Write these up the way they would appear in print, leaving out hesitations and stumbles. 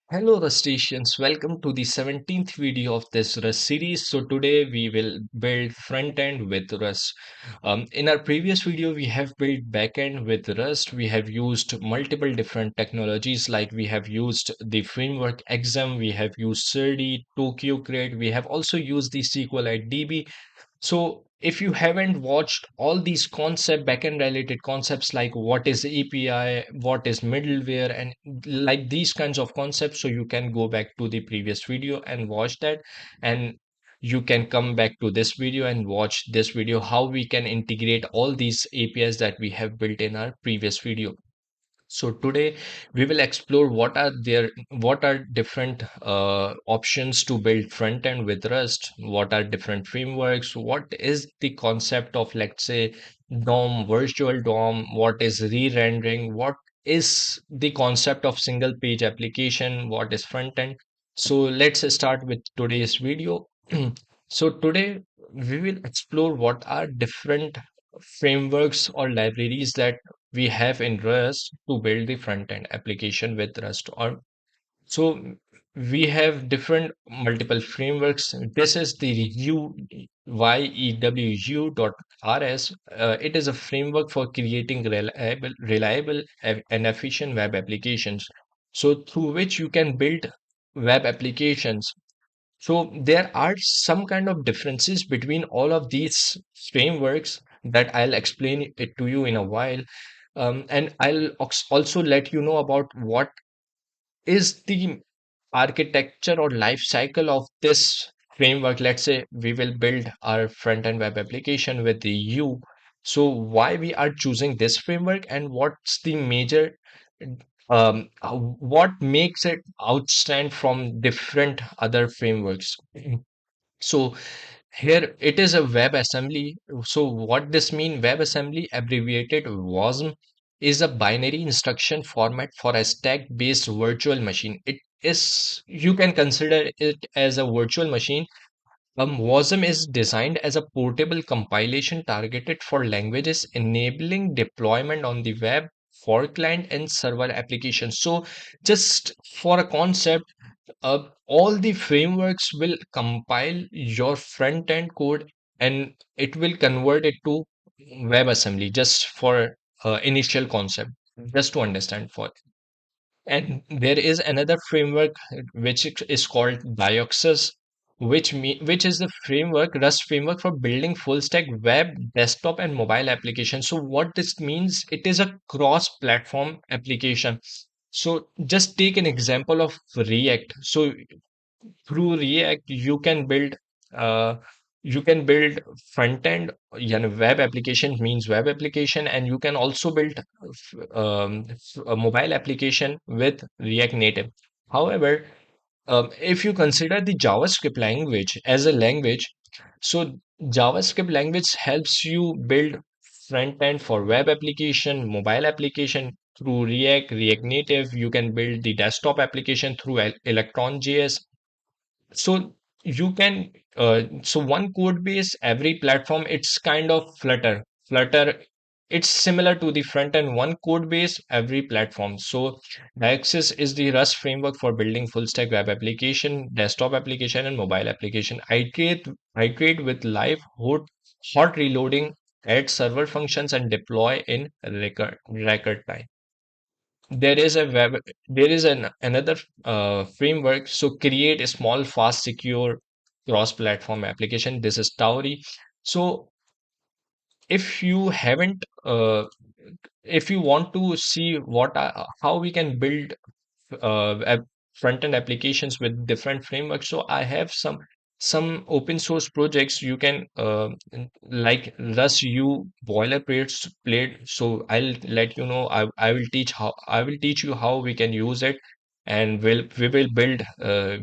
Hello Rustaceans, welcome to the 17th video of this Rust series. So today we will build front end with Rust. In our previous video, we have built backend with Rust. We have used multiple different technologies like we have used the framework Exam, we have used Surdy, Tokyo Crate, we have also used the SQLite DB. So if you haven't watched all these backend related concepts like what is API, what is middleware, and like these kinds of concepts, so you can go back to the previous video and watch that. And you can come back to this video and watch this video, how we can integrate all these APIs that we have built in our previous video. So today we will explore what are different options to build front end with Rust, what are different frameworks, what is the concept of, let's say, DOM, virtual DOM, what is re-rendering, what is the concept of single page application, what is front end. So let's start with today's video. So today we will explore what are different frameworks or libraries that we have in Rust to build the front end application with Rust. Or so we have different multiple frameworks. This is the yew.rs. It is a framework for creating reliable and efficient web applications. So through which you can build web applications. So there are some kind of differences between all of these frameworks that I'll explain it to you in a while. And I'll also let you know about what is the architecture or life cycle of this framework. Let's say we will build our front end web application with the Yew. So why we are choosing this framework and what's the major what makes it outstand from different other frameworks. So here it is a WebAssembly. So what this mean? WebAssembly, abbreviated WASM, is a binary instruction format for a stack-based virtual machine. It is, you can consider it as a virtual machine. WASM is designed as a portable compilation targeted for languages, enabling deployment on the web for client and server applications. So just for a concept, all the frameworks will compile your front end code and it will convert it to WebAssembly just for initial concept, just to understand for. And there is another framework which is called Dioxus, which is the framework, Rust framework for building full stack web, desktop, and mobile applications. So what this means, it is a cross-platform application. So just take an example of React. So through React, uh, you can build front end, web application means web application, and you can also build a mobile application with React Native. However, if you consider the JavaScript language as a language, so JavaScript language helps you build front end for web application, mobile application through React Native. You can build the desktop application through Electron.js. So you can so one code base, every platform, it's kind of Flutter, it's similar to the front end, one code base, every platform. So Dioxus is the Rust framework for building full stack web application, desktop application, and mobile application. Iterate with live hot reloading, add server functions, and deploy in record time. There is a web there is another framework. So create a small, fast, secure cross-platform application. This is Tauri. So if you haven't if you want to see how we can build front-end applications with different frameworks, so I have some open source projects you can like Rust U boilerplates plate. So I'll let you know. I will teach you how we can use it, and we will build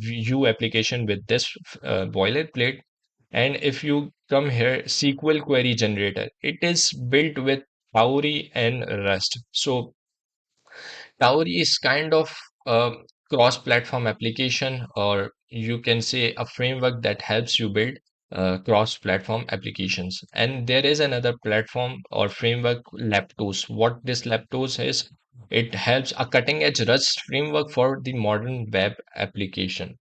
U application with this boilerplate. And if you come here, SQL query generator, it is built with Tauri and Rust. So Tauri is kind of a cross-platform application, or you can say a framework that helps you build cross-platform applications. And there is another platform or framework, Leptos. What this Leptos is, It helps a cutting edge Rust framework for the modern web application.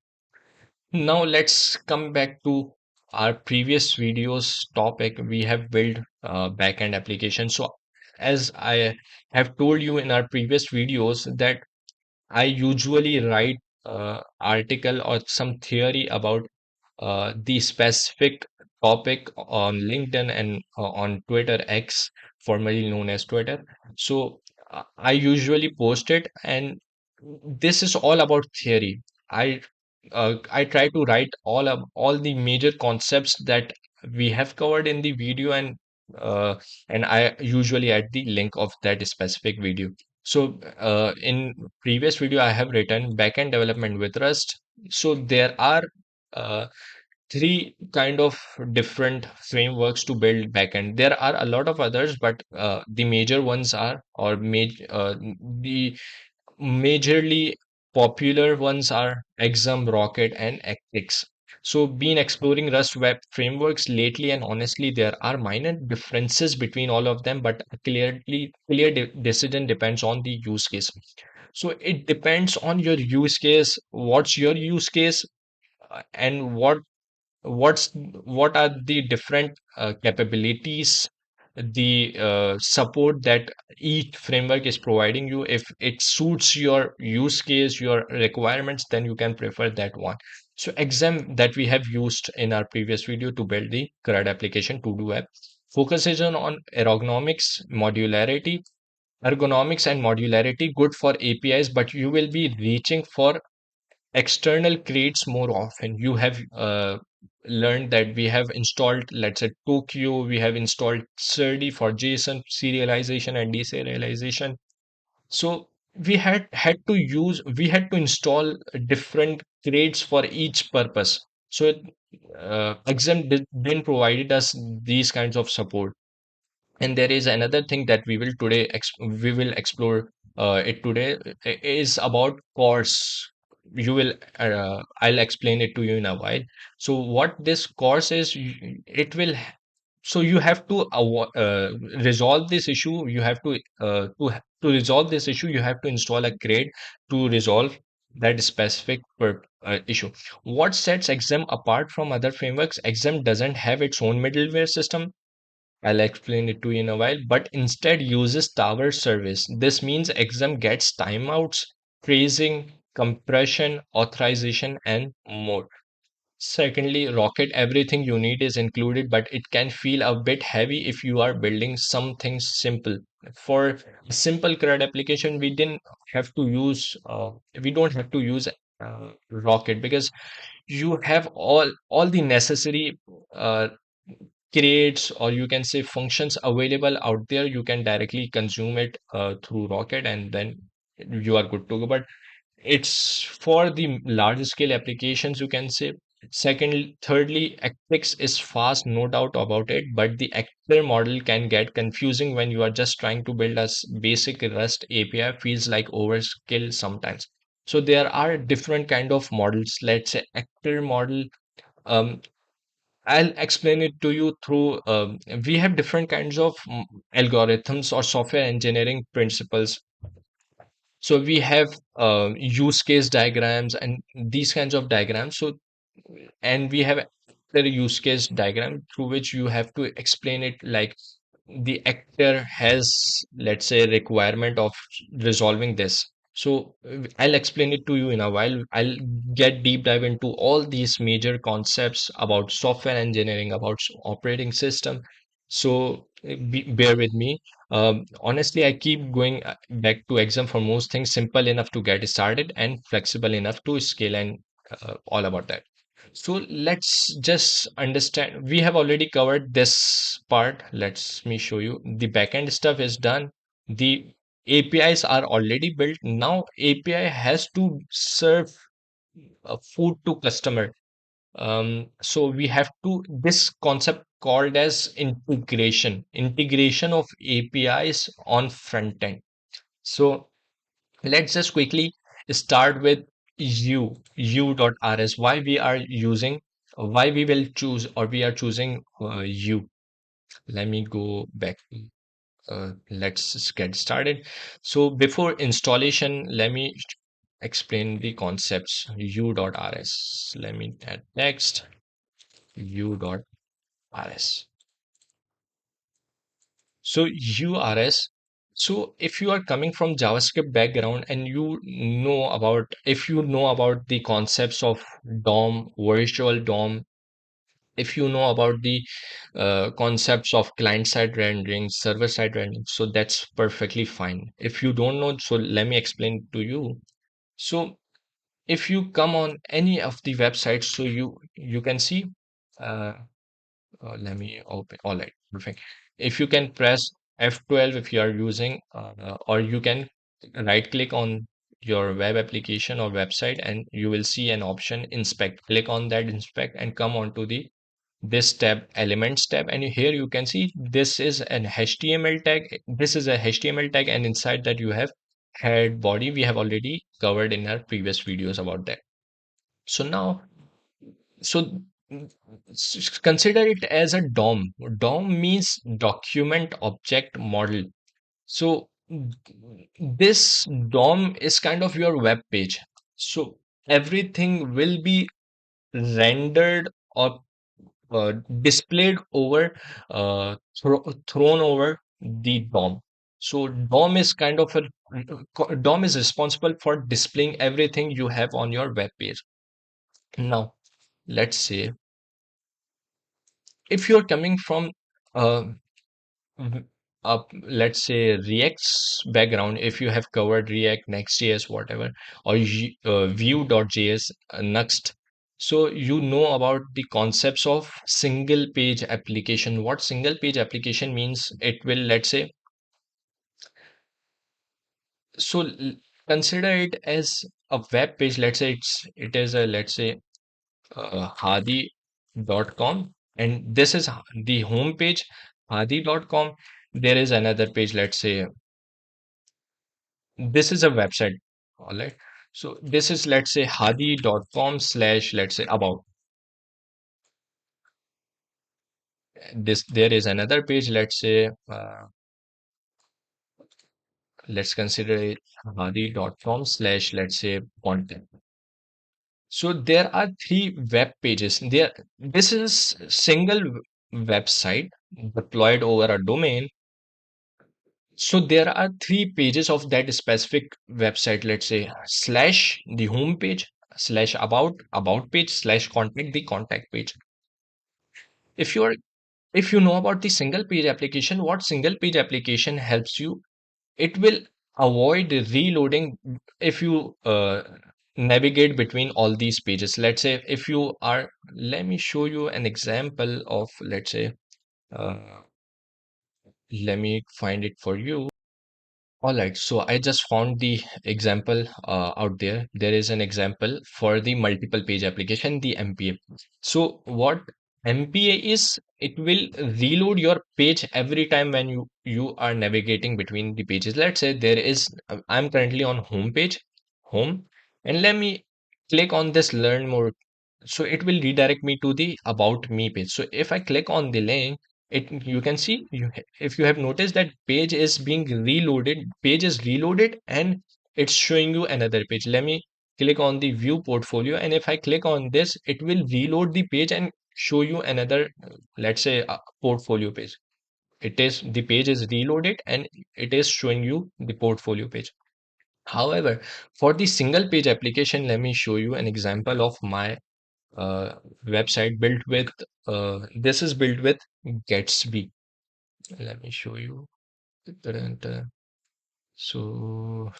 Now let's come back to our previous videos topic. We have built backend application. So as I have told you in our previous videos that I usually write article or some theory about the specific topic on LinkedIn and on Twitter X, formerly known as Twitter. So I usually post it, and this is all about theory. I I try to write all the major concepts that we have covered in the video, uh, and I usually add the link of that specific video. So in previous video, I have written backend development with Rust. So there are uh, three kind of different frameworks to build backend. There are a lot of others, but the major ones are, the majorly popular ones are Exam, Rocket, and Eclipse. So, been exploring Rust web frameworks lately, and honestly, there are minor differences between all of them, but a clear decision depends on the use case. So, it depends on your use case. What's your use case, and what are the different capabilities, the support that each framework is providing you. If it suits your use case, your requirements, then you can prefer that one. So exam that we have used in our previous video to build the CRUD application to do app focuses on ergonomics and modularity, good for APIs, but you will be reaching for external crates more often. You have learned that we have installed, let's say, Tokyo, we have installed SERDI for JSON serialization and deserialization. So we had to install different crates for each purpose. So didn't provided us these kinds of support. And there is another thing that we will explore it today, is about course. I'll explain it to you in a while. So what this course is, so you have to resolve this issue. You have to to resolve this issue, you have to install a grade to resolve that specific issue. What sets Exam apart from other frameworks? Exam doesn't have its own middleware system. I'll explain it to you in a while, but instead uses tower service. This means exam gets timeouts, tracing, compression, authorization, and more. Secondly, Rocket, everything you need is included, but it can feel a bit heavy if you are building something simple. For a simple CRUD application, we don't have to use Rocket, because you have all the necessary uh, creates, or you can say functions, available out there. You can directly consume it through Rocket, and then you are good to go. But it's for the large scale applications, you can say. Thirdly, Eclipse is fast, no doubt about it, but the actor model can get confusing when you are just trying to build a basic Rust API. Feels like overkill sometimes. So there are different kind of models. Let's say actor model. Um, I'll explain it to you through. We have different kinds of algorithms or software engineering principles. So we have use case diagrams and these kinds of diagrams. So, and we have the use case diagram through which you have to explain it, like the actor has, let's say, requirement of resolving this. So I'll explain it to you in a while. I'll get deep dive into all these major concepts about software engineering, about operating system. So bear with me. Honestly, I keep going back to exam for most things, simple enough to get started and flexible enough to scale, and all about that. So let's just understand. We have already covered this part. Let me show you. The backend stuff is done. The APIs are already built. Now API has to serve food to customer. So we have to this concept called as integration of APIs on front end. So let's just quickly start with Yew.rs. Why we will choose, or we are choosing Yew. Let me go back. let's just get started. So before installation, let me explain the concepts. Yew.rs. Let me add text. Yew.rs. So URS. So if you are coming from JavaScript background and if you know about the concepts of DOM, virtual DOM, if you know about the concepts of client-side rendering, server-side rendering, so that's perfectly fine. If you don't know, so let me explain to you. So if you come on any of the websites, so you can see. Uh, Let me open. All right, perfect. If you can press F12 if you are using, or you can right click on your web application or website, and you will see an option inspect. Click on that inspect and come on to the this tab, elements tab, and here you can see this is an HTML tag. This is a HTML tag, and inside that you have head, body. We have already covered in our previous videos about that. So now, so consider it as a DOM. DOM means document object model. So this DOM is kind of your web page. So everything will be rendered or displayed over, thrown over the DOM. So DOM is kind of a DOM is responsible for displaying everything you have on your web page. Now, let's say if you're coming from uh, v- let's say React's background, if you have covered React, Next.js, whatever, or Vue.js, Next, so you know about the concepts of single page application. What single page application means? It will, let's say, so consider it as a web page. Let's say it is a, let's say, Hadi.com, and this is the home page, Hadi.com. There is another page, let's say this is a website. All right. So this is, let's say, Hadi.com slash, let's say, about this. There is another page, let's say, let's consider it Hadi.com slash, let's say, content. So there are three web pages. This is single website deployed over a domain. So there are three pages of that specific website, let's say slash the home page, slash about page, slash contact the contact page. If you are if you know about the single page application, what single page application helps you, it will avoid reloading if you navigate between all these pages. Let's say if you are, let me show you an example of, let's say, uh, let me find it for you. All right, so I just found the example out there. There is an example for the multiple page application, the MPA. So what MPA is, it will reload your page every time when you are navigating between the pages. Let's say there is, I'm currently on home page, home, and let me click on this learn more. So it will redirect me to the about me page. So if I click on the link, it you can see, if you have noticed that page is reloaded and it's showing you another page. Let me click on the view portfolio, and if I click on this, it will reload the page and show you another, let's say, portfolio page. The page is reloaded and it is showing you the portfolio page. However, for the single page application, let me show you an example of my website built with, this is built with Gatsby. Let me show you. Ta-da-ta. So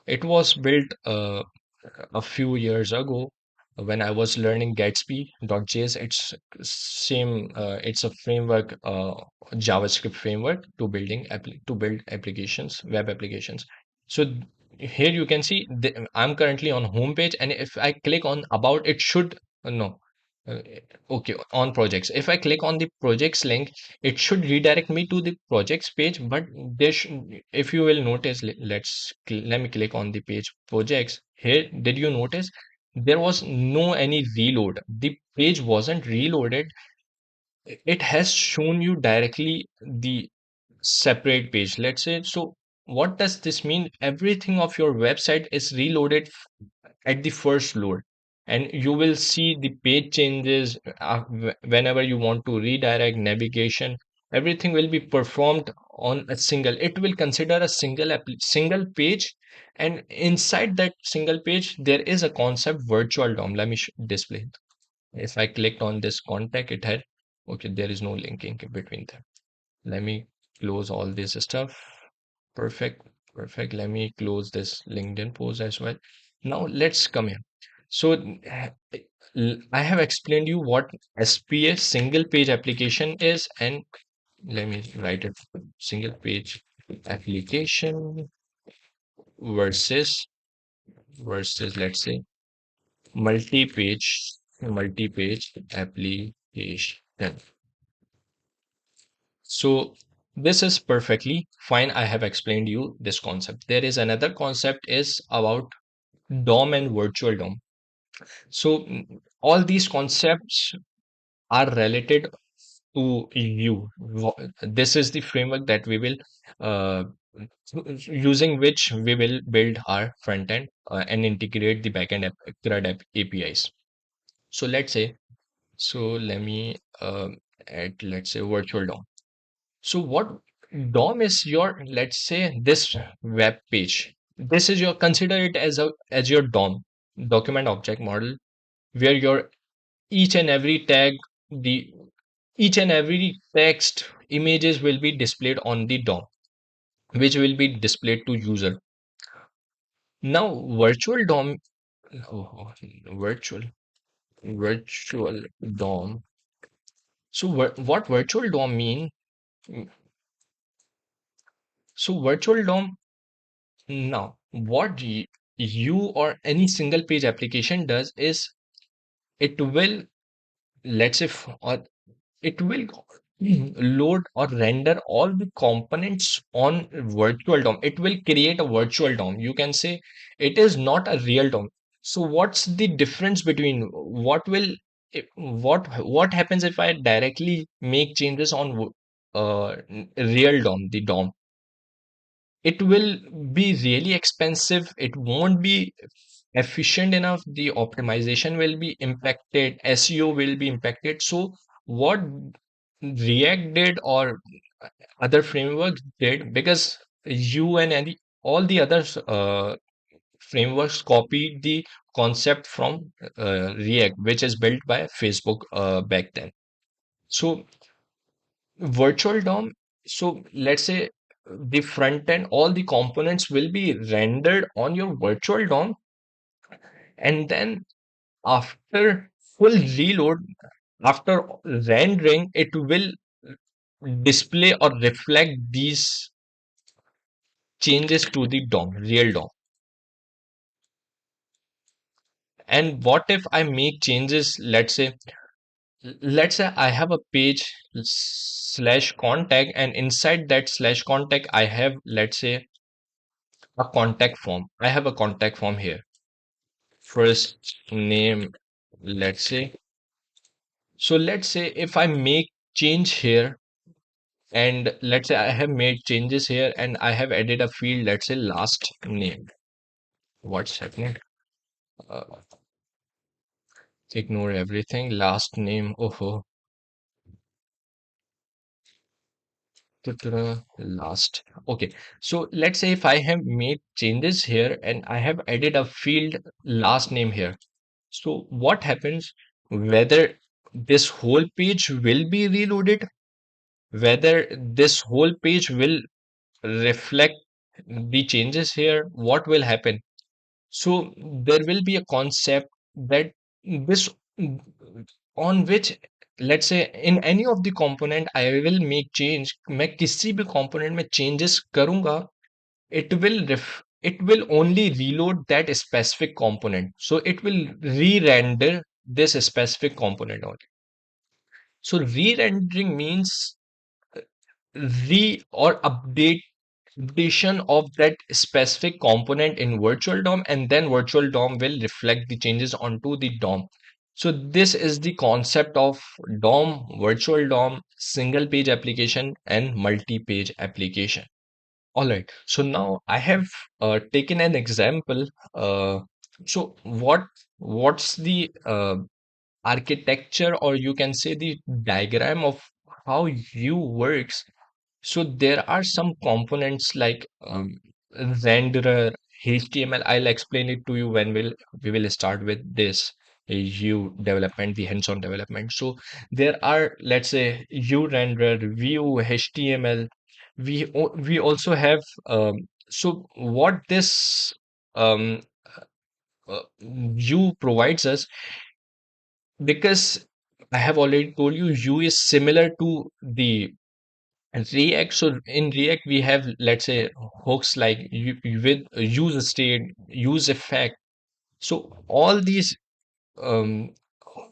it was built a few years ago when I was learning Gatsby.js. It's same. It's a framework, JavaScript framework to build applications, web applications. So here you can see I'm currently on home page, and if I click on about, it should no. Uh, okay, on projects. If I click on the projects link, it should redirect me to the projects page, but if you will notice, let me click on the page projects. Here, did you notice there was no any reload? The page wasn't reloaded it has shown you directly the separate page. Let's say, so what does this mean? Everything of your website is reloaded at the first load, and you will see the page changes whenever you want to redirect navigation. Everything will be performed on a single, it will consider a single page, and inside that single page there is a concept virtual DOM. Let me display. If I clicked on this contact, it had, okay, there is no linking between them. Let me close all this stuff. Perfect, perfect. Let me close this LinkedIn post as well. Now let's come here. So I have explained you what SPA, single page application, is, and let me write it. Single page application versus let's say multi-page application. So this is perfectly fine. I have explained you this concept. There is another concept is about DOM and virtual DOM. So all these concepts are related to Yew. This is the framework that we will uh, using which we will build our front end and integrate the backend CRUD APIs. So let's say, so let me add, let's say, virtual DOM. So what DOM is your, let's say, this web page. This is your, consider it as your DOM, document object model, where your each and every tag, the each and every text images will be displayed on the DOM, which will be displayed to user. Now virtual DOM, oh, virtual virtual DOM. So what virtual DOM mean? So virtual DOM, now what you or any single page application does is it will, let's say, or it will load or render all the components on virtual DOM. It will create a virtual DOM. You can say it is not a real DOM. So what's the difference between what will what happens if I directly make changes on real DOM, the DOM? It will be really expensive. It won't be efficient enough. The optimization will be impacted. SEO will be impacted. So what React did or other frameworks did, because you and any all the other frameworks copied the concept from React, which is built by Facebook back then. So virtual DOM. So let's say the front end, all the components will be rendered on your virtual DOM, and then after full reload, after rendering, it will display or reflect these changes to the DOM, real DOM. And what if I make changes? Let's say I have a page slash contact, and inside that slash contact, I have, let's say, a contact form. I have a contact form here. First name, let's say. So let's say if I make change here, and let's say I have made changes here, and I have added a field, let's say last name. What's happening? Uh, Ignore everything. Last name. Oh, last. Okay. So let's say if I have made changes here and I have added a field last name here. So what happens, whether this whole page will be reloaded, whether this whole page will reflect the changes here, what will happen? So there will be a concept that this on which, let's say, in any of the component I will make change, मैं किसी भी component में changes करूंगा, it will only reload that specific component. So it will re-render this specific component only. So re-rendering means re or updation of that specific component in virtual DOM, and then virtual DOM will reflect the changes onto the DOM. So this is the concept of DOM, virtual DOM, single page application, and multi-page application. All right. So now I have taken an example. Uh, so what's the architecture, or you can say the diagram of how Yew works? So there are some components like renderer, HTML. I'll explain it to you when we will start with this Yew development, the hands-on development. So there are, let's say, Yew renderer, Vue, HTML. We also have so what this um, Vue provides us, because I have already told you Vue is similar to the React. So in React, we have, let's say, hooks like with use state, use effect. So all these um,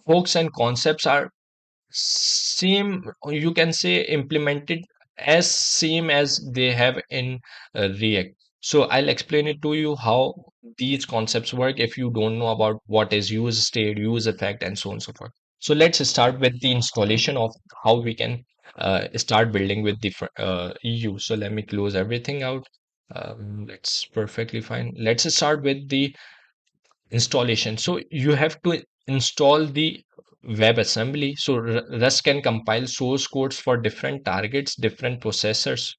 hooks and concepts are same, or you can say implemented as same as they have in React. So I'll explain it to you how these concepts work if you don't know about what is use state, use effect, and so on and so forth. So let's start with the installation of how we can start building with different EU. So let me close everything out. That's perfectly fine. Let's start with the installation. So you have to install the WebAssembly. So Rust can compile source codes for different targets, different processors.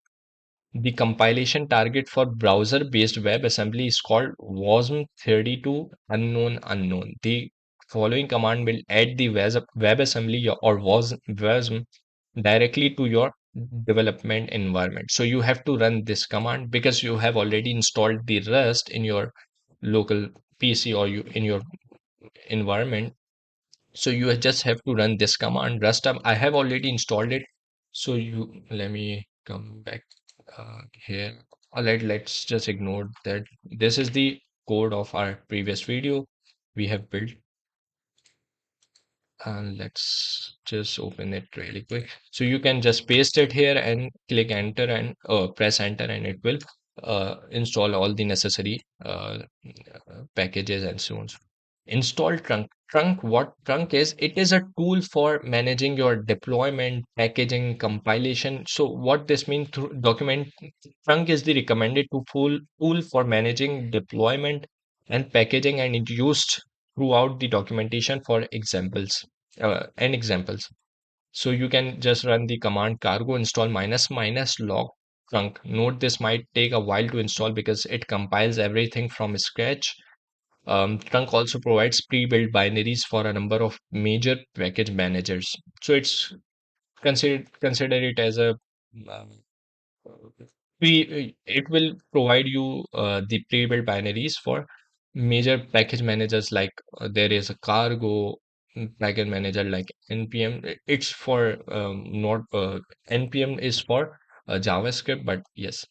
The compilation target for browser-based WebAssembly is called WASM32 unknown unknown. The following command will add the WebAssembly or WASM directly to your development environment. So you have to run this command because you have already installed the Rust in your local PC or you in your environment. So you just have to run this command rust up. I have already installed it. So you let me come back here. All right, let's just ignore that. This is the code of our previous video we have built. And let's just open it really quick. So you can just paste it here and click enter and press enter, and it will install all the necessary packages and so on. Install trunk. Trunk, what trunk is? It is a tool for managing your deployment, packaging, compilation. So what this means through document trunk is the recommended tool for managing deployment and packaging, and it used throughout the documentation for examples and examples. So you can just run the command cargo install minus minus log trunk. Note this might take a while to install because it compiles everything from scratch. Trunk also provides pre-built binaries for a number of major package managers. So it's consider it as a um, it will provide you the pre-built binaries for major package managers like there is a cargo package manager like npm. It's for not npm is for javascript, but yes.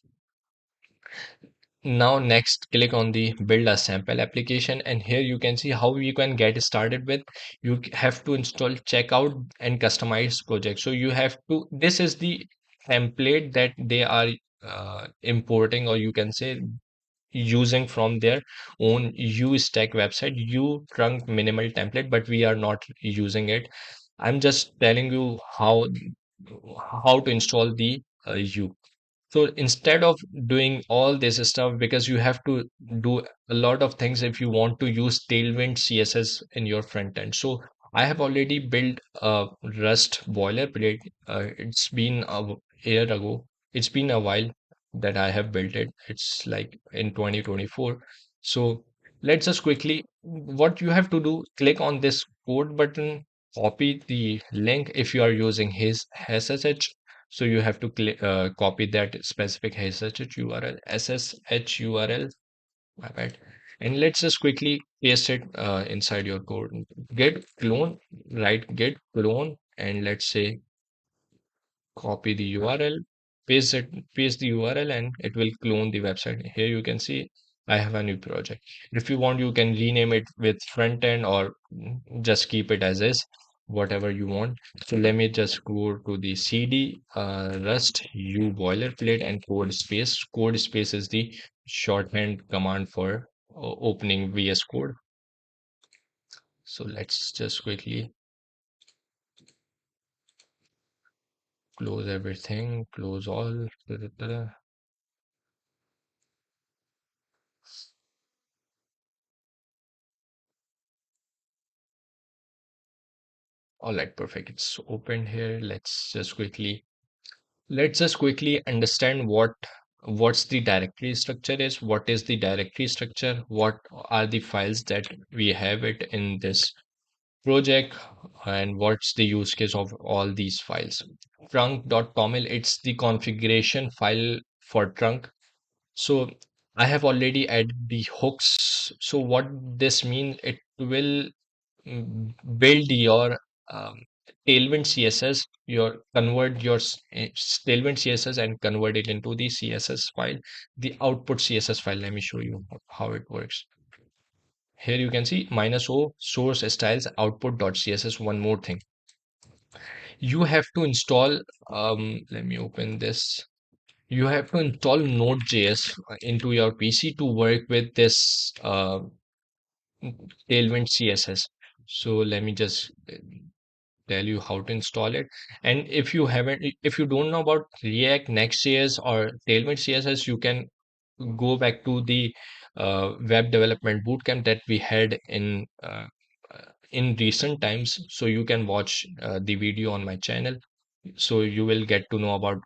Now next click on the build a sample application, and here you can see how you can get started with. You have to install checkout and customize project. So you have to, this is the template that they are importing, or you can say using from their own UStack website, U trunk minimal template, but we are not using it. I'm just telling you how to install the U. So instead of doing all this stuff, because you have to do a lot of things if you want to use Tailwind CSS in your front end. So I have already built a Rust boilerplate. It's been a year ago. It's been a while that I have built it. It's like in 2024. So let's just quickly, what you have to do, click on this code button, copy the link if you are using his SSH. So you have to copy that specific SSH URL, SSH URL, my bad. And let's just quickly paste it inside your code. Git clone, right? Git clone, and let's say copy the URL, paste the URL, and it will clone the website. Here you can see I have a new project. If you want, you can rename it with front end or just keep it as is, whatever you want. So let me just go to the CD Rust U boilerplate and code space. Code space is the shorthand command for opening VS Code. So let's just quickly close everything, close all. All right, perfect. It's open here. Let's just quickly understand what's the directory structure is, what is the directory structure, what are the files that we have it in this project, and what's the use case of all these files. Trunk.toml, it's the configuration file for trunk. So I have already added the hooks. So what this means, it will build your um, Tailwind CSS, convert your Tailwind CSS and convert it into the CSS file, the output CSS file. Let me show you how it works. Here you can see -o source styles output.css. One more thing, you have to install. Let me open this. You have to install Node.js into your PC to work with this Tailwind CSS. So let me just tell you how to install it. And if you don't know about React, Next.js, or Tailwind CSS, you can go back to the web development bootcamp that we had in recent times. So you can watch the video on my channel. So you will get to know about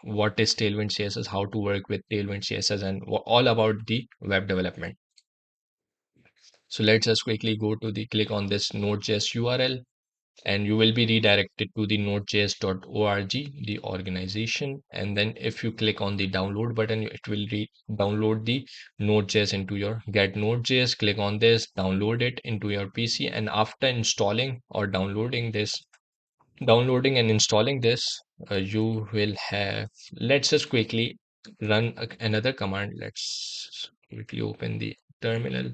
what is Tailwind CSS, how to work with Tailwind CSS, and all about the web development. So let's just quickly go to the click on this Node.js URL, and you will be redirected to the nodejs.org, the organization. And then if you click on the download button, it will download the Node.js into your get Node.js. Click on this, download it into your PC, and after installing or downloading and installing this, you will have, let's just quickly run another command. Let's quickly open the terminal.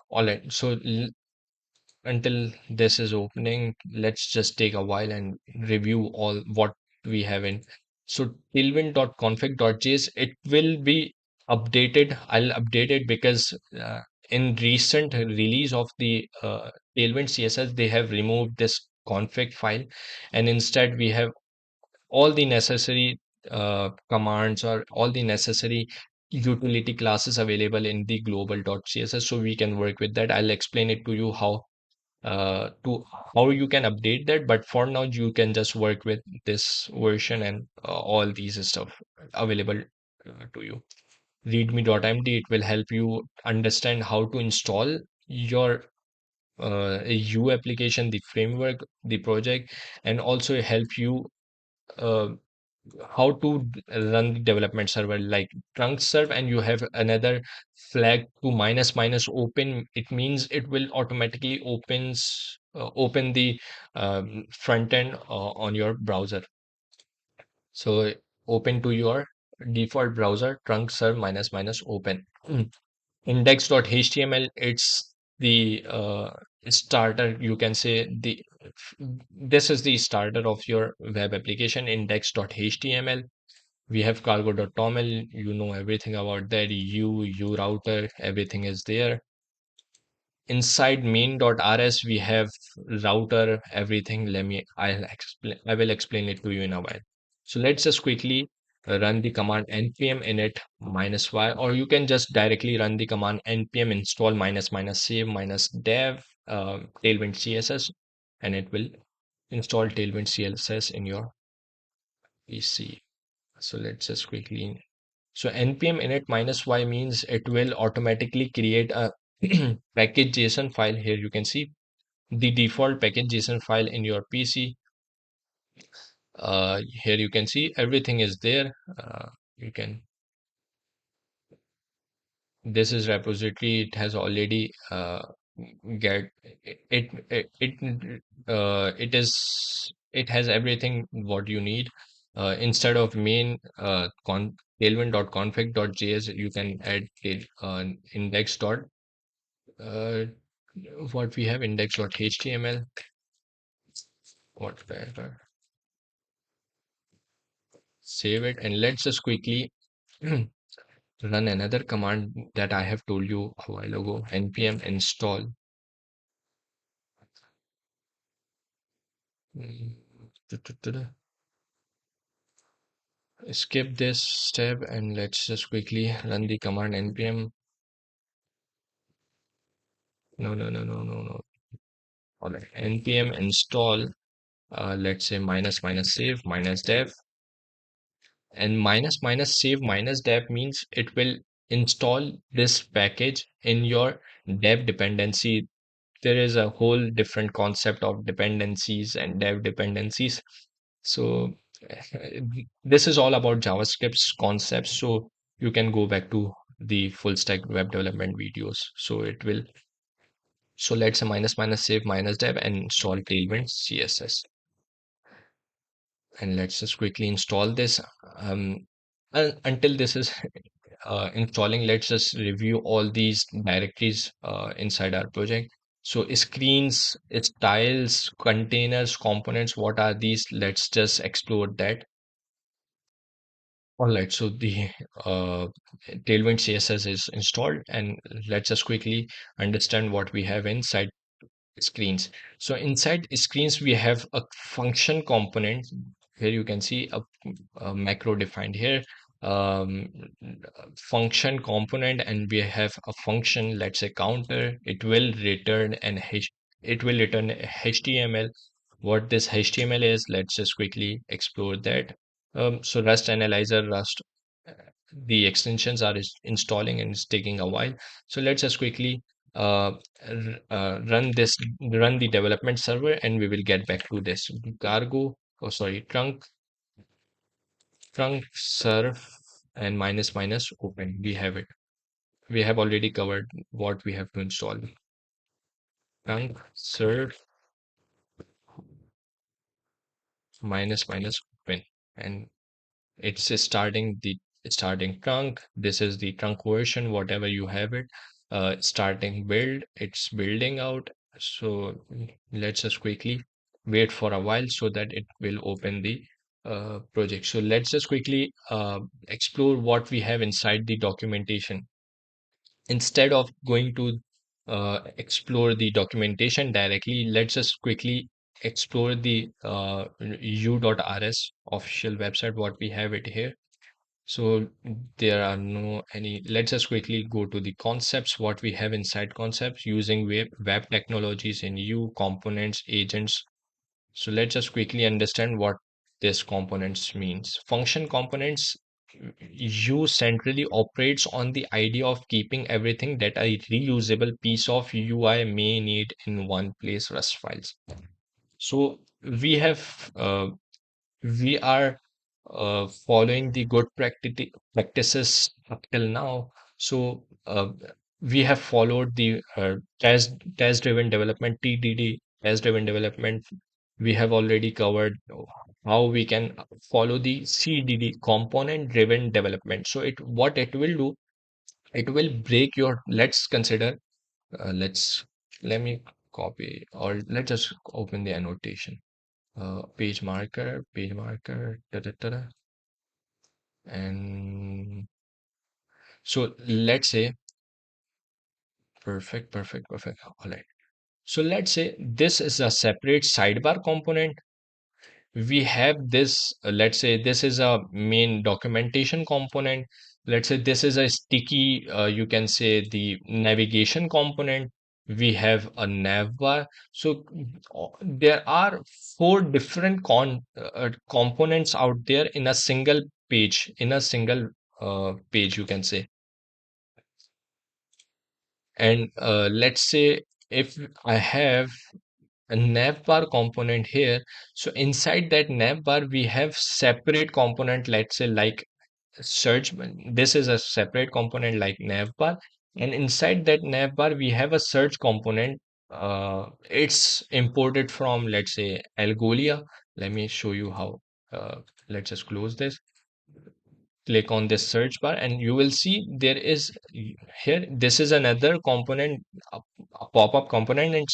All right, so until this is opening, let's just take a while and review all what we have in. So tailwind.config.js, it will be updated. I'll update it because in recent release of the Tailwind CSS, they have removed this config file, and instead we have all the necessary commands or all the necessary utility classes available in the global.css, so we can work with that. I'll explain it to you how you can update that, but for now you can just work with this version and all these stuff available to you. Readme.md, it will help you understand how to install your Yew application, the framework, the project, and also help you uh, how to run the development server like trunk serve. And you have another flag to minus open. It means it will automatically open the front end on your browser. So open to your default browser, trunk serve open. Index.html, it's the starter, you can say. This is the starter of your web application, index.html. We have cargo.toml, you know everything about that. Yew router, everything is there. Inside main.rs, we have router, everything. I will explain it to you in a while. So let's just quickly run the command npm init -y, or you can just directly run the command npm install --save -dev tailwind css, and it will install tailwind css in your PC. So let's just quickly. So npm init -y means it will automatically create a package JSON file. Here you can see the default package JSON file in your PC. Here you can see everything is there. You can This is repository. It has already get it has everything what you need. Instead of main tailwind.config.js, you can add index dot uh, what we have, index.html, whatever. save it, and let's just quickly run another command that I have told you a while ago, npm install. Mm, skip this step and let's just quickly run the command npm. No. All right. npm install, let's say minus minus save minus dev, and minus minus save minus dev means it will install this package in your dev dependency. There is a whole different concept of dependencies and dev dependencies. So this is all about JavaScript's concepts. So you can go back to the full stack web development videos. So it will. So let's say minus minus save minus dev and install Tailwind CSS. And let's just quickly install this. Until this is installing, let's just review all these directories inside our project. So screens, styles, containers, components, what are these? Let's just explore that. All right, so the Tailwind CSS is installed, and let's just quickly understand what we have inside screens. So inside screens, we have a function component. Here you can see a macro defined here, um, function component, and we have a function, let's say counter. It will return HTML. What this HTML is, let's just quickly explore that. So Rust Analyzer, uh, the extensions are installing and it's taking a while. So let's just quickly run the development server, and we will get back to this. Cargo, oh sorry, trunk serve and minus minus open. We have it. We have already covered what we have to install. Trunk serve minus minus open, and it's starting trunk. This is the trunk version, whatever you have it. Starting build, it's building out. So let's just quickly wait for a while so that it will open the project. So let's just quickly explore what we have inside the documentation. Instead of going to explore the documentation directly, let's just quickly explore the u.rs official website, what we have it here. So there are no any, let's just quickly go to the concepts, what we have inside concepts using web technologies in Yew components, agents. So let's just quickly understand what this components means. Function components, Yew centrally operates on the idea of keeping everything that a reusable piece of UI may need in one place Rust files. So we are following the good practices up till now. So we have followed the test driven development, TDD, test driven development. We have already covered how we can follow the CDD, component driven development. So it what it will do, it will break your, let's consider, let's let me copy, or let's just open the annotation. Page marker, and so let's say perfect. All right. So let's say this is a separate sidebar component. We have this, let's say this is a main documentation component. Let's say this is a sticky, you can say the navigation component. We have a navbar. So there are four different components out there in a single page, page, you can say. And let's say if I have a navbar component here, so inside that navbar we have separate component, let's say like search. This is a separate component like navbar, and inside that navbar we have a search component. It's imported from, let's say, Algolia. Let me show you how. Let's just close this, click on this search bar, and you will see there is here, this is another component, a, a pop-up component, and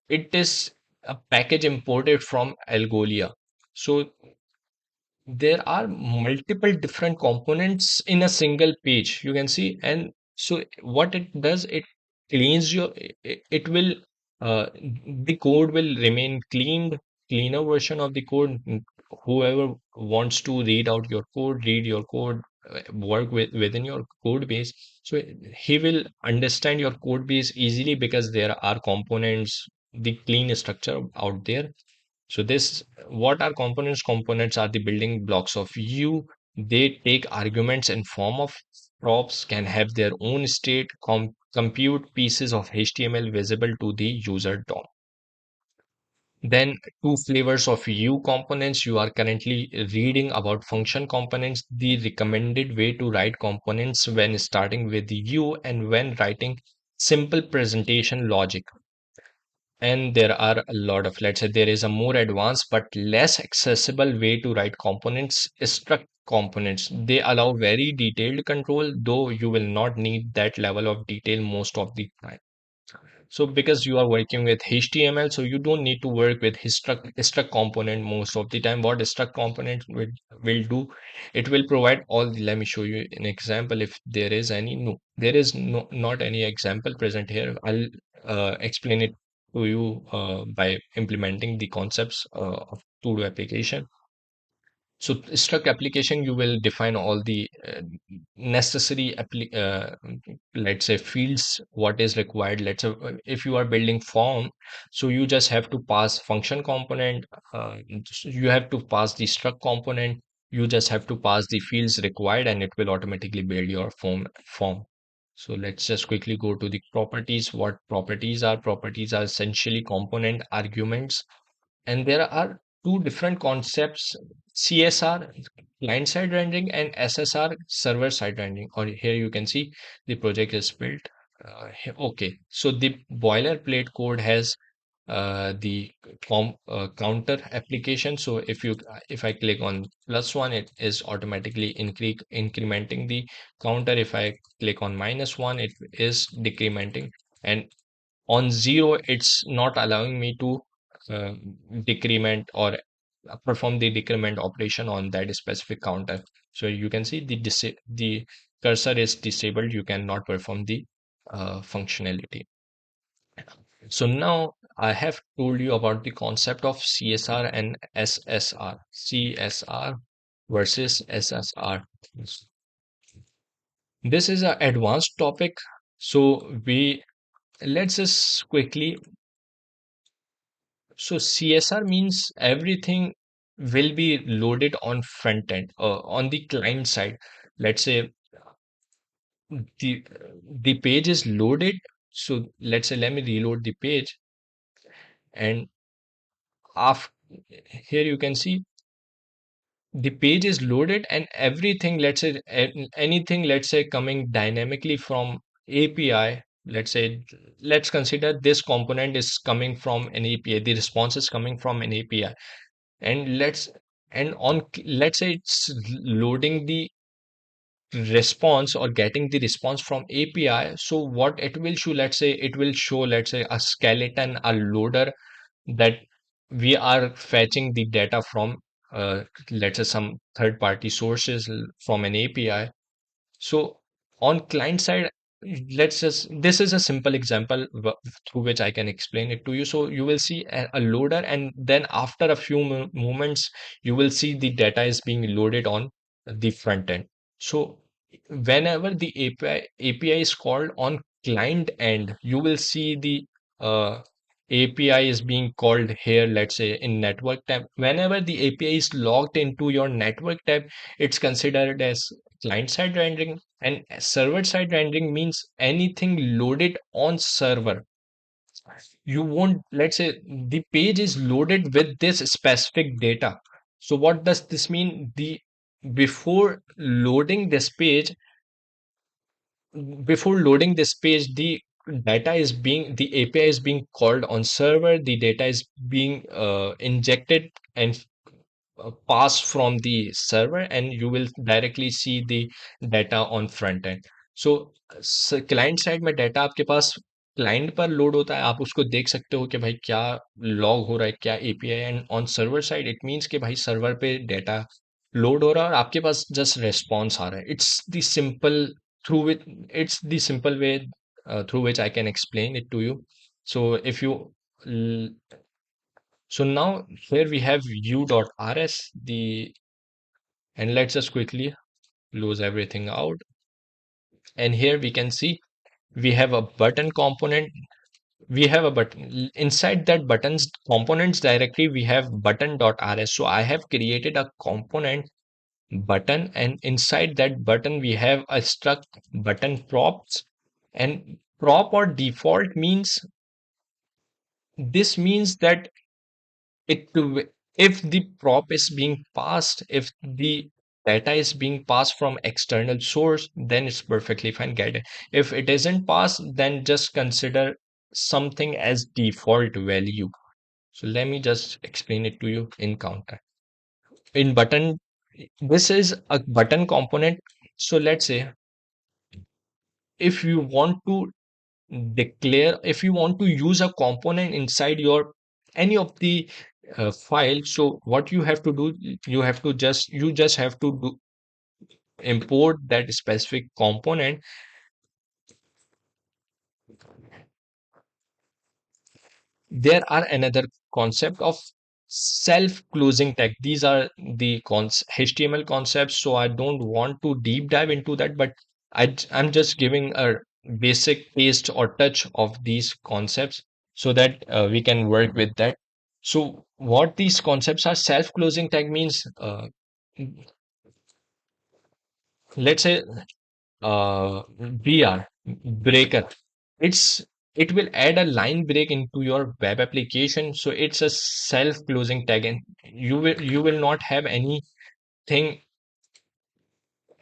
it is a package imported from Algolia. So there are multiple different components in a single page, you can see. And so what it does, it cleans your, it will, the code will remain cleaner version of the code. Whoever wants to read out your code, read your code, work within your code base, so he will understand your code base easily, because there are components, the clean structure out there. So this, what are components? Components are the building blocks of Yew. They take arguments in form of props, can have their own state, compute pieces of HTML visible to the user DOM. Then two flavors of Yew components. You are currently reading about function components, the recommended way to write components when starting with Yew and when writing simple presentation logic. And there are a lot of, let's say, there is a more advanced but less accessible way to write components, struct components. They allow very detailed control, though you will not need that level of detail most of the time. So because you are working with HTML, so you don't need to work with struct component most of the time. What struct component will do, it will provide all, let me show you an example if there is any. No, there is not any example present here. I'll explain it to you by implementing the concepts of Todo application. So struct application, you will define all the necessary let's say fields, what is required. Let's say if you are building form, so you just have to pass function component, you have to pass the struct component, you just have to pass the fields required, and it will automatically build your form. So let's just quickly go to the properties. What properties are? Properties are essentially component arguments, and there are two different concepts: CSR, client side rendering, and SSR, server side rendering. Or here you can see the project is built. Okay, so the boilerplate code has the counter application. So if I click on +1, it is automatically incrementing the counter. If I click on -1, it is decrementing, and on 0, it's not allowing me to uh, decrement or perform the decrement operation on that specific counter. So you can see the cursor is disabled, you cannot perform the functionality. So now I have told you about the concept of CSR and SSR. CSR versus SSR. This is an advanced topic. So let's just quickly. So CSR means everything will be loaded on front end, on the client side. Let's say the the page is loaded. So let's say, let me reload the page, and after, here you can see the page is loaded, and everything, let's say anything, let's say coming dynamically from API. Let's say, let's consider this component is coming from an API. The response is coming from an API, and let's say it's loading the response or getting the response from API. So what it will show, let's say it will show, let's say, a skeleton, a loader, that we are fetching the data from let's say some third party sources from an API. So on client side, let's just, this is a simple example through which I can explain it to you. So you will see a loader, and then after a few moments, you will see the data is being loaded on the front end. So whenever the API is called on client end, you will see the API is being called here, let's say in network tab. Whenever the API is logged into your network tab, it's considered as client side rendering. And server side rendering means anything loaded on server. You won't, let's say the page is loaded with this specific data. So what does this mean? The before loading this page, before loading this page, the API is being called on server, the data is being injected and pass from the server, and you will directly see the data on front end. So client side में data आपके पास client पर load होता है, आप उसको देख सकते हो कि भाई क्या लॉग हो रहा है, क्या API. And on server side it means कि भाई सर्वर पे डाटा लोड हो रहा है और आपके पास जस्ट रेस्पॉन्स आ रहा है. Through which it's the simple way through which I can explain it to you. So if you so now here we have u.rs, the and let's just quickly close everything out. And here we can see we have a button component. We have a button inside that buttons components directly. We have button.rs. So I have created a component button, and inside that button we have a struct button props. And prop or default means, this means that it if the prop is being passed, if the data is being passed from external source, then it's perfectly fine, get it. If it isn't passed, then just consider something as default value. So let me just explain it to you in counter. In button, this is a button component. So let's say if you want to declare, if you want to use a component inside your any of the file, so what you have to do, you just have to import that specific component. There are another concept of self closing tag. These are the HTML concepts, so I don't want to deep dive into that, but I'm just giving a basic taste or touch of these concepts so that we can work with that. So what these concepts are: self closing tag means, let's say BR breaker. It's it will add a line break into your web application. So it's a self-closing tag, and you will not have anything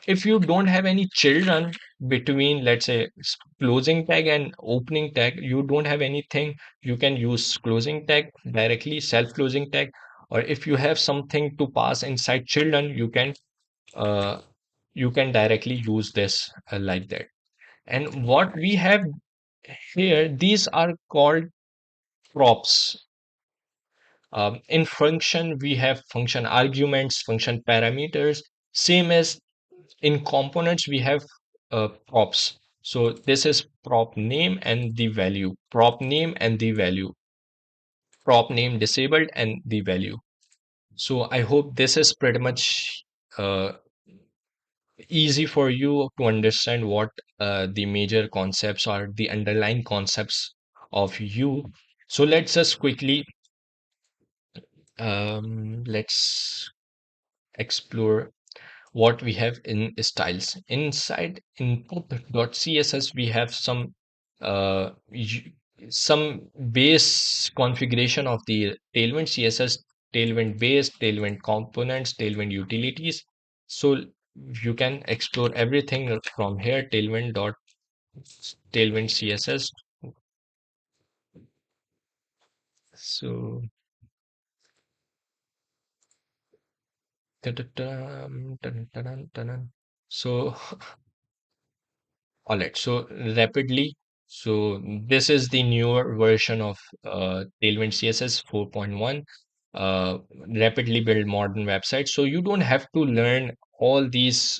if you don't have any children between, let's say, closing tag and opening tag. You don't have anything. You can use closing tag directly, self-closing tag, or if you have something to pass inside children, uh, you can directly use this like that. And what we have here, these are called props. In function, we have function arguments, function parameters. Same as in components, we have props. So this is prop name and the value, prop name and the value, prop name disabled and the value. So I hope this is pretty much uh, easy for you to understand what the major concepts are, the underlying concepts of you. So let's just quickly let's explore what we have in styles. Inside input.css, we have uh, u- some base configuration of the Tailwind CSS, Tailwind base, Tailwind components, Tailwind utilities. So you can explore everything from here. Tailwind CSS. So so all right, so rapidly. So this is the newer version of Tailwind CSS 4.1. Rapidly build modern websites. So you don't have to learn all these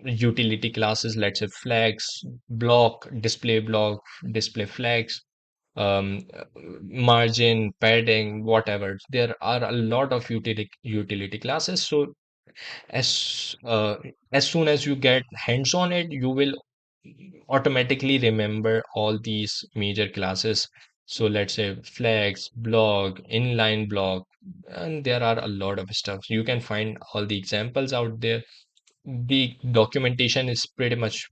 utility classes, let's say flags, block, display flags, margin, padding, whatever. There are a lot of utility classes. So as uh, as soon as you get hands on it, you will automatically remember all these major classes. So let's say flags, blog, inline blog, and there are a lot of stuff. You can find all the examples out there. The documentation is pretty much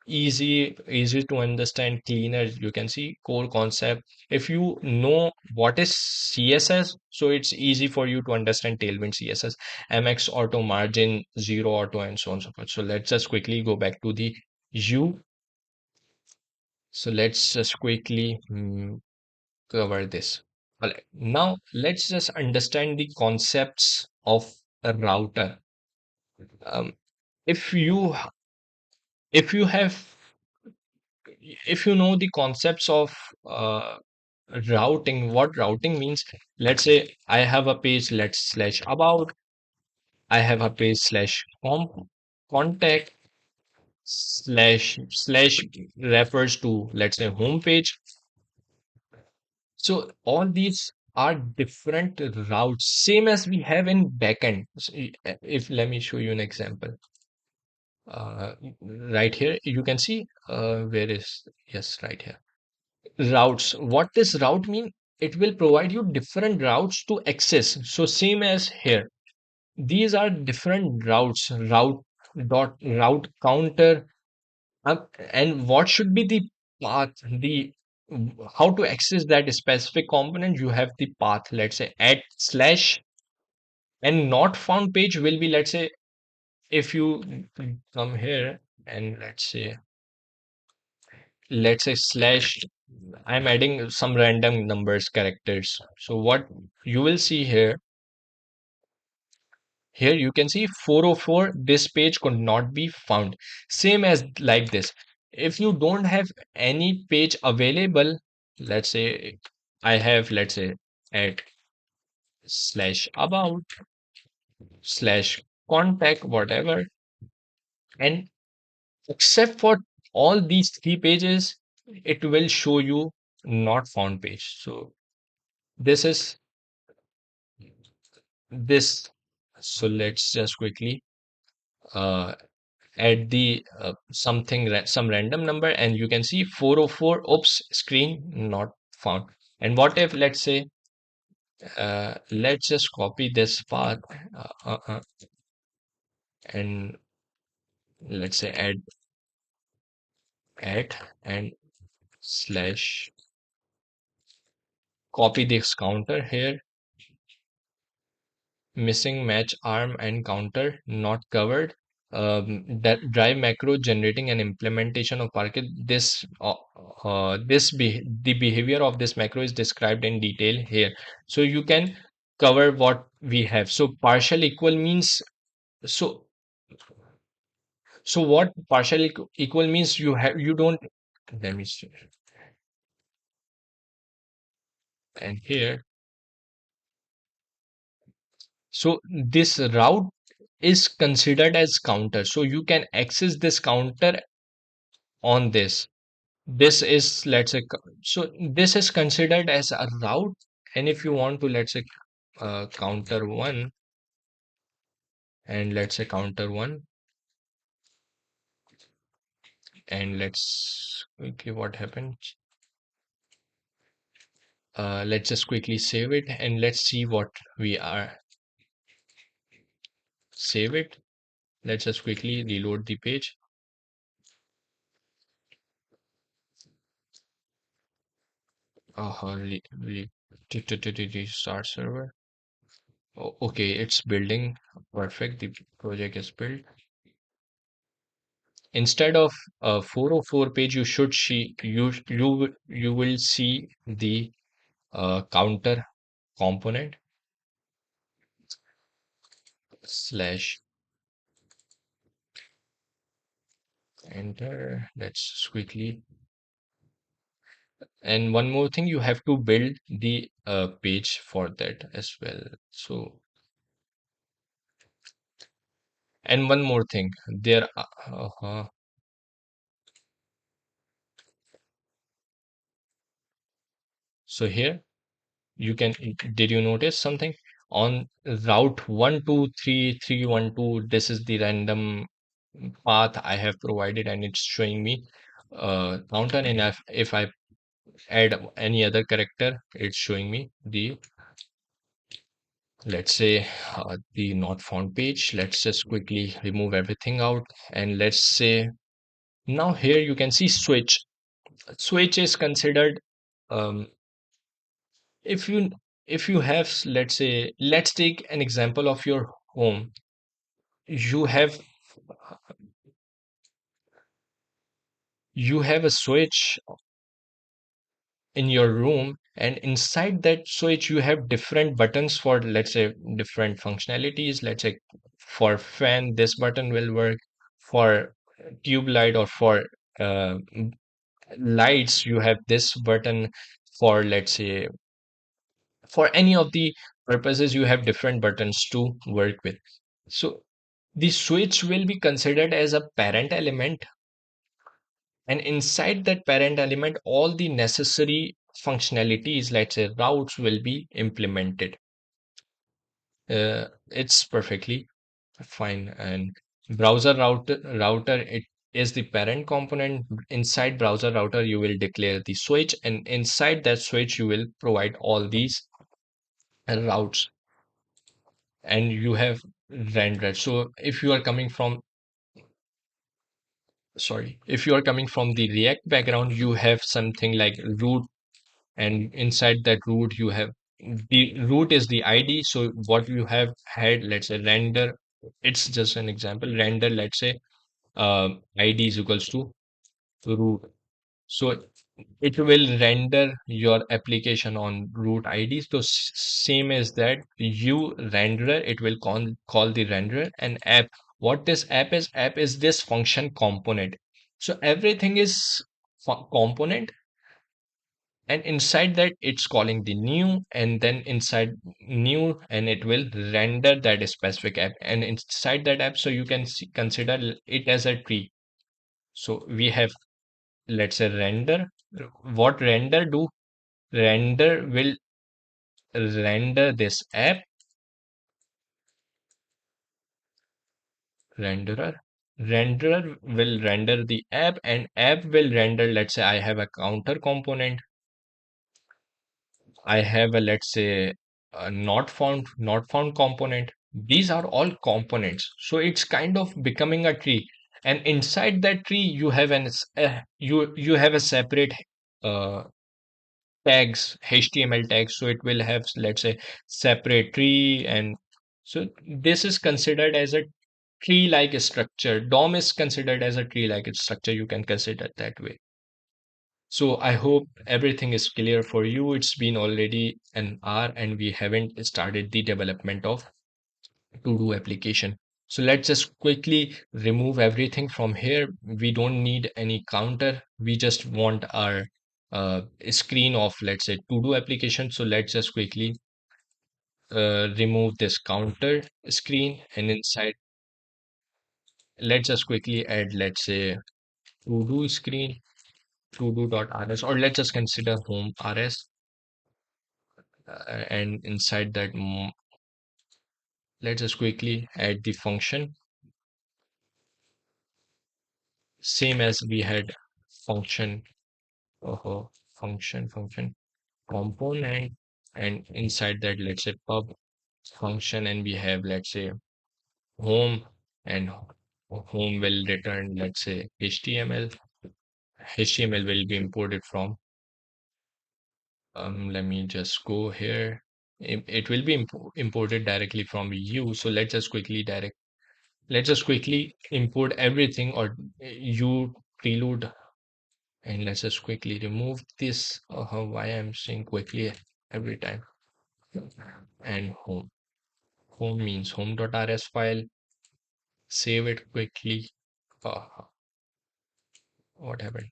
easy to understand, cleaner. You can see core concept. If you know what is CSS, so it's easy for you to understand Tailwind CSS, MX auto, margin, zero auto, and so on and so forth. So let's just quickly go back to the U. So let's just quickly cover this. All right. Now let's just understand the concepts of a router. Um, if you if you have if you know the concepts of routing, what routing means. Let's say I have a page, let's slash about. I have a page slash contact slash refers to, let's say, home page. So all these are different routes, same as we have in backend. So if let me show you an example. Right here, you can see where is, yes, right here. Routes. What this route mean? It will provide you different routes to access. So same as here. These are different routes. Route counter. And what should be the path? The how to access that specific component? You have the path. Let's say at slash and not found page will be, let's say, if you come here and let's say slash, I'm adding some random numbers characters. So what you will see here you can see 404, this page could not be found. Same as like this. If you don't have any page available, let's say I have, let's say, at slash about slash contact whatever, and except for all these three pages, it will show you not found page. So this is this. So let's just quickly uh, add the some random number, and you can see 404, oops, screen not found. And what if, let's say, let's just copy this path, and let's say add and slash copy this counter here, missing match arm and counter not covered. That drive macro generating an implementation of Parquet. The behavior of this macro is described in detail here. So you can cover what we have. So partial equal means, so what partial equal means, you don't, let me see, and here, so this route is considered as counter. So you can access this counter on this. This is, let's say, so this is considered as a route. And if you want to, let's say, counter one, and let's say counter one, and let's quickly what happens. Let's just quickly save it, and let's see what we are. Save it. Let's just quickly reload the page. Restart server. Oh, okay, it's building. Perfect. The project is built. Instead of a 404 page, you should see, you will see the counter component slash enter. Let's just quickly. And one more thing, you have to build the page for that as well. So, and one more thing, there. So here you can. Did you notice something on route 123312? This is the random path I have provided, and it's showing me counter. And if I add any other character, it's showing me the, let's say, the not found page. Let's just quickly remove everything out, and let's say now here you can see switch. Switch is considered, um, if you have, let's say, let's take an example of your home. You have a switch in your room, and inside that switch you have different buttons for, let's say, different functionalities. Let's say for fan this button will work, for tube light or for uh, lights you have this button, for, let's say, for any of the purposes you have different buttons to work with. So the switch will be considered as a parent element, and inside that parent element, all the necessary functionalities, let's say routes, will be implemented. It's perfectly fine. And router, it is the parent component. Inside browser router, you will declare the switch, and inside that switch, you will provide all these routes, and you have rendered. So if you are coming from the React background, you have something like root, and inside that root, you have the root is the ID. So what you have had, let's say render, it's just an example, render, let's say ID is equals to root. So it will render your application on root ID. So same as that, you renderer, it will call the renderer. And app, what this app is this function component. So everything is component, and inside that it's calling the new, and then inside new, and it will render that specific app, and inside that app, so you can consider it as a tree. So we have, let's say, render. What render do? Render will render this app, renderer. Renderer will render the app, and app will render, let's say I have a counter component. I have a, let's say, a not found component. These are all components. So it's kind of becoming a tree. And inside that tree, you have you have a separate uh, tags, HTML tags. So it will have, let's say, separate tree. And so this is considered as a tree-like structure. DOM is considered as a tree-like structure. You can consider it that way. So I hope everything is clear for you. It's been already an hour and we haven't started the development of to-do application. So let's just quickly remove everything from here. We don't need any counter. We just want our screen of, let's say, to-do application. So let's just quickly remove this counter screen, and inside, let's just quickly add, let's say, to-do screen, to-do.rs, or let's just consider home rs. And inside that, let's just quickly add the function, same as we had function, function component, and inside that, let's say pub function, and we have, let's say, home, and home will return, let's say, html will be imported from, let me just go here. It will be imported directly from you. So let's just quickly import everything, or you preload, and let's just quickly remove this. Why I'm saying quickly every time. And home means home.rs file. Save it quickly. uh, what happened?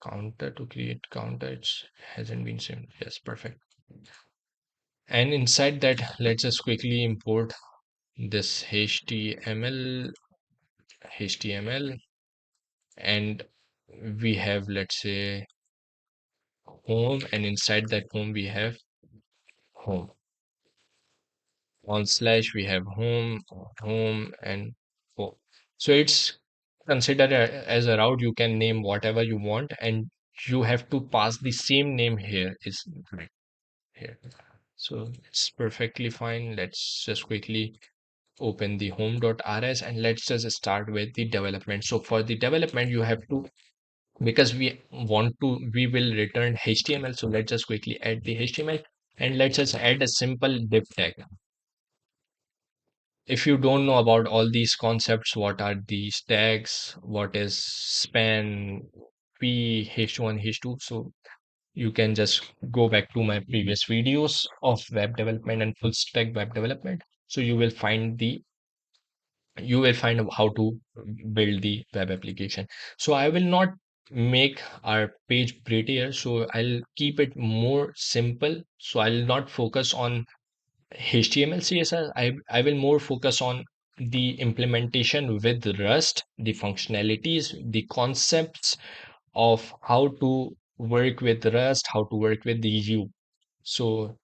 Counter, to create counter, it hasn't been saved. Yes, perfect. And inside that, let's just quickly import this html, and we have, let's say, home, and inside that home we have home, on slash we have home and home. So it's considered as a route. You can name whatever you want, and you have to pass the same name here is right here. So it's perfectly fine. Let's just quickly open the home.rs, and let's just start with the development. So for the development, you have to, because we will return HTML. So let's just quickly add the HTML, and let's just add a simple div tag. If you don't know about all these concepts, what are these tags, what is span, p, h1, h2, so you can just go back to my previous videos of web development and full stack web development. So you will find how to build the web application. So I will not make our page prettier, so I'll keep it more simple. So I'll not focus on HTML, CSS. I will more focus on the implementation with Rust, the functionalities, the concepts of how to work with Rust, how to work with the Yew. So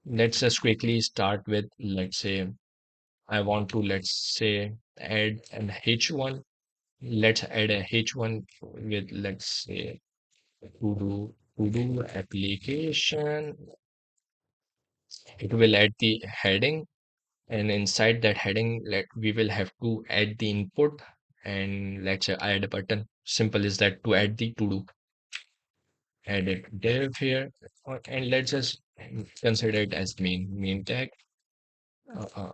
let's just quickly start with, let's say, I want to, let's say, add an H1. Let's add a H1 with, let's say, to do application. It will add the heading, and inside that heading, we will have to add the input, and let's say add a button. Simple is that to add the to do. Add it div here, and let's just consider it as main tag, uh, uh,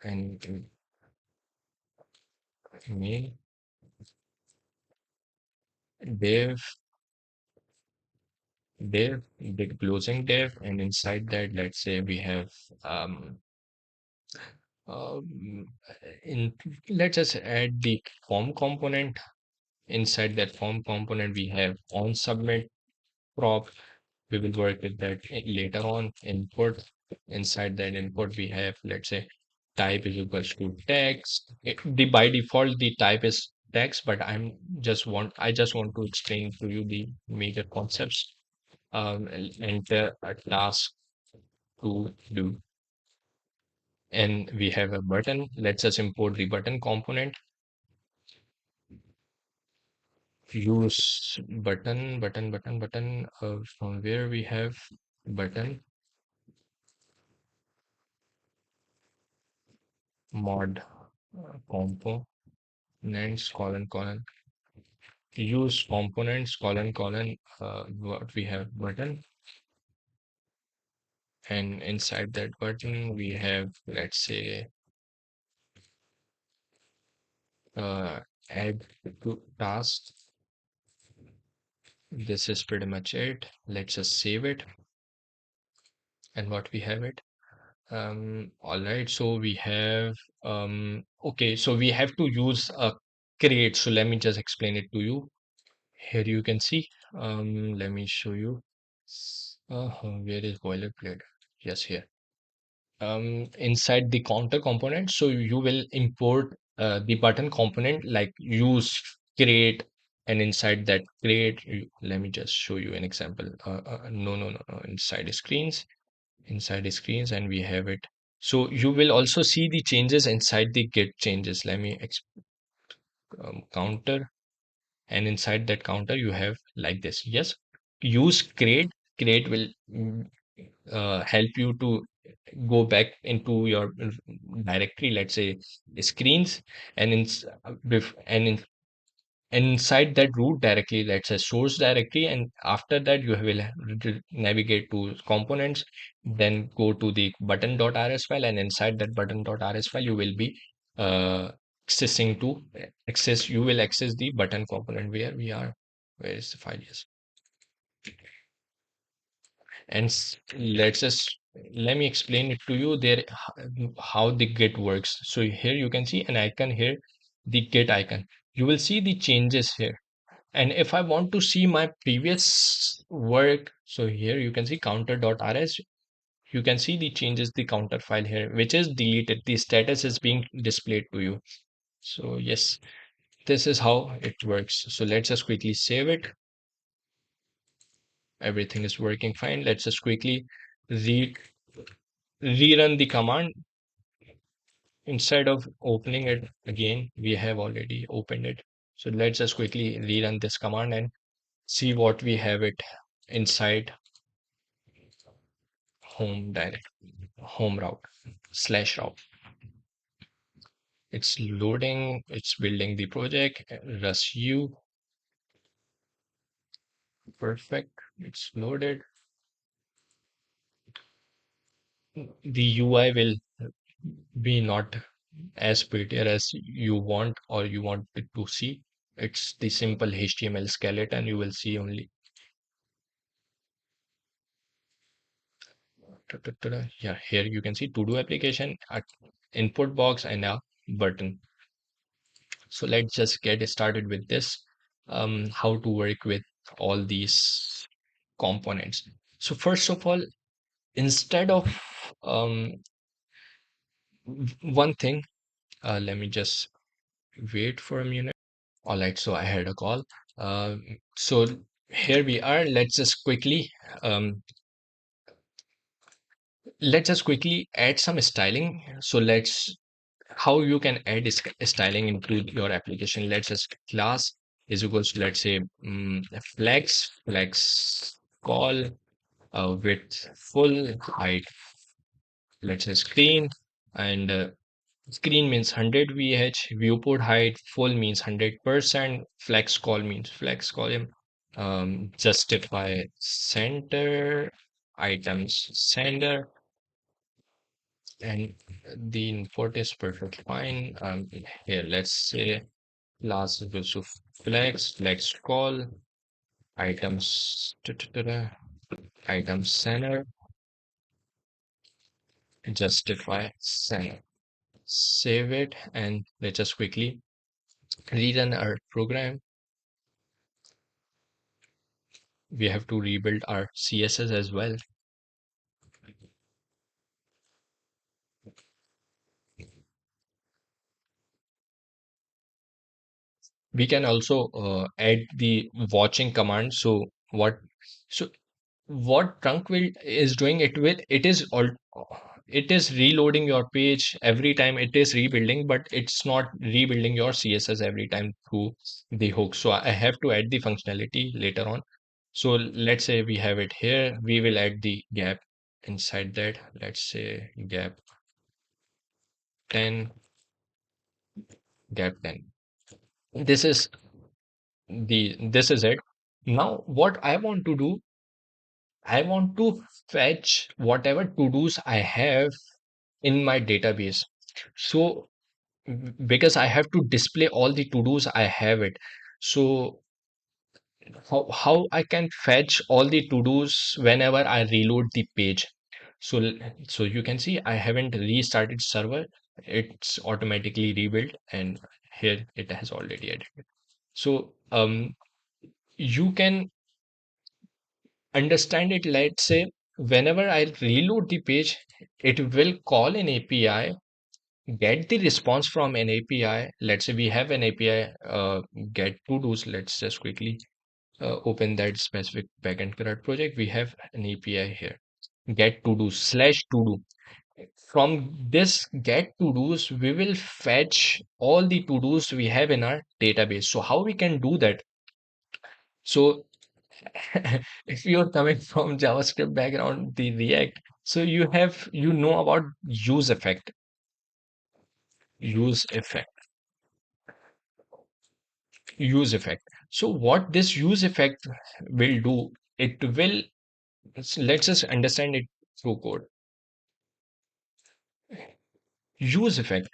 and main div the closing div, and inside that, let's say we have um um in let's just add the form component. Inside that form component, we have on submit prop. We will work with that later on. Input. Inside that input, we have, let's say, type is equals to text. The by default the type is text, but I just want to explain to you the major concepts. Enter a task to do, and we have a button. Let's just import the button component. Use button from where we have button mod components colon use components colon what we have button, and inside that button we have, let's say, uh, add to task. This is pretty much it. Let's just save it, and what we have it. All right, so we have okay, so we have to use a create. So let me just explain it to you. Here you can see, let me show you. Where is boilerplate? Yes, here. Inside the counter component, so you will import the button component like use create, and inside that create, let me just show you an example. No, inside screens, and we have it. So you will also see the changes inside the git changes. Let me counter, and inside that counter you have like this. Yes, use create will help you to go back into your directory, let's say screens, and and inside that root directly, let's say source directory, and after that you will navigate to components, then go to the button.rs file, and inside that button.rs file you will be uh, accessing to access you will access the button component where we are. Where is the file? Yes, and let's just let me explain it to you there, how the git works. So here you can see an icon here, the git icon. You will see the changes here. And if I want to see my previous work, so here you can see counter.rs. You can see the changes, the counter file here, which is deleted. The status is being displayed to you. So yes, this is how it works. So let's just quickly save it. Everything is working fine. Let's just quickly re rerun the command. Instead of opening it again, we have already opened it. So let's just quickly rerun this command and see what we have it inside home route slash route. It's loading, it's building the project. Rust U, perfect. It's loaded. The UI will be not as prettier as you want or you want it to see. It's the simple HTML skeleton. You will see only. Yeah, here you can see to do application, a input box, and a button. So let's just get started with this. how to work with all these components. So first of all, instead of um, one thing, let me just wait for a minute. All right, so I had a call. So here we are. Um, let's just quickly add some styling. So let's how you can add styling into your application. Let's just class is equals to, let's say, flex call width full height. Let's say screen, and screen means 100 VH, viewport height full means 100%, flex call means flex column, justify center, items sender, and the import is perfect fine. Here, let's say class equals to flex call, items, items center, justify center. Save it, and let's just quickly rerun our program. We have to rebuild our CSS as well. We can also add the watching command. So what trunk will is doing, it is reloading your page every time it is rebuilding, but it's not rebuilding your CSS every time through the hook. So I have to add the functionality later on. So let's say we have it here, we will add the gap inside that. Let's say gap 10, gap 10. This is it. Now what I want to do, I want to fetch whatever to-dos I have in my database. So because I have to display all the to-dos I have it. So how I can fetch all the to-dos whenever I reload the page. So so you can see I haven't restarted server. It's automatically rebuilt, and here it has already added. So you can understand it. Let's say whenever I reload the page, it will call an API, get the response from an API. Let's say we have an API, get to do's. Let's just quickly open that specific backend CRUD project. We have an API here, get to do slash to do. From this get to do's, we will fetch all the to do's we have in our database. So how we can do that? So if you're coming from JavaScript background, the React, so you know about use effect, use effect. So what this use effect will do, it will, let's just understand it through code. Use effect,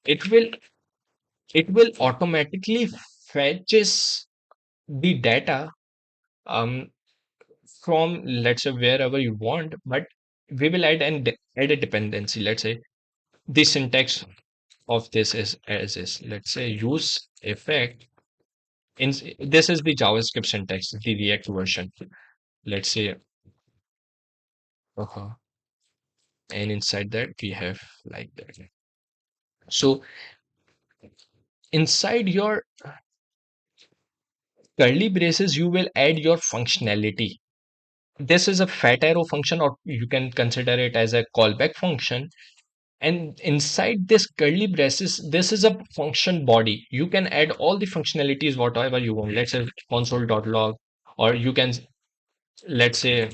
it will it will automatically fetches the data um from, let's say, wherever you want, but we will add a dependency. Let's say the syntax of this is as is. Let's say use effect. This is the JavaScript syntax, the React version. Let's say, uh and inside that we have like that. So inside your curly braces, you will add your functionality. This is a fat arrow function, or you can consider it as a callback function. And inside this curly braces, this is a function body. You can add all the functionalities, whatever you want. Let's say console.log, or you can, let's say,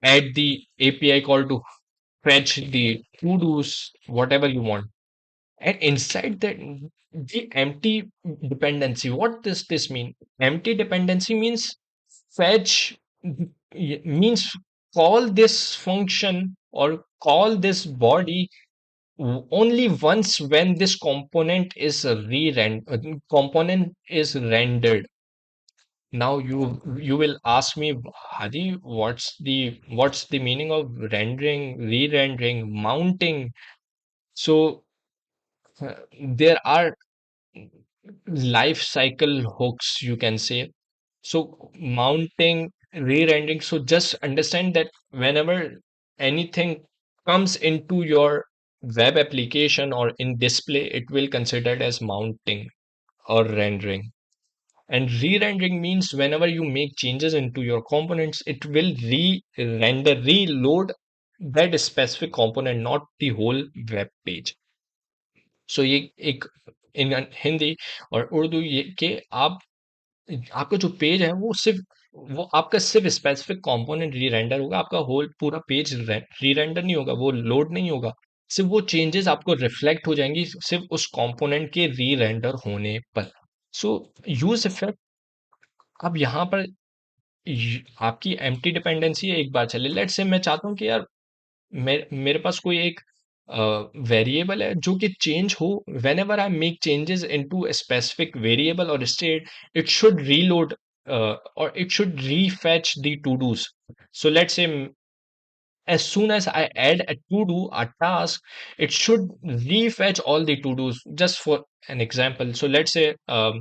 add the API call to fetch the to-dos, whatever you want. And inside that, the empty dependency, what does this mean? Empty dependency means fetch, means call this function or call this body only once when this component is rendered. Now you will ask me, Hadi, what's the meaning of rendering, re-rendering, mounting? So there are life cycle hooks, you can say. So mounting, re-rendering. So just understand that whenever anything comes into your web application or in display, it will considered as mounting or rendering. And re-rendering means whenever you make changes into your components, it will re-render, reload that specific component, not the whole web page. सो ये एक इन हिंदी और उर्दू ये कि आप आपका जो page है वो आपका सिर्फ स्पेसिफिक कंपोनेंट री रेंडर होगा, आपका होल पूरा पेज री रेंडर नहीं होगा, वो लोड नहीं होगा। सिर्फ वो चेंजेस आपको रिफ्लेक्ट हो जाएंगी सिर्फ उस कंपोनेंट के री रेंडर होने पर। सो यूज इफेक्ट, अब यहाँ पर आपकी एम्प्टी डिपेंडेंसी है, एक बार चले लेट्स से मैं चाहता हूँ कि यार मेरे पास कोई एक वेरिएबल है जो कि चेंज हो, whenever I make changes into a specific variable और state, it should reload or it should refetch the to do's. So let's say as soon as I add a to do, a task, it should refetch all the to do's. Just for an example, so let's say uh,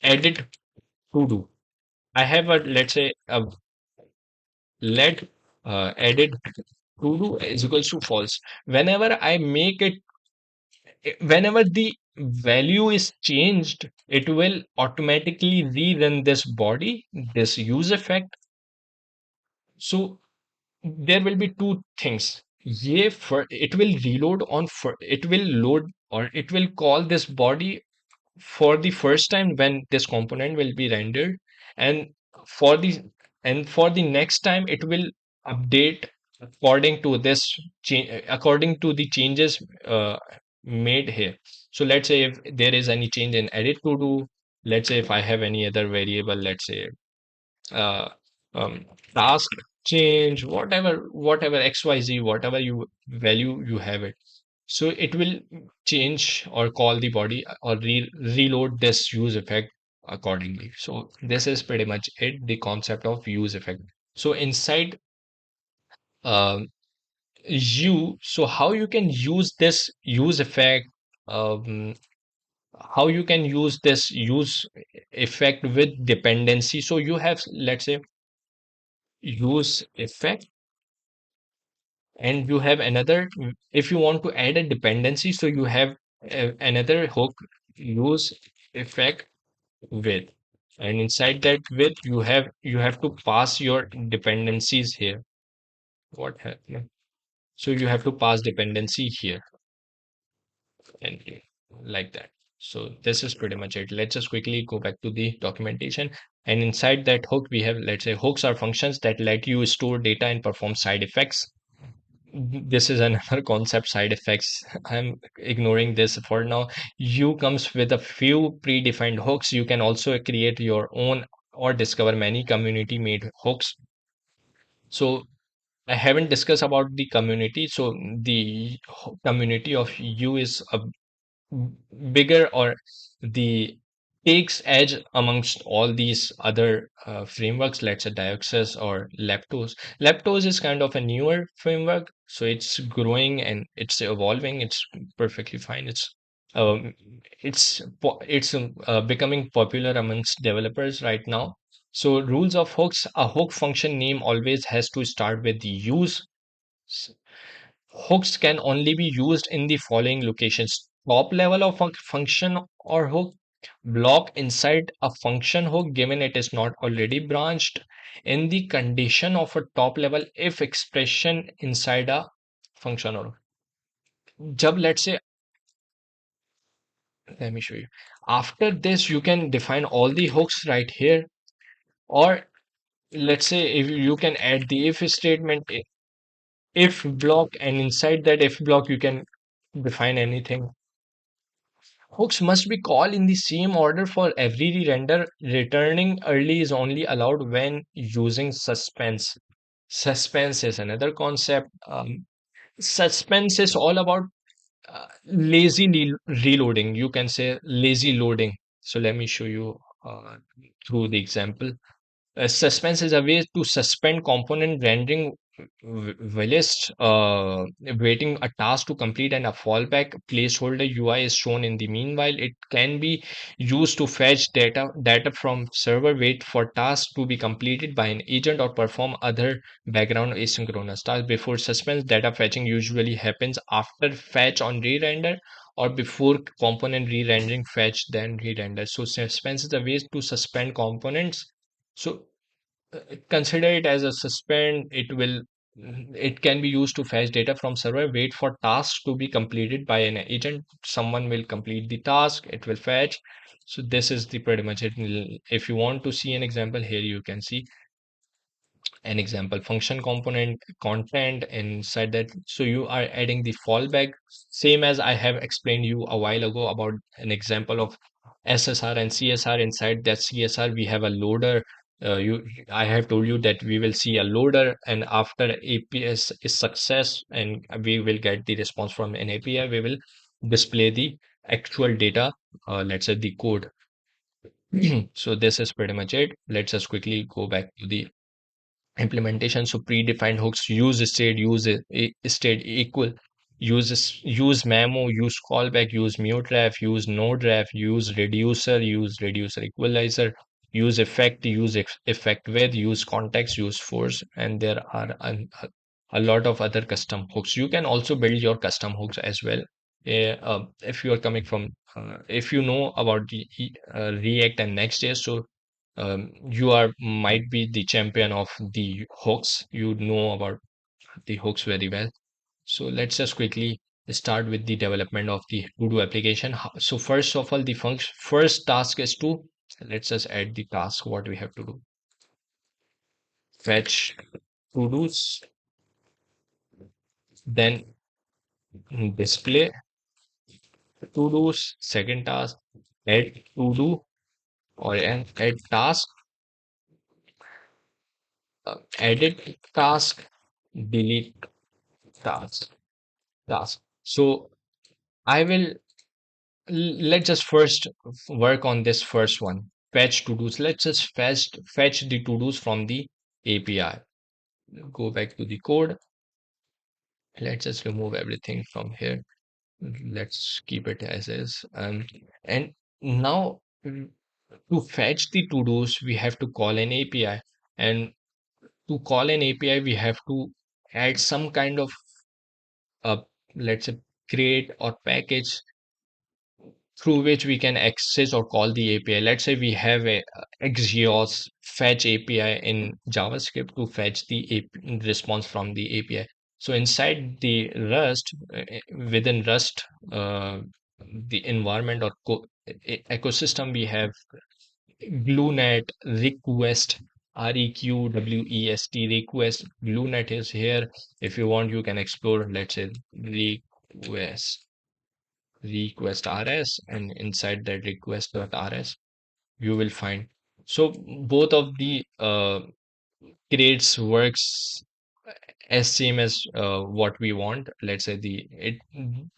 edit to do. I have a, let's say a let edit to do is equals to false. Whenever I make it, whenever the value is changed, it will automatically rerun this body, this use effect. So there will be two things. ये for it will reload on for it will load or it will call this body for the first time when this component will be rendered, and for the for the next time it will update according to this according to the changes made here. So let's say if there is any change in edit to do, let's say if I have any other variable, let's say uh, um, task change, whatever xyz, whatever you value you have it, so it will change or call the body or reload this use effect accordingly. So this is pretty much it, the concept of use effect. So inside um, you, so how you can use this use effect, um, how you can use this use effect with dependency. So you have, let's say, use effect, and you have another, if you want to add a dependency, so you have another hook, use effect with, and inside that with you have to pass your dependencies here. What happened? So you have to pass dependency here and here, like that. So this is pretty much it. Let's just quickly go back to the documentation. And inside that hook, we have, let's say, hooks are functions that let you store data and perform side effects. This is another concept, side effects. I'm ignoring this for now. You comes with a few predefined hooks. You can also create your own or discover many community made hooks. So I haven't discussed about the community. So the community of Yew is a bigger, or the takes edge amongst all these other frameworks, let's say Dioxus or Leptos. Leptos is kind of a newer framework, so it's growing and it's evolving. It's perfectly fine. Um, it's becoming popular amongst developers right now. So rules of hooks: a hook function name always has to start with the use. Hooks can only be used in the following locations: top level of function or hook, block inside a function hook given it is not already branched, in the condition of a top level if expression inside a function or jab, let's say, let me show you. After this, you can define all the hooks right here, or let's say if you can add the if statement, if block, and inside that if block you can define anything. Hooks must be called in the same order for every render. Returning early is only allowed when using suspense. Suspense is another concept. Suspense is all about lazy reloading. You can say lazy loading. So let me show you through the example. Suspense is a way to suspend component rendering whilst waiting a task to complete and a fallback placeholder UI is shown in the meanwhile. It can be used to fetch data from server, wait for tasks to be completed by an agent, or perform other background asynchronous tasks. Before suspense, data fetching usually happens after fetch on re-render, or before component re-rendering, fetch then re-render. So suspense is a way to suspend components. So consider it as a suspend. It can be used to fetch data from server, wait for tasks to be completed by an agent. Someone will complete the task, it will fetch. So this is the pretty much it. If you want to see an example, here you can see an example function component content inside that. So you are adding the fallback, same as I have explained you a while ago about an example of SSR and CSR. Inside that CSR we have a loader. You I have told you that we will see a loader, and after APS is success and we will get the response from an API, we will display the actual data, let's say the code. So this is pretty much it. Let's just quickly go back to the implementation. So predefined hooks: use state equal, use memo, use callback, use mute ref, use node ref, use reducer equalizer, use effect, effect with, use context, use force. And there are a lot of other custom hooks. You can also build your custom hooks as well. If you are coming from if you know about the React and Next.js, so you are might be the champion of the hooks. You know about the hooks very well. So let's just quickly start with the development of the to-do application. So first of all, the function first task is to, let's just add the task what we have to do. Fetch to-dos, then display to-dos. Second task, add to-do or add task, edit task, delete task. So I will let's just first work on this first one, fetch to-dos. Let's just fetch the to-dos from the API. Go back to the code. Let's just remove everything from here. Let's keep it as is. And now to fetch the to-dos, we have to call an API. And to call an API, we have to add some kind of let's say create or package through which we can access or call the API. Let's say we have a Axios fetch API in JavaScript to fetch the response from the API. So inside the Rust, within Rust, the environment or ecosystem, we have Gloo-net, Reqwest, Reqwest, Request. Gloo-net is here. If you want, you can explore, let's say, request rs, and inside that request.rs you will find. So both of the creates works as same as what we want. Let's say the it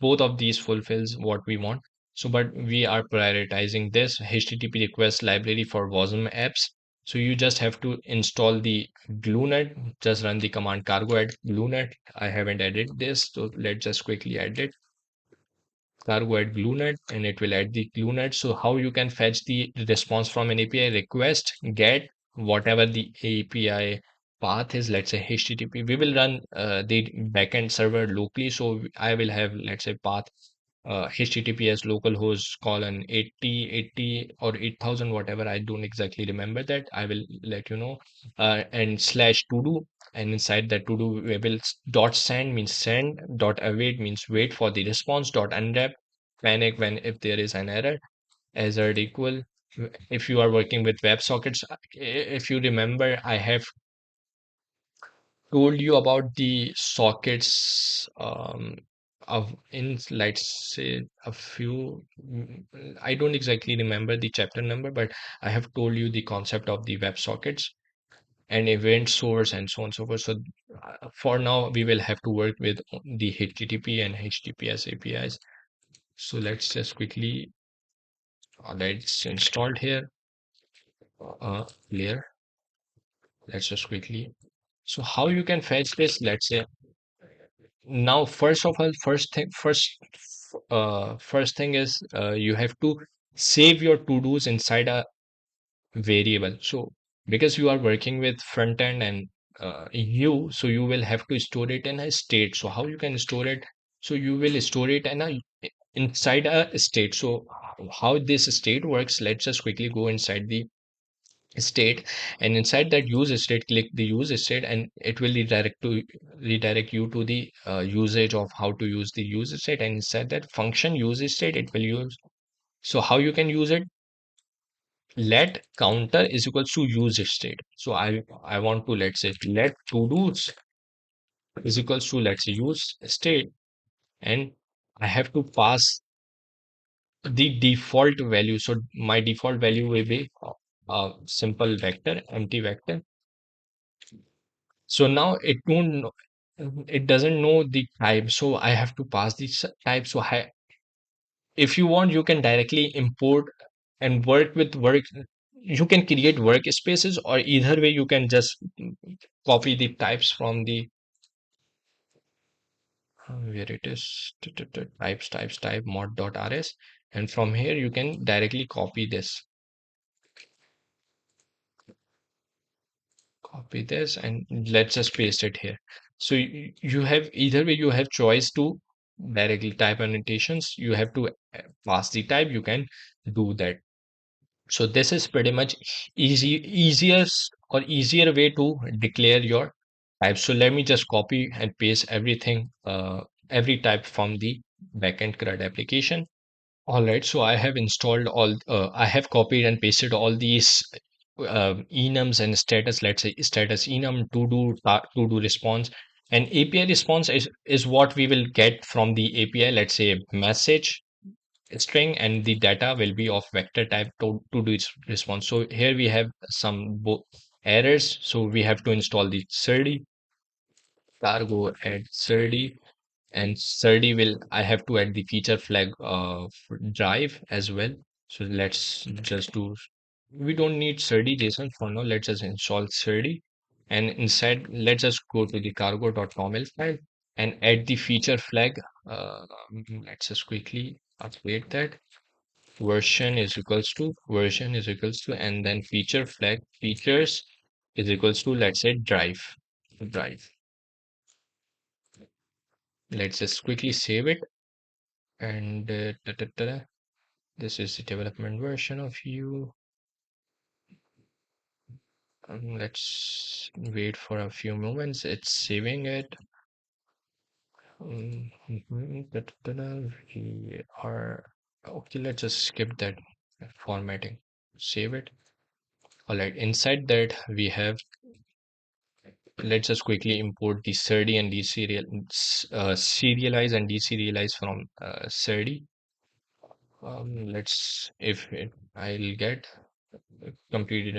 both of these fulfills what we want. So but we are prioritizing this http request library for WASM apps. So you just have to install the Gloo-net. Just run the command cargo add Gloo-net. I haven't added this, so let's just quickly add it. Cargo add Gloo-net, and it will add the Gloo-net. So how you can fetch the response from an API request, get whatever the API path is, let's say HTTP. We will run the backend server locally. So I will have, let's say, path HTTPS localhost colon 8080 or 8000, whatever. I don't exactly remember that. I will let you know. And slash to do. And inside that to do, we will dot send means send, dot await means wait for the response, dot unwrap, panic when if there is an error, hazard equal. If you are working with WebSockets, if you remember, I have told you about the sockets of in, let's say, a few I don't exactly remember the chapter number, but I have told you the concept of the web sockets and event source and so on and so forth. So for now we will have to work with the HTTP and HTTPS APIs. So let's just quickly let's installed here layer. Let's just quickly So how you can fetch this? Let's say now, first of all, first thing is you have to save your to-dos inside a variable. So because you are working with front end and you, so you will have to store it in a state. So how you can store it? So you will store it in a inside a state. So how this state works? Let's just quickly go inside the state, and inside that use state, click the use state, and it will redirect you to the usage of how to use the use state. And inside that function use state, it will use. So how you can use it? Let counter is equals to use state. So I want to, let's say, let to do's is equals to, let's say, use state, and I have to pass the default value. So my default value will be a simple vector, empty vector. So now it doesn't know the type. So I have to pass the type. So if you want, you can directly import and work with work. You can create workspaces, or either way, you can just copy the types from the where it is types type mod.rs, and from here you can directly copy this and let's just paste it here. So you have, either way, you have choice to directly type annotations. You have to pass the type, you can do that. So this is pretty much easier way to declare your type. So let me just copy and paste every type from the backend CRUD application. All right, so I have installed I have copied and pasted all these enums and status. Let's say status enum, to do response, and API response is what we will get from the API. Let's say message string, and the data will be of vector type to do its response. So here we have some errors. So we have to install the surdy cargo add surdy, and surdy will, I have to add the feature flag drive as well. So let's just do, we don't need surdy JSON for now. Let's just install surdy, and inside let's just go to the cargo.toml file and add the feature flag. uh, let's just quickly update that. Version is equals to, and then feature flag features is equals to, let's say, drive. Let's just quickly save it, and this is the development version of you. Let's wait for a few moments. It's saving it. We are okay. Let's just skip that formatting. Save it. All right. Inside that we have. Let's just quickly import the surdy and serialize and deserialize from surdy. Let's if it, I'll get completed.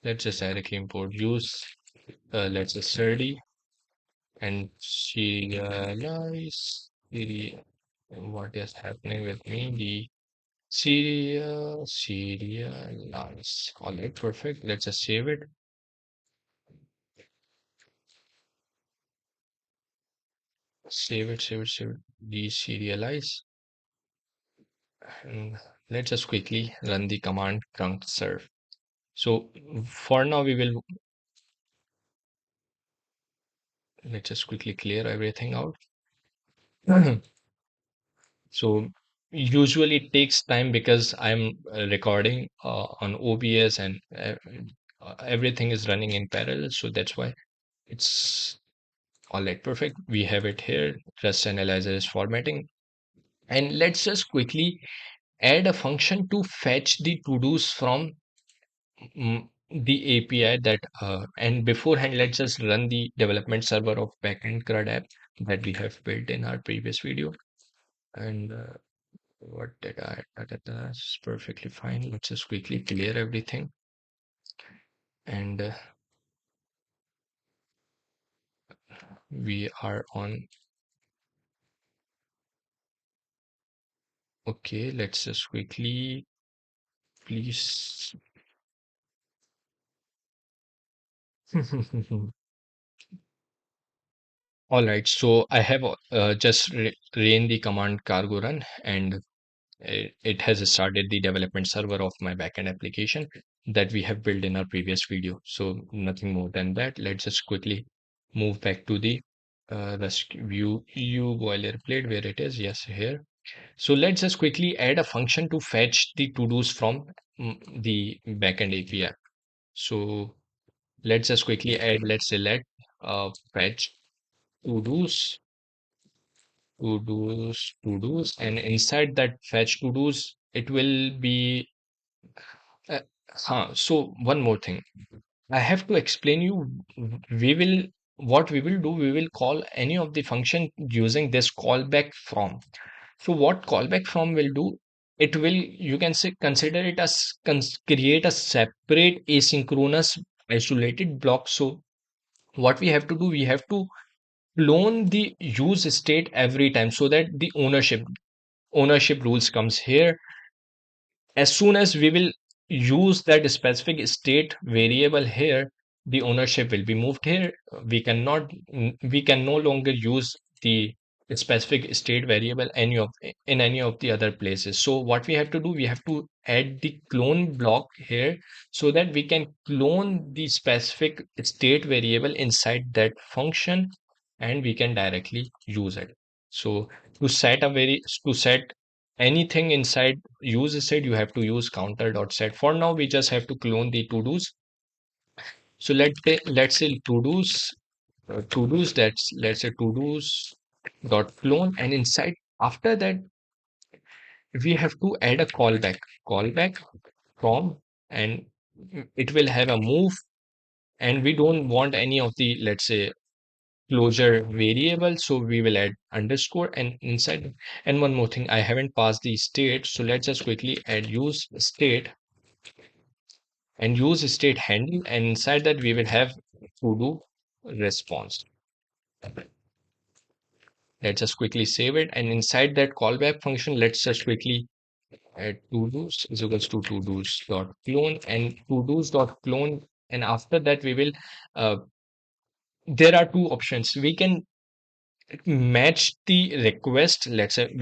Let's just directly import use. Let's just surdy and serialize. What is happening with me? The serialize. All right, perfect. Let's just save it. Save it. Deserialize. And let's just quickly run the command const serve. So for now, let's just quickly clear everything out. So usually it takes time because I'm recording on OBS, and everything is running in parallel. So that's why it's all right. Perfect. We have it here. Just analyzer is formatting. And let's just quickly add a function to fetch the to-dos from the API that and beforehand, let's just run the development server of backend CRUD app that we have built in our previous video. And what did I? That's perfectly fine. Let's just quickly clear everything. And we are on. Okay, let's just quickly, please. All right, so I have just ran the command cargo run, and it has started the development server of my backend application that we have built in our previous video. So nothing more than that. Let's just quickly move back to the view boilerplate where it is. Yes, here. So let's just quickly add a function to fetch the to-dos from the backend API. So let's just quickly add, let's select fetch to-dos, to-dos, and inside that fetch to-dos, it will be Uh, so one more thing. I have to explain you. We will what we will do. We will call any of the function using this callback from. So what callback from will do? It will you can say consider it as create a separate asynchronous isolated block. So what we have to do, we have to clone the use state every time so that the ownership rules comes here. As soon as we will use that specific state variable here, the ownership will be moved here. We can no longer use the specific state variable in any of the other places. So what we have to do, we have to add the clone block here so that we can clone the specific state variable inside that function, and we can directly use it. So to set anything inside use set, you have to use counter dot set. For now, we just have to clone the to-dos. So let's say to-dos, that's let's say to-dos dot clone, and inside after that we have to add a callback from, and it will have a move, and we don't want any of the, let's say, closure variable, so we will add underscore and inside. And one more thing, I haven't passed the state, so let's just quickly add use state and use state handle, and inside that we will have to do response. Let's just quickly save it, and inside that callback function, let's just quickly add to-dos is equals to to-dos dot clone and to-dos dot clone, and after that we will uh, there are two options. We can match the request. Let's say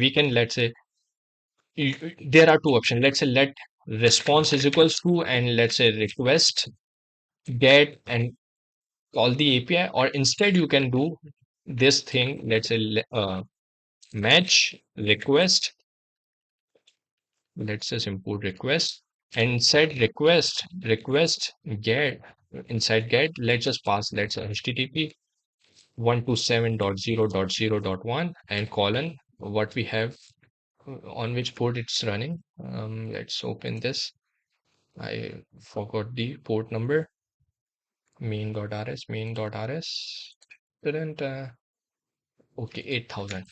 there are two options. Let's say let response is equals to, and let's say request get and call the API, or instead you can do this thing. Let's say match request. Let's just import request, and inside request get, inside get, let's just pass, let's say HTTP 127.0.0.1 and colon what we have on which port it's running. Let's open this. I forgot the port number. Main.rs. Didn't, okay, 8000.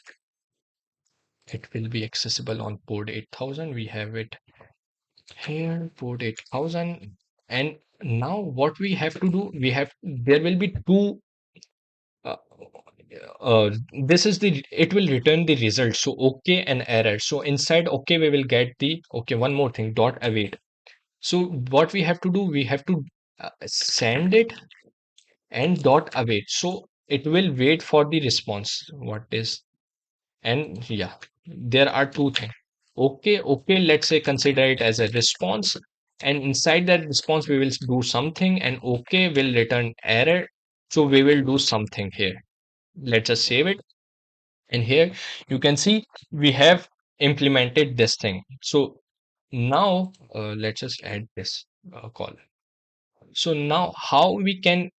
It will be accessible on port 8000. We have it here, port 8000. And now what we have to do, there will be two uh, this is the it will return the result, so okay and error. So inside okay we will get the okay, one more thing, dot await. So what we have to do, we have to send it and dot await, so it will wait for the response what is. And yeah, there are two things. Okay, let's say consider it as a response, and inside that response we will do something, and okay will return error, so we will do something here. Let's just save it, and here you can see we have implemented this thing. So now let's just add this call. So now how we can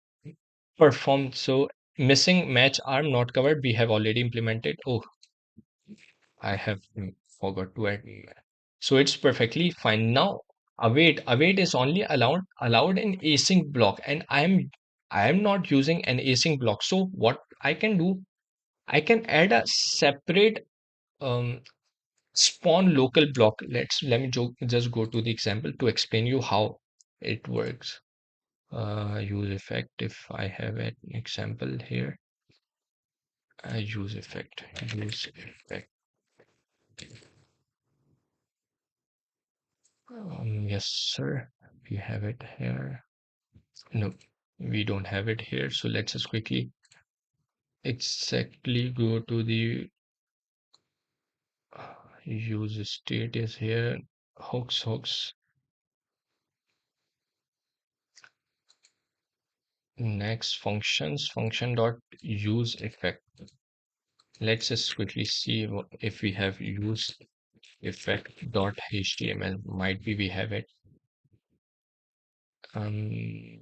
perform, so missing match arm not covered, we have already implemented. Oh, I have forgot to add. So it's perfectly fine. Now await is only allowed in async block, and I am not using an async block. So what I can do, I can add a separate um, spawn local block. Let me just go to the example to explain you how it works. Use effect. If I have an example here, use effect. Use effect. Yes, sir. We have it here. No. We don't have it here. So let's just quickly exactly go to the use state is here. Hooks. Next function dot use effect. Let's just quickly see if we have use effect dot html. Might be we have it. Um,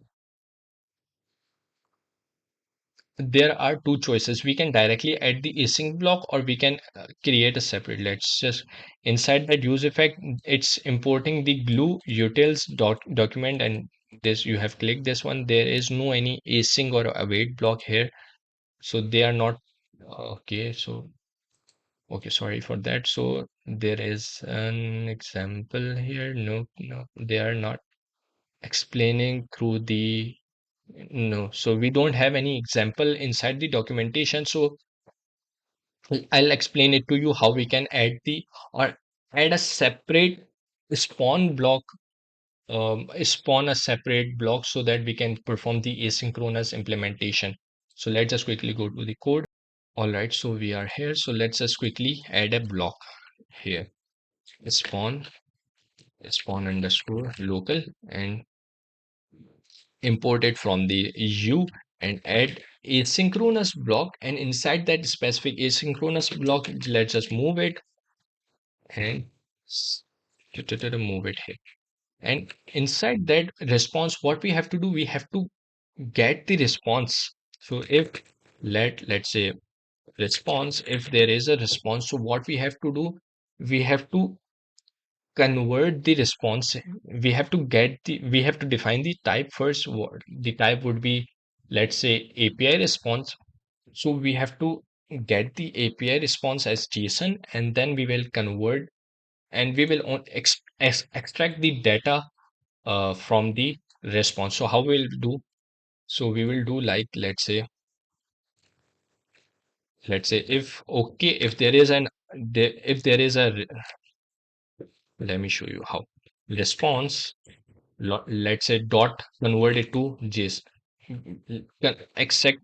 there are two choices. We can directly add the async block, or we can create a separate. Let's just inside that use effect, it's importing the glue utils document, and this you have clicked this one. There is no any async or await block here, so they are not okay. So okay, sorry for that. So there is an example here. No, they are not explaining through the no. So we don't have any example inside the documentation. So I'll explain it to you how we can add the or add a separate spawn block, spawn a separate block so that we can perform the asynchronous implementation. So let's just quickly go to the code. All right, so we are here. So let's just quickly add a block here. Spawn underscore local and import it from the Yew and add asynchronous block, and inside that specific asynchronous block let's just move it and move it here, and inside that response what we have to do, we have to get the response. So if let's say response, if there is a response, so what we have to do, we have to convert the response. We have to define the type first. What the type would be, let's say API response. So we have to get the API response as JSON, and then we will convert, and we will extract the data from the response. So how we'll do, so we will do like let's say if okay, if there is an if there is a let me show you how. Response, let's say dot convert it to JSON. Except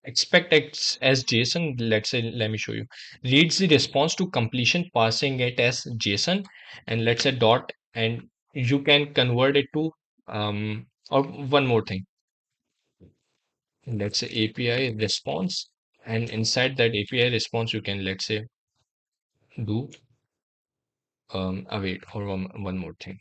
expect X as JSON. Let's say, let me show you. Reads the response to completion, passing it as JSON, and let's say dot, and you can convert it to or one more thing. Let's say API response, and inside that API response, you can let's say do await or one more thing.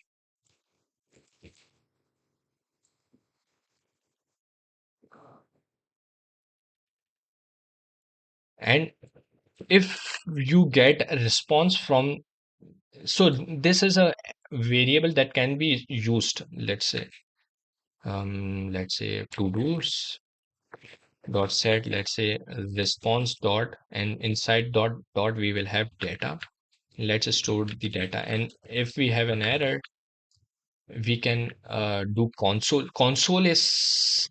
And if you get a response from, so this is a variable that can be used. Let's say Todos dot set, let's say response dot, and inside dot we will have data. Let's store the data, and if we have an error, we can do console is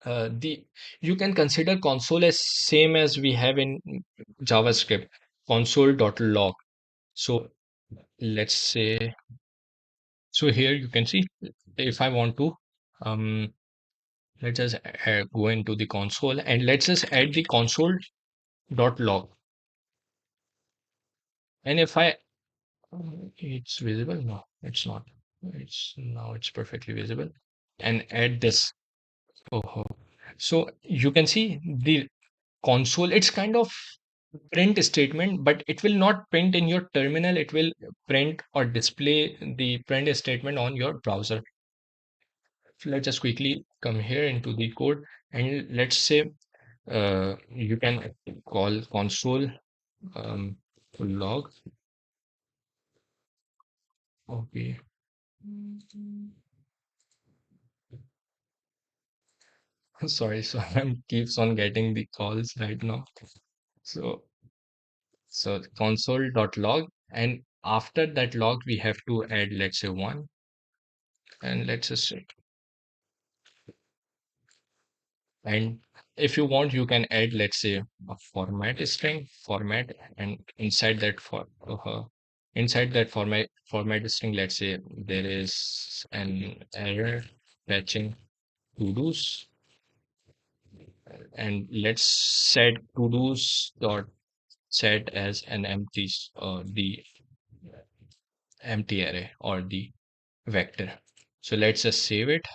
the you can consider console as same as we have in JavaScript, console.log. So let's say, so here you can see, if I want to um let's just go into the console, and let's just add the console.log. And if I it's visible, no it's not, it's perfectly visible, and add this. Oh, so you can see the console, it's kind of print statement, but it will not print in your terminal. It will print or display the print statement on your browser. So let's just quickly come here into the code, and let's say you can call console um, log. Okay. Sorry, so I'm keeps on getting the calls right now. So console.log, and after that log we have to add let's say one, and let's just say, and if you want you can add let's say a format string format, and inside that format string, let's say there is an error fetching Todos. and let's set todos dot set as an the empty array or the vector. So let's just save it,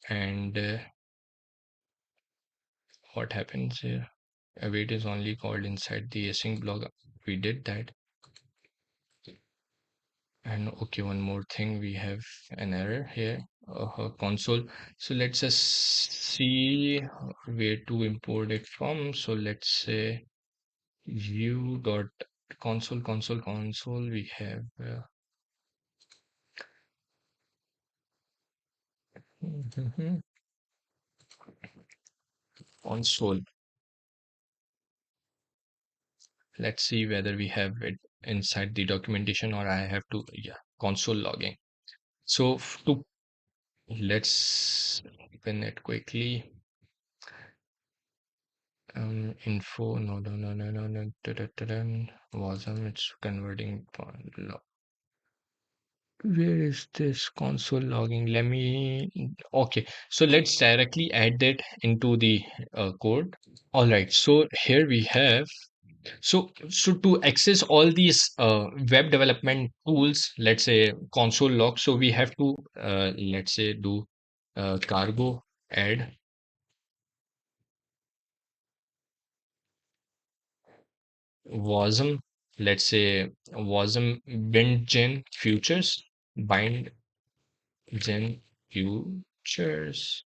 and what happens here? Await is only called inside the async block. We did that. And okay, one more thing, we have an error here, console. So let's just see where to import it from. So let's say view dot console. We have console. Let's see whether we have it inside the documentation or I have to, yeah, console logging. So to let's open it quickly. Info, no, WASM, it's converting. Where is this console logging? Let me, okay. So let's directly add that into the code. All right. So here we have, so to access all these web development tools, let's say console log, so we have to, let's say do cargo add WASM, let's say WASM bind gen futures, bind gen futures,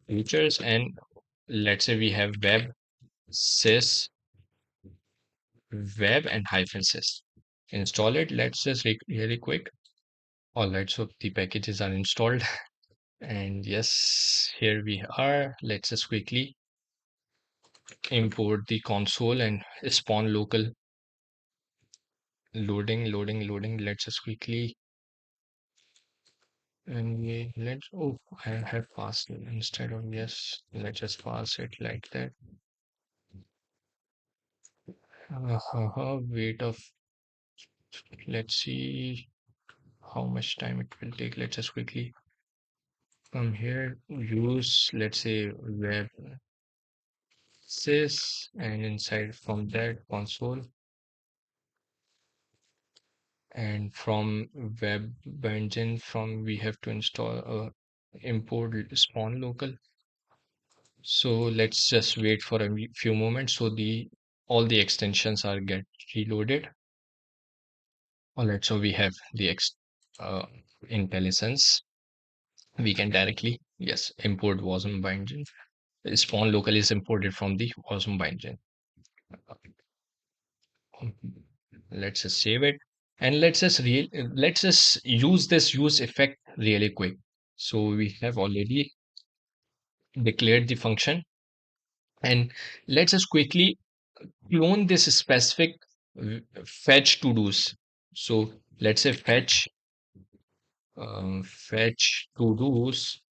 futures, and let's say we have web sys web and hyphen sys. Install it. Let's just really quick. All right, so the packages are installed, and yes, here we are. Let's just quickly import the console and spawn local. Loading. Let's just quickly, and let's, oh, I have passed it instead of yes. Let's just pass it like that. Wait of, let's see how much time it will take. Let's just quickly come here, use, let's say web sys, and inside from that console, and from web engine, from we have to install import spawn local. So let's just wait for a few moments so the all the extensions are get reloaded. All right, so we have the uh, IntelliSense. We can directly, yes, import wasm binding. Spawn local is imported from the wasm binding. Let's just save it, and let's just use this use effect really quick. So we have already declared the function, and let's just quickly clone this specific fetch to do's. So let's say fetch to do's,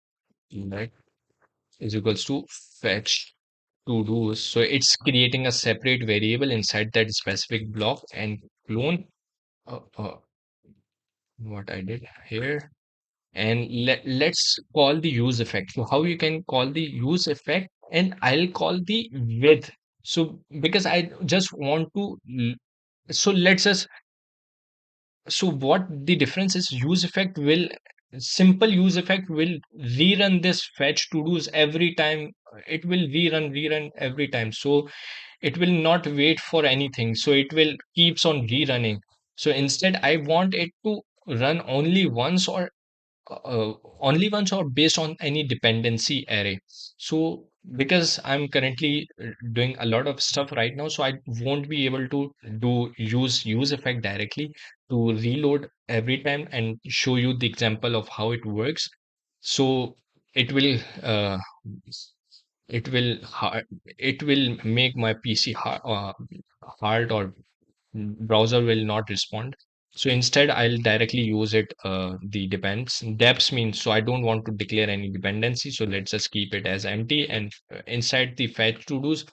that is equals to fetch to do's. So it's creating a separate variable inside that specific block, and clone what I did here. And let's call the use effect. So how you can call the use effect, and I'll call the width. So because I just want to, so let's just, so what the difference is, use effect will, simple use effect will rerun this fetch to do's every time. It will rerun every time. So it will not wait for anything. So it will keeps on rerunning. So instead, I want it to run only once or based on any dependency array. So because I'm currently doing a lot of stuff right now, so I won't be able to do use effect directly to reload every time and show you the example of how it works. So it will it will make my PC hard, or browser will not respond. So instead, I'll directly use it, the depends. Deps means, so I don't want to declare any dependency. So let's just keep it as empty, and inside the fetch to do's.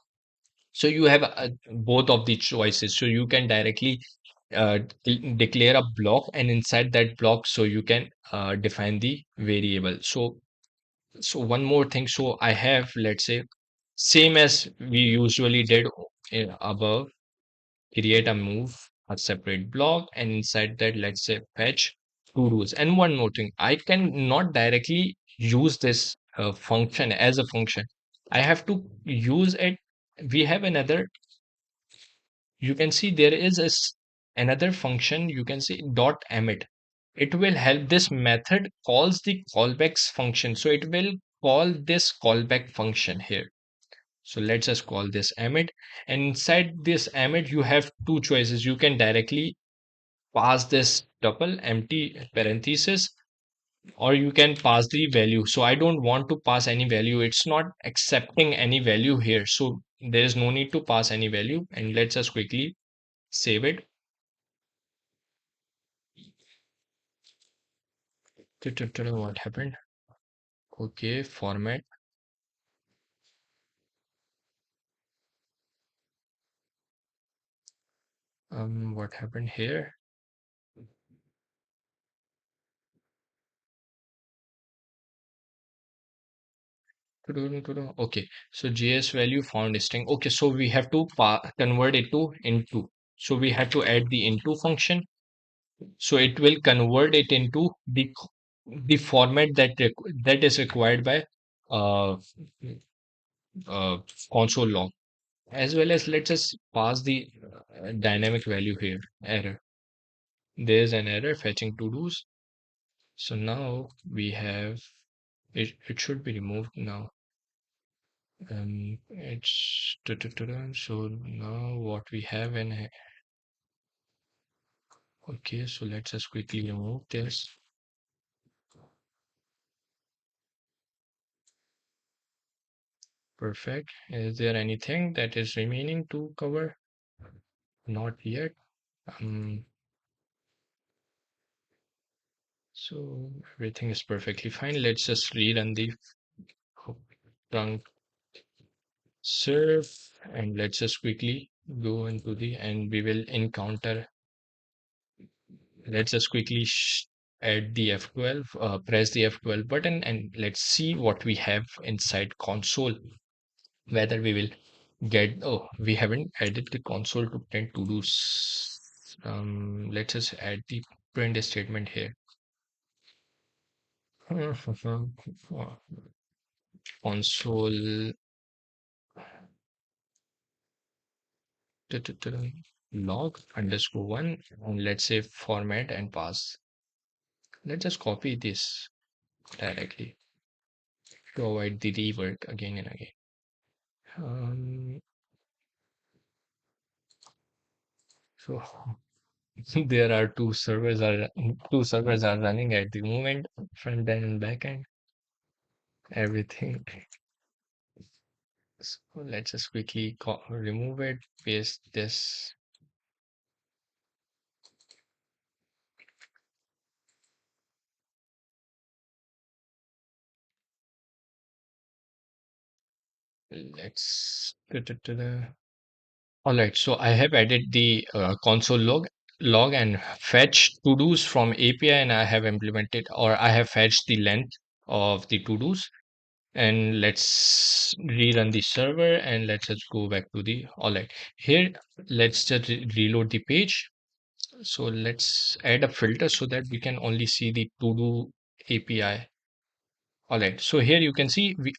So you have both of the choices. So you can directly declare a block, and inside that block, so you can define the variable. So So one more thing. So I have, let's say, same as we usually did above, create a move, a separate block, and inside that, let's say, fetch to do's. And one more thing, I can not directly use this function as a function. I have to use it. We have another, you can see there is another function, you can see dot emit. It will help. This method calls the callbacks function. So it will call this callback function here. So let's just call this emit. And inside this emit, you have two choices. You can directly pass this tuple empty parenthesis, or you can pass the value. So I don't want to pass any value. It's not accepting any value here. So there is no need to pass any value. And let's just quickly save it. What happened? Okay, format. What happened here? Okay, so JS value found string. Okay, so we have to convert it to into. So we have to add the into function. So it will convert it into the format that is required by uh, uh, console log, as well as let's just pass the dynamic value here. Error. There's an error fetching to do's. So now we have it. It should be removed now. It's so now what we have in. Okay, so let's just quickly remove this. Perfect. Is there anything that is remaining to cover? Not yet. Um, so everything is perfectly fine. Let's just rerun the trunk serve, and let's just quickly go into the, and we will encounter. Let's just quickly add the F12, press the F12 button, and let's see what we have inside console. Whether we will get, oh, we haven't added the console to print to do. Let's just add the print statement here. Console log underscore one, and let's say format and pass. Let's just copy this directly to avoid the rework again and again. So there are two servers are running at the moment, front end and back end, everything. So let's just quickly remove it, paste this. Let's all right. So I have added the console log and fetch to dos from API, and I have implemented, or I have fetched the length of the to dos. And let's rerun the server, and let's just go back to the, all right, here let's just reload the page. So let's add a filter so that we can only see the to do API. All right, so here you can see we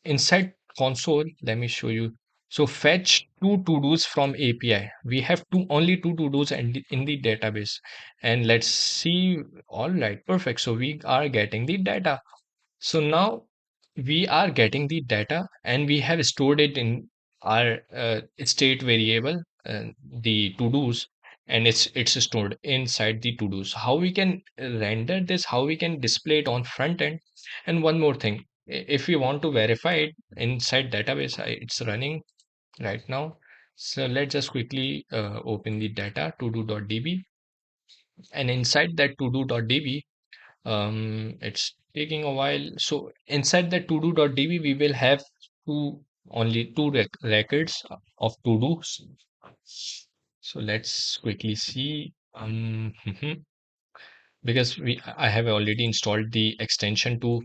inside console, let me show you. So fetch two to dos from API. We have only two to dos in the database, and let's see. All right, perfect. So we are getting the data. So now we are getting the data, and we have stored it in our state variable, the to-dos, and it's stored inside the to-dos. How we can render this, how we can display it on front end. And one more thing, if we want to verify it inside database, it's running right now. So let's just quickly open the data todo.db, and inside that todo.db, it's taking a while. So inside the todo.db, we will have only two records of to dos. So let's quickly see. Because I have already installed the extension to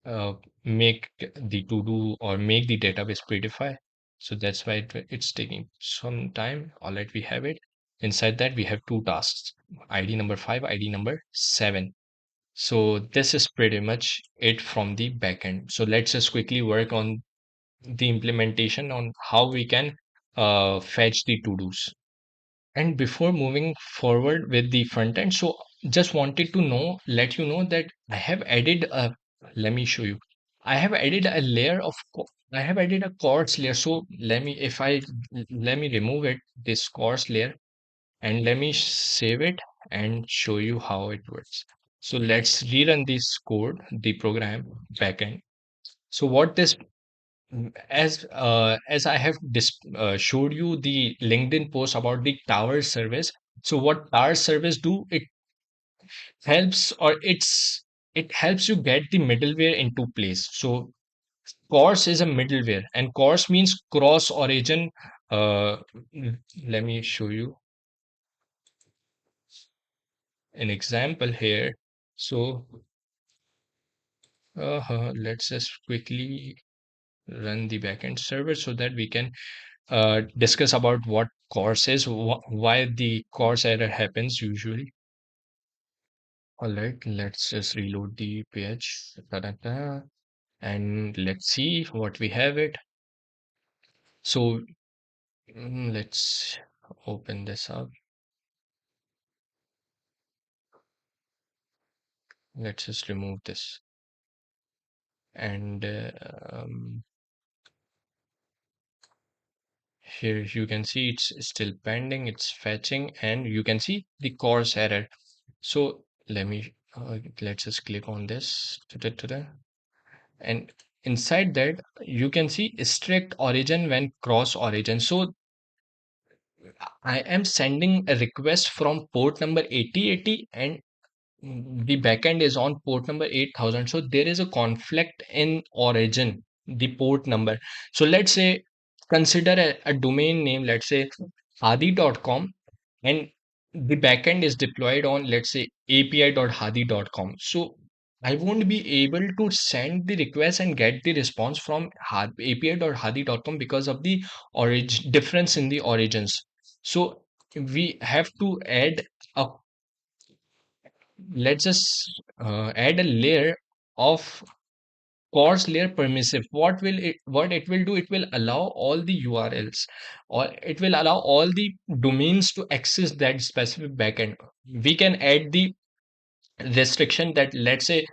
uh, make the to do or make the database predefine. So that's why it's taking some time. All right, we have it. Inside that, we have two tasks, ID number 5, ID number 7. So this is pretty much it from the backend. So let's just quickly work on the implementation on how we can fetch the to-dos. And before moving forward with the front end, so just wanted to know, let you know that I have added a, let me show you. I have added a layer of, I have added a course layer. So let me, if I, let me remove it, this course layer, and let me save it and show you how it works. So let's rerun this code, the program backend. So what this as I have showed you the LinkedIn post about the tower service. So what tower service do? It helps or it helps you get the middleware into place. So course is a middleware, and course means cross origin. Let me show you an example here. So let's just quickly run the backend server so that we can discuss about what course is, why the course error happens usually. All right, let's just reload the page. Ta-da-da. And let's see what we have it. So let's open this up. Let's just remove this. And here you can see it's still pending, it's fetching, and you can see the course error. So let me let's just click on this. Ta-da-da-da. And inside that you can see strict origin when cross origin. So I am sending a request from port number 8080 and the backend is on port number 8000. So there is a conflict in origin, the port number. So let's say consider a domain name, let's say hadi.com, and the backend is deployed on, let's say, api.hadi.com. So I won't be able to send the request and get the response from api.hadi.com because of the origin difference in the origins. So we have to add a, let's just add a layer of coarse layer permissive. What it will do, it will allow all the URLs or it will allow all the domains to access that specific backend. We can add the restriction that, let's say,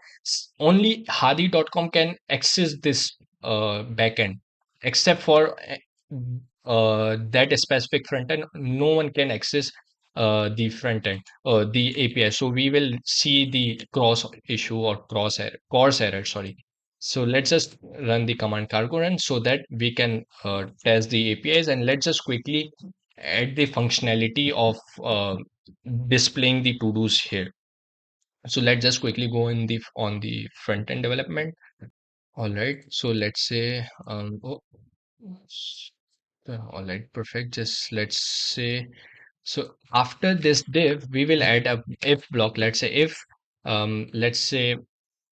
only hadi.com can access this backend, except for that specific front end. No one can access the front end, the API. So we will see the cross issue or course error, sorry. So let's just run the command cargo run so that we can test the APIs, and let's just quickly add the functionality of displaying the to-dos here. So let's just quickly go in the on the front end development. All right. So let's say all right, perfect. Just let's say, so after this div, we will add a if block. Let's say if let's say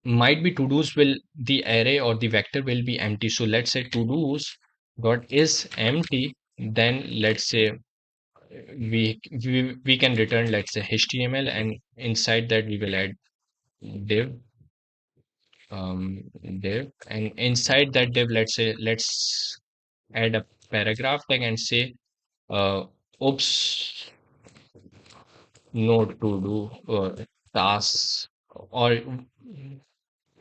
might be to-dos will the array or the vector will be empty. So let's say to-dos dot is empty. Then let's say we can return, let's say, HTML, and inside that we will add div div, and inside that div, let's say, let's add a paragraph tag and say uh oops, no to do tasks, or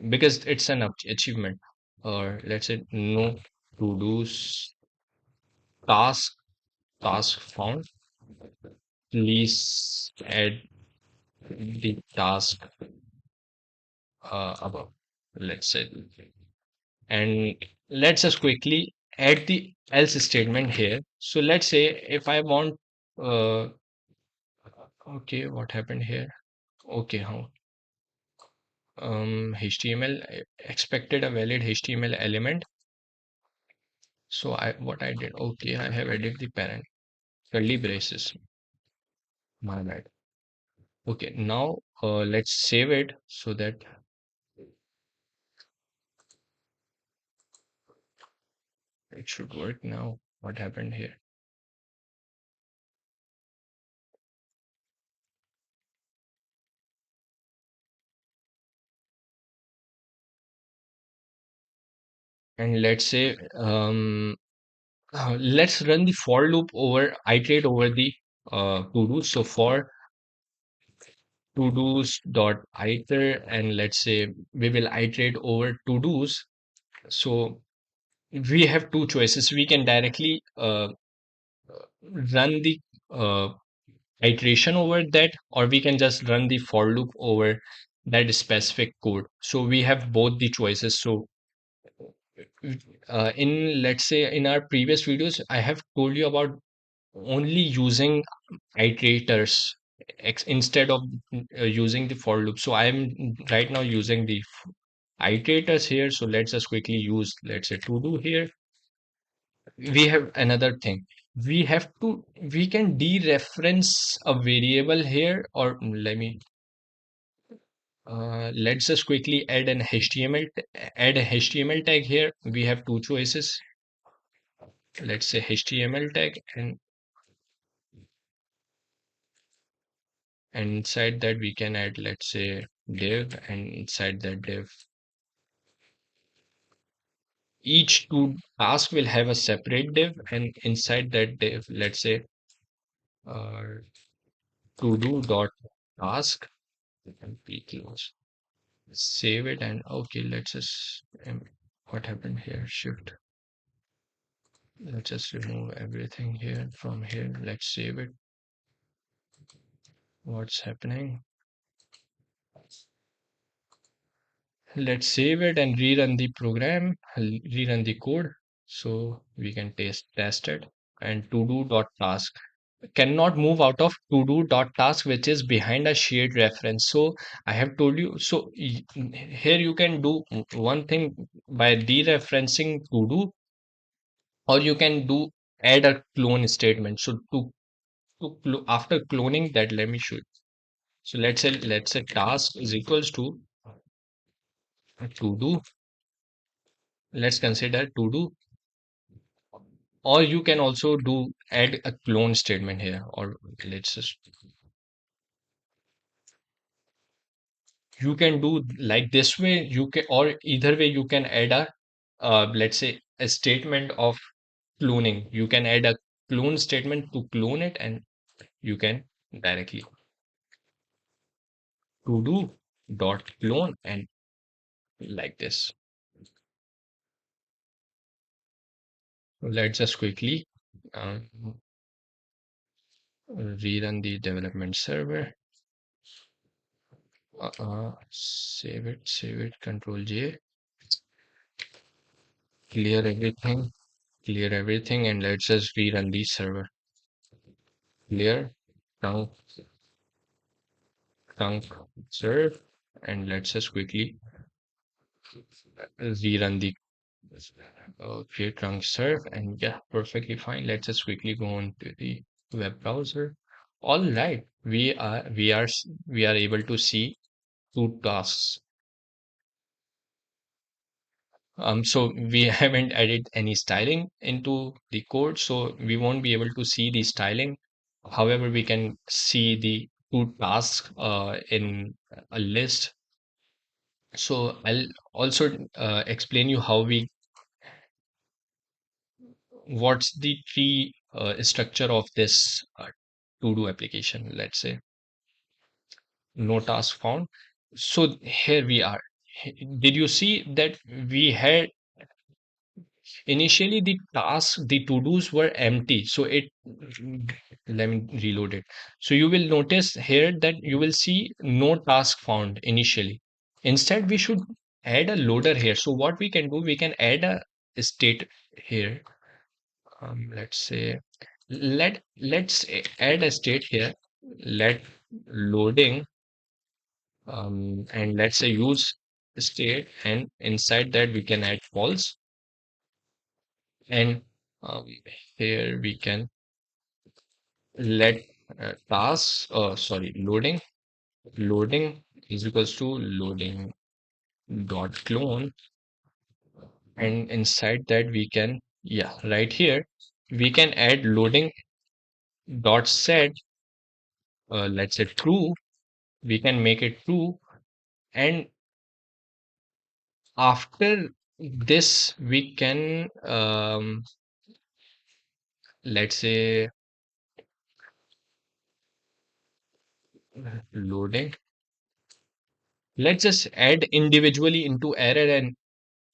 because it's an achievement, or let's say no to do's task task found, please add the task above, let's say. And let's just quickly add the else statement here. So let's say if I want uh okay, what happened here? Okay, how HTML expected a valid HTML element. So I what I did, okay, I have added the parent curly braces, my bad. Okay, now let's save it so that it should work now. What happened here? And let's say let's run the for loop over iterate over the to do. So for to do's dot iter, and let's say we will iterate over to do's. So we have two choices. We can directly run the uh, iteration over that, or we can just run the for loop over that specific code. So we have both the choices. So in, let's say, in our previous videos, I have told you about only using iterators instead of using the for loop. So I am right now using the iterators here. So let's just quickly use, let's say, to do here. We have another thing. We can dereference a variable here, or let me let's just quickly add an HTML add a HTML tag here. We have two choices. Let's say HTML tag, and inside that we can add, let's say, div, and inside that div each to task will have a separate div, and inside that div, let's say, uh, to do dot task, and we close, save it, and okay, let's just what happened here, shift, let's just remove everything here from here, let's save it. What's happening? Let's save it and rerun the program, rerun the code, so we can test it. And to do dot task cannot move out of to do dot task, which is behind a shared reference. So I have told you. So here you can do one thing by dereferencing to do, or you can do add a clone statement. So after cloning that, let me show you. So let's say task is equals to do. Let's consider to do, or you can also do add a clone statement here, or let's just, you can do like this way, you can, or either way you can add a let's say a statement of cloning. You can add a clone statement to clone it, and you can directly to do dot clone, and like this. So let's just quickly um, rerun the development server. Save it, Control J, clear everything, and let's just rerun the server. Clear, trunk, serve, and let's just quickly rerun the okay, trunk serve, and yeah, perfectly fine. Let's just quickly go on to the web browser. All right, we are able to see two tasks. So we haven't added any styling into the code, so we won't be able to see the styling. However, we can see the two tasks in a list. So I'll also explain you how what's the tree structure of this to-do application. Let's say no task found. So here we are. Did you see that we had initially the tasks, the to-dos were empty. So let me reload it. So you will notice here that you will see no task found initially. Instead, we should add a loader here. So what we can do, we can add a state here. Let's say let's add a state here. Let loading and let's say use state, and inside that we can add false, and um, here we can let sorry, loading is equals to loading dot clone, and inside that we can Yeah, right here we can add loading dot set, let's say true. We can make it true, and after this we can let's say loading. Let's just add individually into error and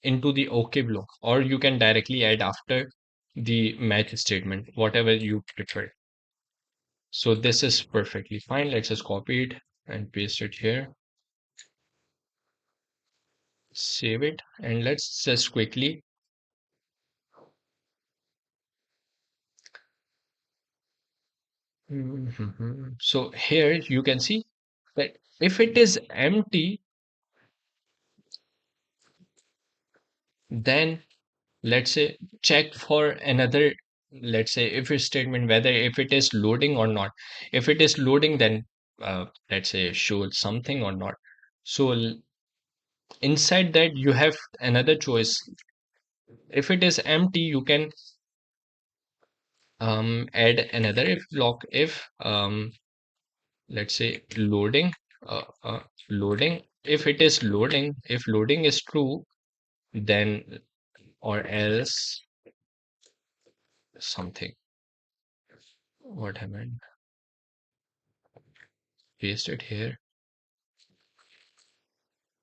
into the OK block, or you can directly add after the match statement, whatever you prefer. So this is perfectly fine. Let's just copy it and paste it here, save it, and let's just quickly. So here you can see that if it is empty, then let's say check for another, let's say if a statement, whether if it is loading or not. If it is loading, then let's say show something or not. So inside that you have another choice. If it is empty, you can add another if block. If let's say loading, loading, if it is loading, if loading is true, then or else something, what happened, paste it here,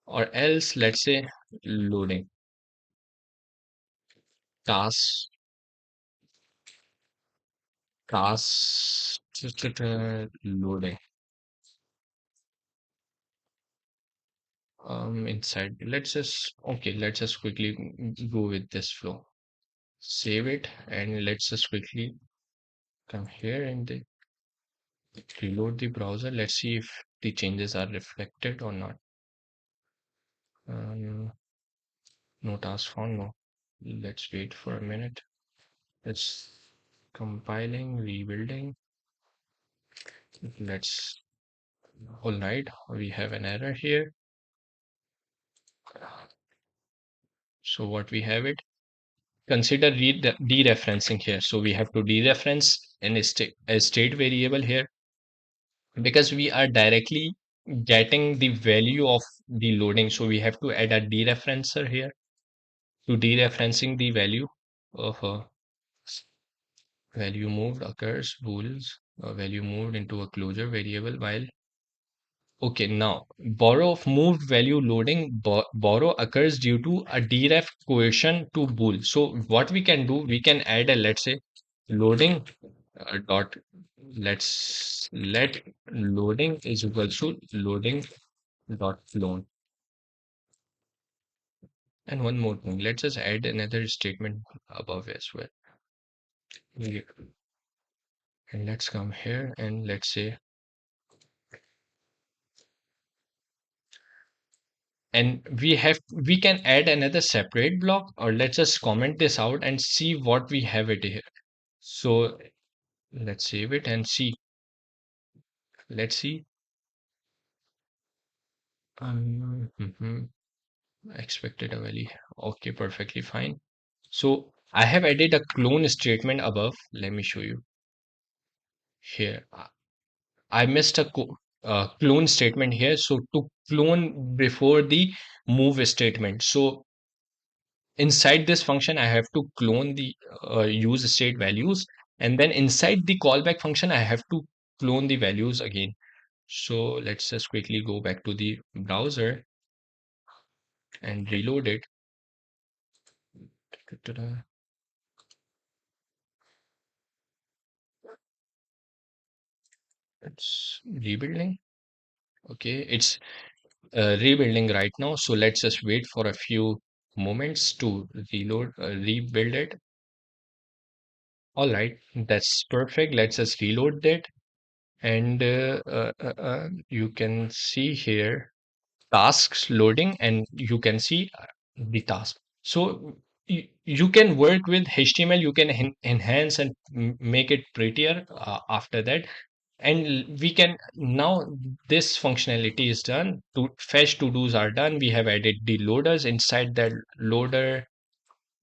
or else let's say loading task, task loading inside. Let's just, okay, let's just quickly go with this flow, save it, and let's just quickly come here and reload the browser. Let's see if the changes are reflected or not. um, no task found, no. Let's wait for a minute. It's compiling, rebuilding. Let's, all right, we have an error here. So what we have it, consider dereferencing here. So we have to dereference a state variable here, because we are directly getting the value of the loading. So we have to add a dereferencer here to dereferencing the value of a value moved occurs bools, value moved into a closure variable while. Okay, now borrow of moved value loading, borrow occurs due to a deref cohesion to bool. So what we can do, we can add a, let's say loading dot, let's let loading is equal to loading dot flown. And one more thing, let's just add another statement above as well. And let's come here and let's say, and we can add another separate block, or let's just comment this out and see what we have it here. So let's save it and see. Let's see. Expected a value. Okay, perfectly fine. So I have added a clone statement above. Let me show you here. I missed a clone statement here. So to clone before the move statement. So inside this function, I have to clone the use state values, and then inside the callback function, I have to clone the values again. So let's just quickly go back to the browser and reload it. Ta-da. It's rebuilding. Okay, it's rebuilding right now. So let's just wait for a few moments to rebuild it. All right, that's perfect. Let's just reload that. And you can see here tasks loading, and you can see the task. So you can work with HTML, you can enhance and make it prettier after that. And we can now, this functionality is done. To fetch to dos are done. We have added the loaders inside that loader.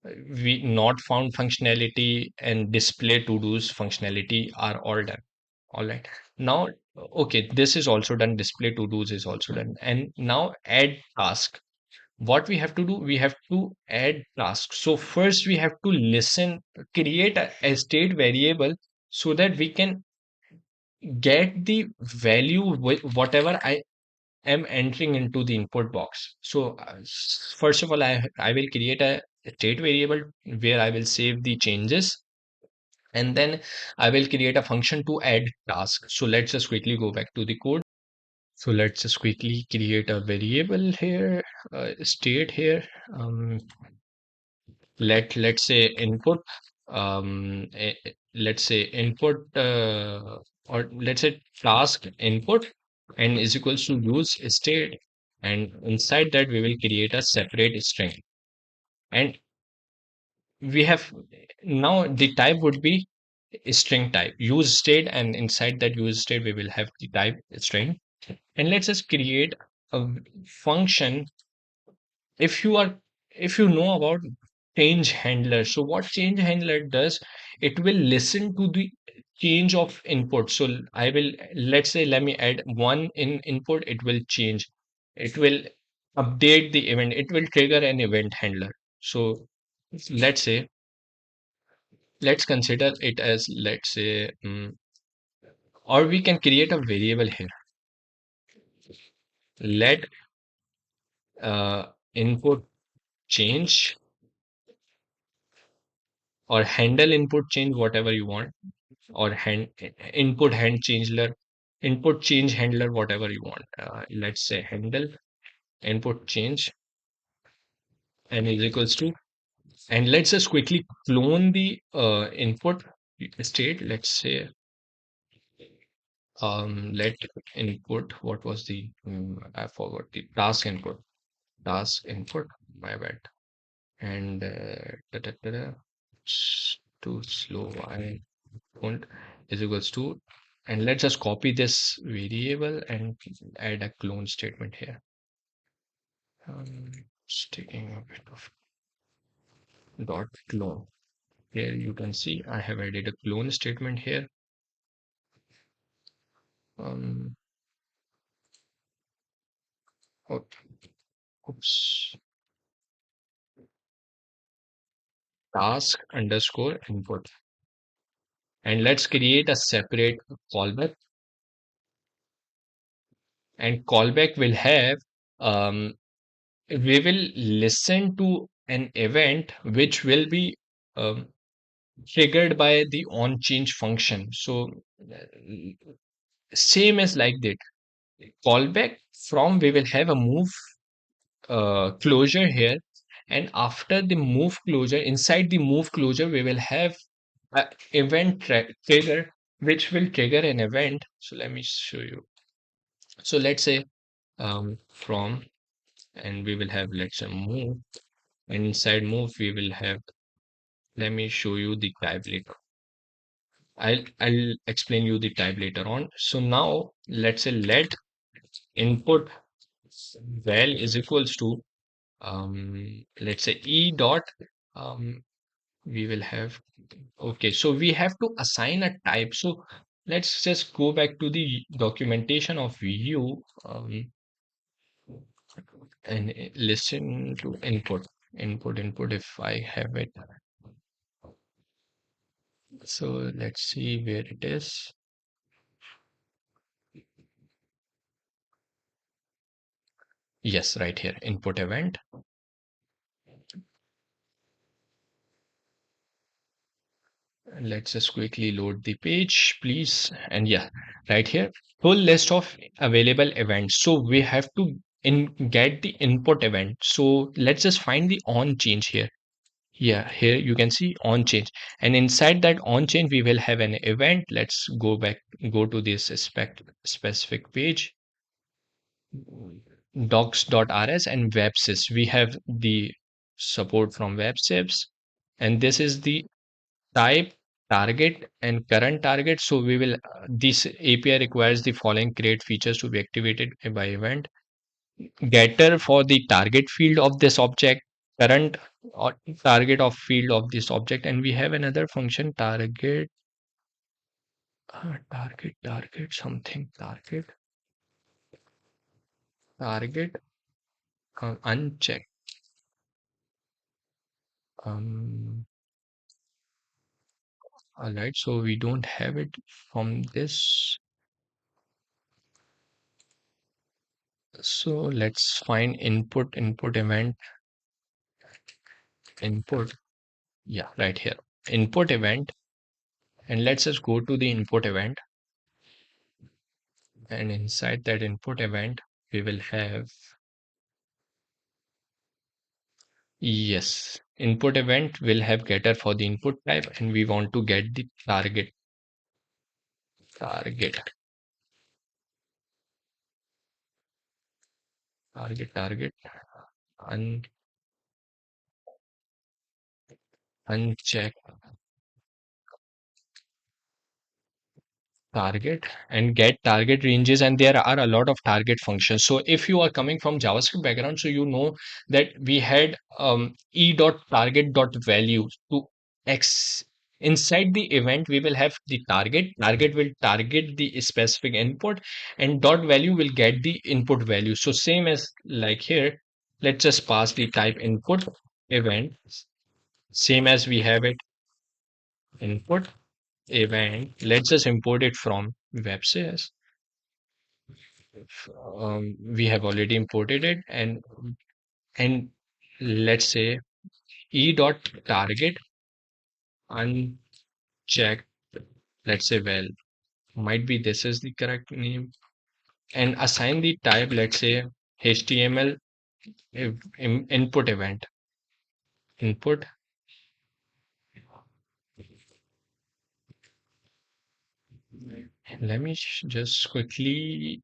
we not found functionality and display to do's functionality are all done. All right. Now, okay, this is also done. Display to do's is also done. And now add task. What we have to do, we have to add task. So first we have to listen, create a state variable so that we can get the value whatever I am entering into the input box. So first of all, I will create a state variable where I will save the changes, and then I will create a function to add task. So let's just quickly go back to the code. So let's just quickly create a variable here, state here. Um, let's say input. Let's say input, or let's say task input, and is equals to use state, and inside that we will create a separate string, and we have now the type would be string type use state, and inside that use state we will have the type string. And let's just create a function. If you are, if you know about change handler, so what change handler does, it will listen to the change of input. So I will, let's say, let me add one in input, it will change, it will update the event, it will trigger an event handler. So let's say, let's consider it as, let's say, or we can create a variable here. Let input change, or handle input change, whatever you want, or input hand handler, input change handler, whatever you want. Let's say handle input change, and is equals to, and let's just quickly clone the input state. Let's say, let input, what was the, I forgot the task input, my bad. And too slow, I won't, is equals to, and let's just copy this variable and add a clone statement here. It's taking a bit of dot clone. Here you can see I have added a clone statement here. Um, oh, oops, task underscore input. And let's create a separate callback. And callback will have, um, we will listen to an event which will be um, triggered by the on change function. So same as like that. Callback from, we will have a move closure here, and after the move closure, inside the move closure, we will have a event trigger which will trigger an event. So let me show you. So let's say, from, and we will have, let's say, move, and inside move we will have, let me show you the type later. I'll explain you the type later on. So now let's say, let input val is equals to, let's say, e dot, um, we will have, okay, so we have to assign a type. So let's just go back to the documentation of Yew, and listen to input if I have it. So let's see where it is. Yes, right here, input event. Let's just quickly load the page, please. And yeah, right here, full list of available events. So we have to get the input event. So let's just find the on change here. Yeah, here you can see on change. And inside that on change, we will have an event. Let's go back, go to this specific page, docs.rs and websys. We have the support from websys. And this is the type, target, and current target. So we will, this API requires the following create features to be activated by event. Getter for the target field of this object, current or target of field of this object, and we have another function target, target something, target uncheck. um all right, so we don't have it from this. So let's find input event, input, yeah, right here, input event. And let's just go to the input event, and inside that input event we will have, yes, input event will have getter for the input type, and we want to get the target target un, uncheck target, and get target ranges. And there are a lot of target functions. So if you are coming from JavaScript background, so you know that we had e dot target dot value to x. Inside the event we will have the target will target the specific input, and dot value will get the input value. So same as like here, let's just pass the type input event, same as we have it, input event. Let's just import it from web.cs. We have already imported it, and let's say e dot target uncheck, let's say, well, might be this is the correct name, and assign the type, let's say, html input event, input. Let me just quickly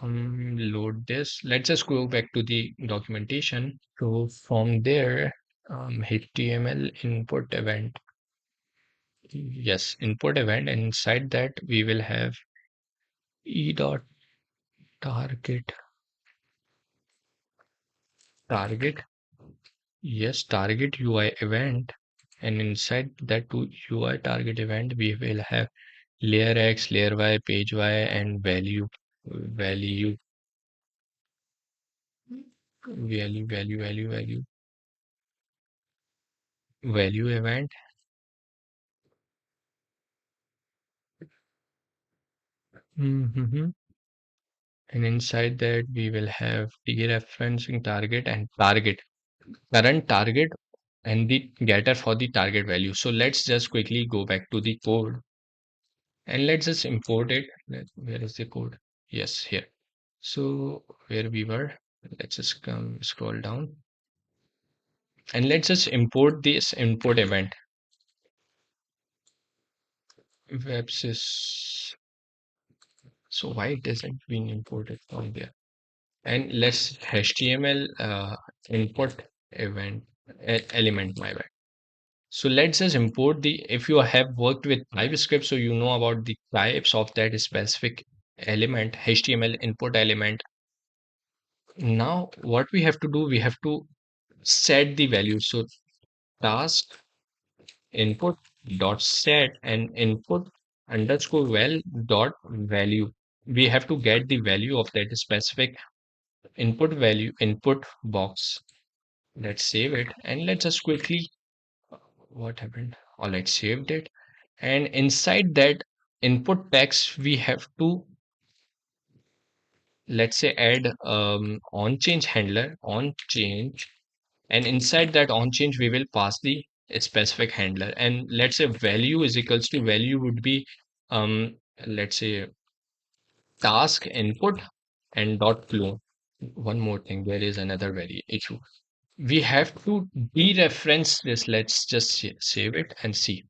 load this. Let's just go back to the documentation. So from there, html input event, yes, input event, and inside that we will have e dot target, target, yes, target UI event, and inside that to UI target event we will have layer X, layer Y, page Y, and value, value, value event. Mhm. And inside that we will have dereferencing target and target, current target, and the getter for the target value. So let's just quickly go back to the code, and let's just import it. Where is the code? Yes, here. So where we were, let's just come scroll down, and let's just import this input event, websys. So why it isn't being imported from there? And let's HTML input event element, my bad. So let's just import the, if you have worked with TypeScript, so you know about the types of that specific element, HTML input element. Now what we have to do, we have to set the value. So task input dot set and input underscore val dot value. We have to get the value of that specific input value, input box. Let's save it, and let's just quickly, what happened? All right, saved it. And inside that input text, we have to, let's say, add on change handler, on change. And inside that on change, we will pass the specific handler. And let's say value is equals to, value would be, let's say, task input and dot clone. One more thing, there is another very issue. We have to dereference this. Let's just save it and see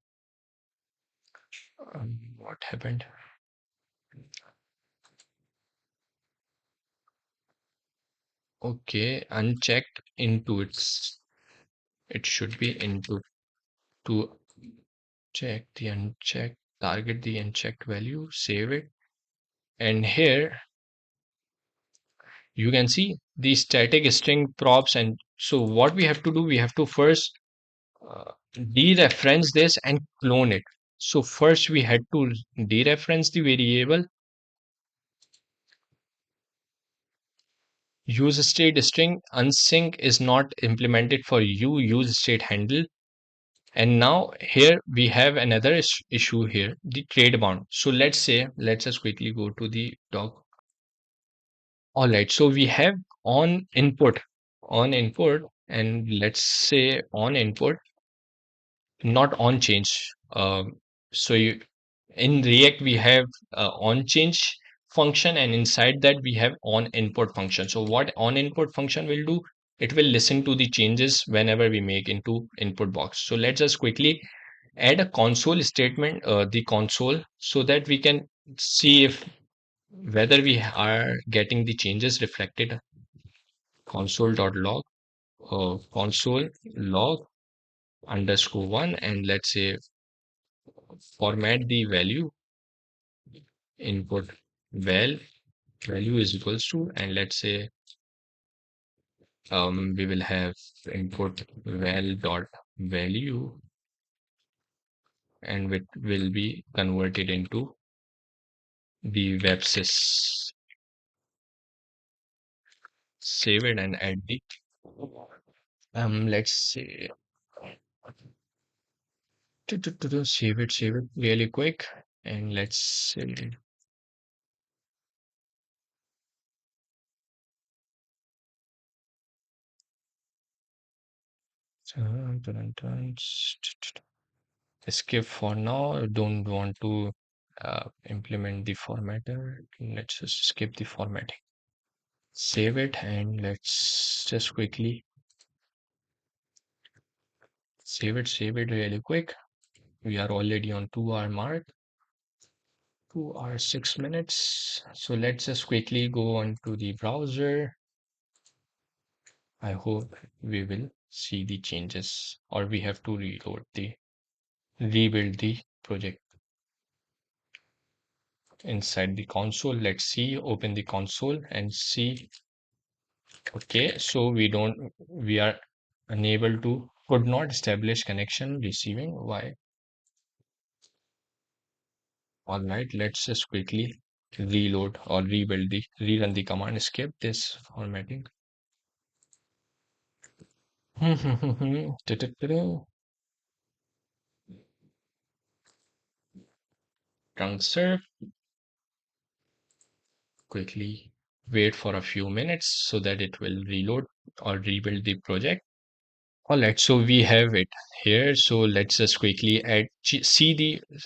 what happened. Okay, unchecked into its, it should be into, to check the unchecked, target the unchecked value, save it. And here you can see the static string props. And so what we have to do, we have to first dereference this and clone it. So first we had to dereference the variable use state string. Unsync is not implemented for use state handle. And now here we have another issue here, the trade bound. So let's just quickly go to the doc. All right, so we have on input, and let's say on input, not on change. So you in React we have on change function, and inside that we have on input function. So what on input function will do? It will listen to the changes whenever we make into input box. So let's just quickly add a console statement, the console, so that we can see if whether we are getting the changes reflected. Console.log, console log underscore one, and let's say format the value input value is equals to, and let's say we will have input dot value, and it will be converted into the websys. Save it and add the let's say save it really quick, and let's say skip for now. I don't want to implement the formatter. Let's just skip the formatting. Save it, and let's just quickly save it really quick. We are already on 2 hour mark, 2 hours 6 minutes. So let's just quickly go on to the browser. I hope we will see the changes, or we have to rebuild the project inside the console. Let's see, open the console and see. Okay, so we are unable to, could not establish connection receiving. Why? All right, let's just quickly reload or rerun the command, skip this formatting. Trunk serve, quickly wait for a few minutes so that it will reload or rebuild the project. All right, so we have it here. So let's just quickly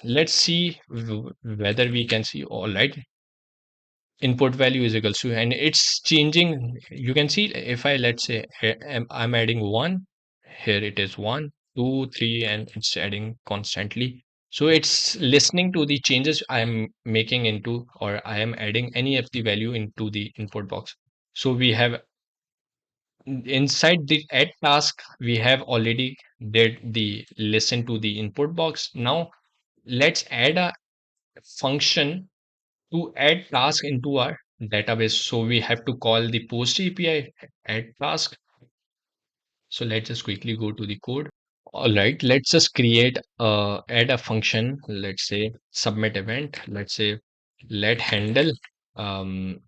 let's see whether we can see. All right, input value is equals to, and it's changing. You can see if I, let's say here, I'm adding one, here it is 1 2 3, and it's adding constantly. So it's listening to the changes I'm making into, or I am adding any of the value into the input box. So we have inside the add task, we have already did the listen to the input box. Now let's add a function to add task into our database. So we have to call the post API add task. So let's just quickly go to the code. All right, let's just add a function. Let's say submit event. Let's say let handle um,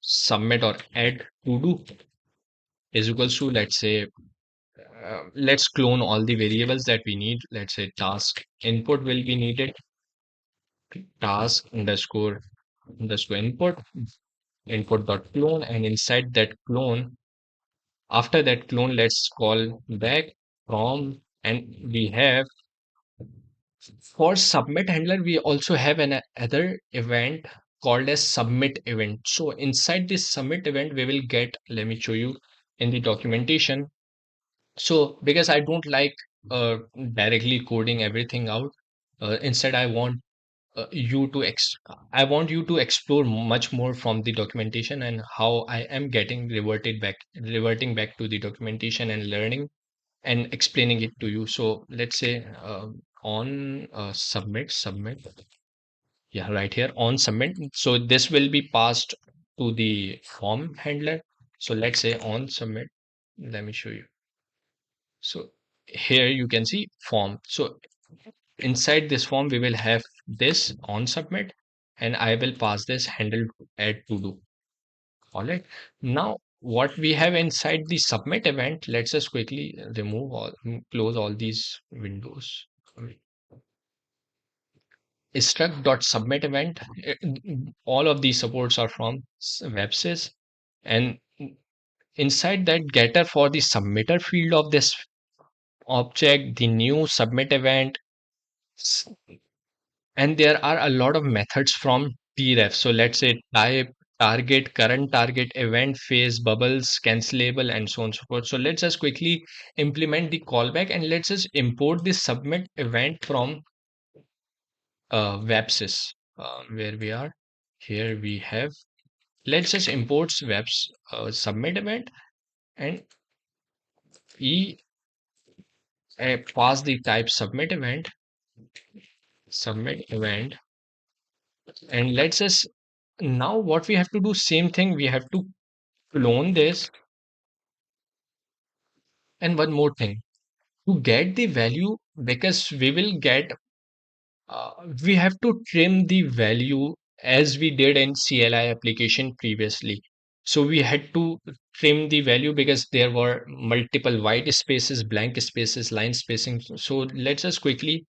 submit or add to do is equals to, let's say let's clone all the variables that we need. Let's say task input will be needed, task underscore input dot clone, and inside that clone, after that clone, let's call back from, and we have for submit handler, we also have an other event called as submit event. So inside this submit event, we will get, let me show you in the documentation. So because I don't like directly coding everything out, instead I want you to explore much more from the documentation, and how I am getting reverting back to the documentation and learning and explaining it to you. So let's say on submit, yeah, right here on submit. So this will be passed to the form handler. So let's say on submit, let me show you. So here you can see form. So inside this form, we will have this on submit, and I will pass this handle add to do. All right. Now, what we have inside the submit event, let's just quickly remove all, close all these windows. Struct.submit event, all of these supports are from WebSys, and inside that getter for the submitter field of this object, the new submit event, and there are a lot of methods from tref. So let's say type, target, current target, event, phase, bubbles, cancelable, and so on and so forth. So let's just quickly implement the callback, and let's just import the submit event from WebSys, where we are. Here we have, let's just import webs submit event, and e pass the type submit event, and let's just, now what we have to do, same thing, we have to clone this. And one more thing, to get the value, because we will get, uh, we have to trim the value as we did in CLI application previously. So we had to trim the value because there were multiple white spaces, blank spaces, line spacing. So let's just quickly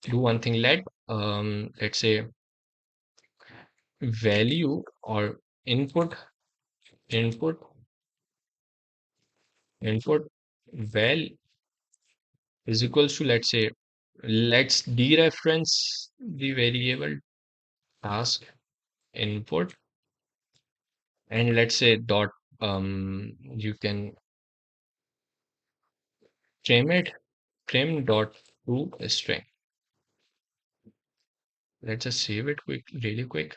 do one thing. Let's say value or input input input val is equals to, let's say, let's dereference the variable task input, and let's say dot, you can trim dot to string. Let's just save it really quick.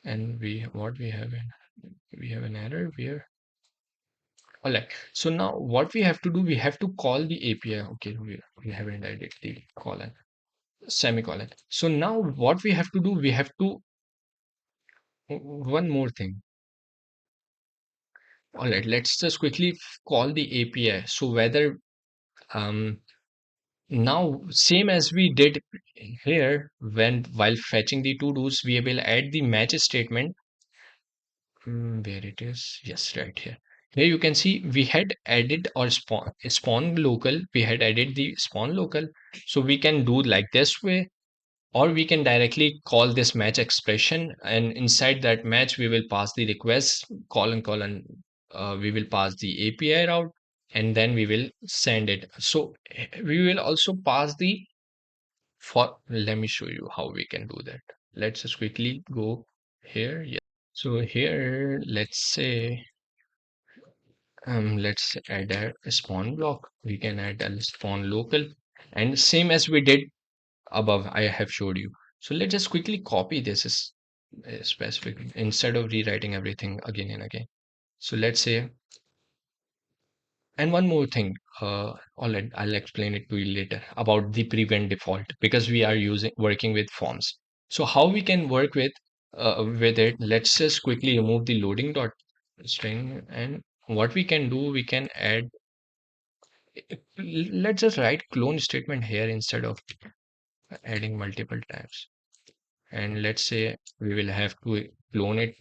And we have an error here. All right. So now what we have to do, we have to call the API. Okay, we haven't added the colon, semicolon. So now what we have to do, we have to, one more thing. All right, let's just quickly call the API. So whether, um, now same as we did here, when while fetching the to-dos, we will add the match statement. Where it is? Yes, right here. Here you can see we had added or spawn local. We had added the spawn local. So we can do like this way, or we can directly call this match expression, and inside that match we will pass the request colon, we will pass the API route, and then we will send it. So we will also pass the, for, let me show you how we can do that. Let's just quickly go here. Yeah. So here, let's add a spawn block. We can add a spawn local, and same as we did above, I have showed you. So let's just quickly copy this as specific, instead of rewriting everything again and again. So let's say, and one more thing, all right, I'll explain it to you later about the prevent default, because we are working with forms. So how we can work with it? Let's just quickly remove the loading dot string, and what we can do, we can add. Let's just write clone statement here instead of adding multiple times. And let's say we will have to clone it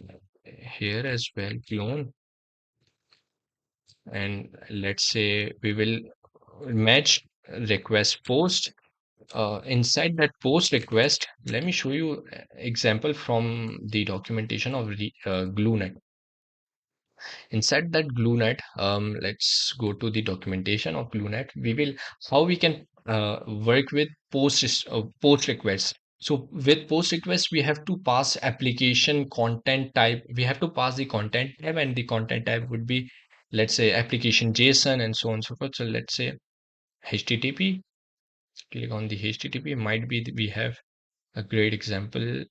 here as well, clone, and let's say we will match request post. Inside that post request, let me show you example from the documentation of Gloo-net. Inside that Gloo-net, let's go to the documentation of Gloo-net. We will, how we can work with post requests. So with post request, we have to pass application content type. We have to pass the content type, and the content type would be, let's say, application JSON and so on and so forth. So let's say HTTP. Click on the HTTP. Might be we have a great example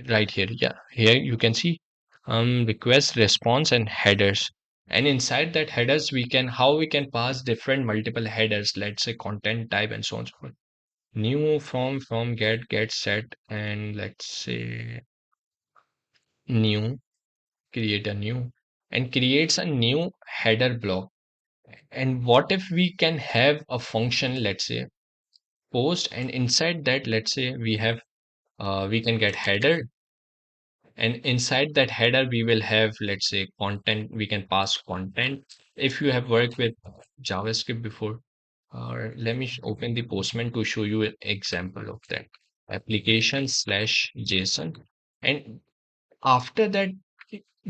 right here. Yeah, here you can see request, response, and headers. And inside that headers, we can, how we can pass different multiple headers. Let's say content type and so on and so forth. New from get set, and let's say new. create a new, and creates a new header block. And what if we can have a function, let's say post, and inside that, let's say we have we can get header, and inside that header we will have, let's say, content. We can pass content. If you have worked with JavaScript before, or let me open the Postman to show you an example of that. Application slash JSON, and after that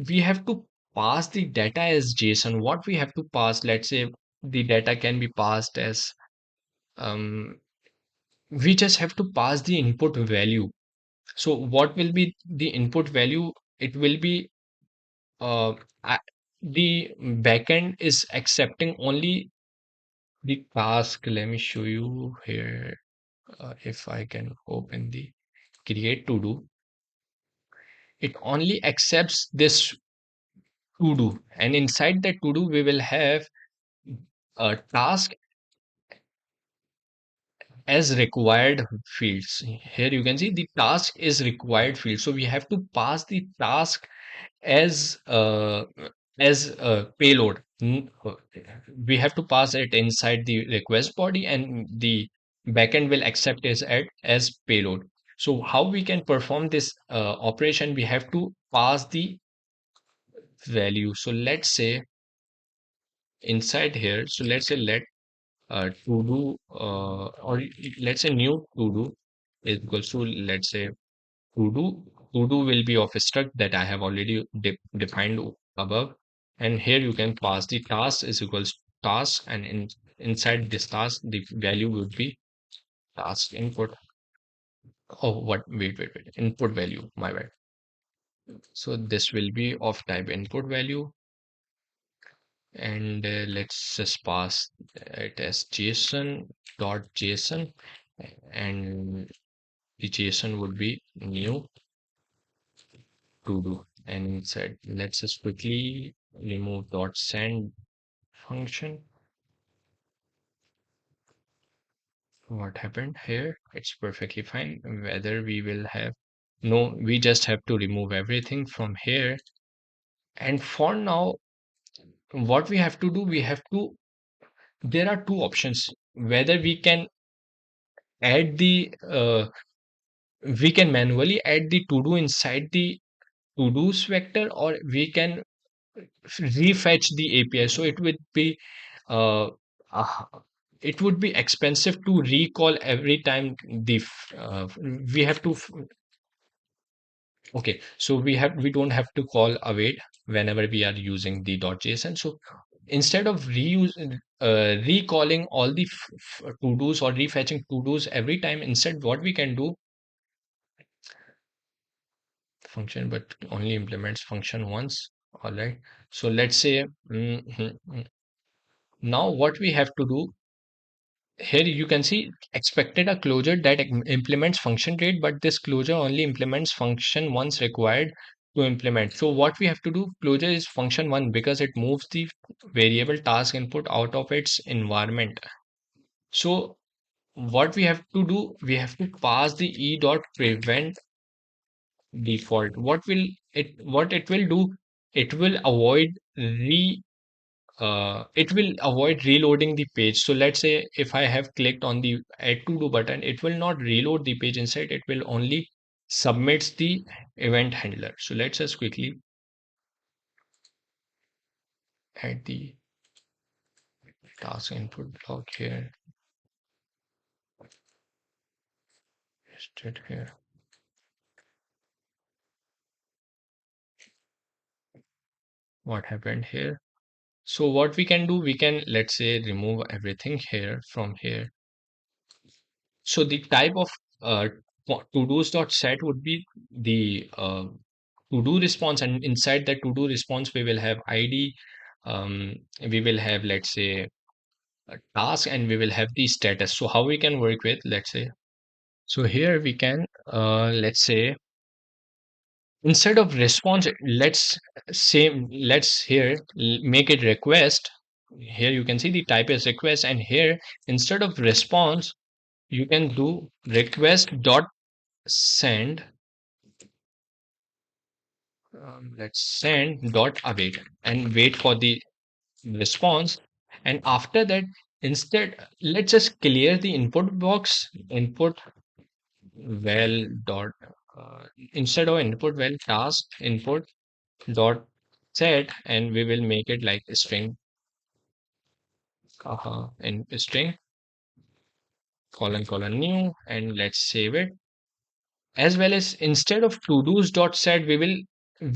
we have to pass the data as JSON. What we have to pass, let's say the data can be passed as um, we just have to pass the input value. So what will be the input value? It will be uh, a- the backend is accepting only the task. Let me show you here. If I can open the create to do, it only accepts this to do, and inside that to do we will have a task as required fields. Here you can see the task is required field, so we have to pass the task as a payload. We have to pass it inside the request body, and the backend will accept it as payload. So how we can perform this operation? We have to pass the value. So let's say inside here, so let's say to do or let's say new to do is equals to, let's say, to do. To do will be of a struct that I have already defined above, and here you can pass the task is equals to task, and inside this task the value would be task input. Oh, what? Wait. Input value. My bad. So this will be of type input value, and let's just pass it as JSON, and the JSON would be new to do. And inside, let's just quickly remove dot send function. What happened here? It's perfectly fine. Whether we will have, no, we just have to remove everything from here. And for now, what we have to do, there are two options. Whether add the we can manually add the to do inside the to do's vector, or we can refetch the API. So uh, uh, it would be expensive to recall every time we have to okay, so we don't have to call await whenever we are using the .json. So instead of recalling all the to do's or refetching to do's every time, instead what we can do, function but only implements function once. All right, so let's say now what we have to do, here you can see expected a closure that implements function rate, but this closure only implements function once required to implement. So what we have to do, closure is function one because it moves the variable task input out of its environment. So what we have to do, we have to pass the e dot prevent default. What it will do, it will avoid it will avoid reloading the page. So let's say if I have clicked on the add to do button, it will not reload the page inside, it will only submits the event handler. So let's just quickly add the task input block here. Just it here. What happened here? So what we can do, we can, let's say, remove everything here from here. So the type of to-dos dot set would be the to-do response, and inside that to-do response we will have ID, we will have, let's say, a task, and we will have the status. So how we can work with, let's say, so here we can let's say instead of response, let's here make it request. Here you can see the type is request, and here instead of response you can do request dot send let's send dot await and wait for the response. And after that, instead, let's just clear the input box, input val dot, uh, instead of input val task input dot set, and we will make it like a string, and string colon colon new, and let's save it. As well as instead of todos dot set,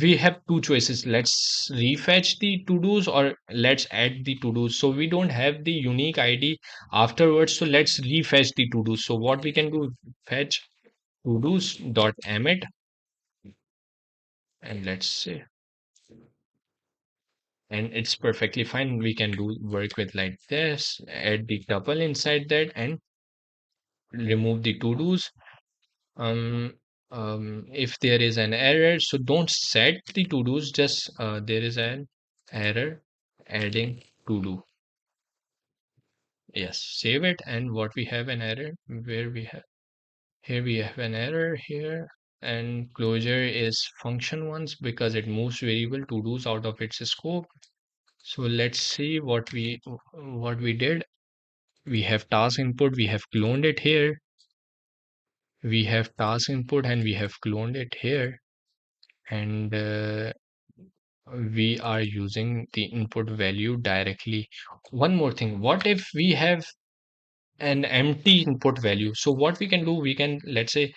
we have two choices. Let's refetch the todos or let's add the todos. So we don't have the unique ID afterwards. So let's refetch the todos. So what we can do, fetch todos dot emit, and let's say, and it's perfectly fine. We can do work with like this, add the tuple inside that and remove the todos. um if there is an error, so don't set the to do's, just there is an error adding to do. Yes, save it. And what we have an error, where we have, here we have an error here, and closure is function ones because it moves variable to do's out of its scope. So let's see what we did. We have task input, we have cloned it here. We have task input and we have cloned it here, and we are using the input value directly. One more thing, what if we have an empty input value? So what we can do, we can, let's say,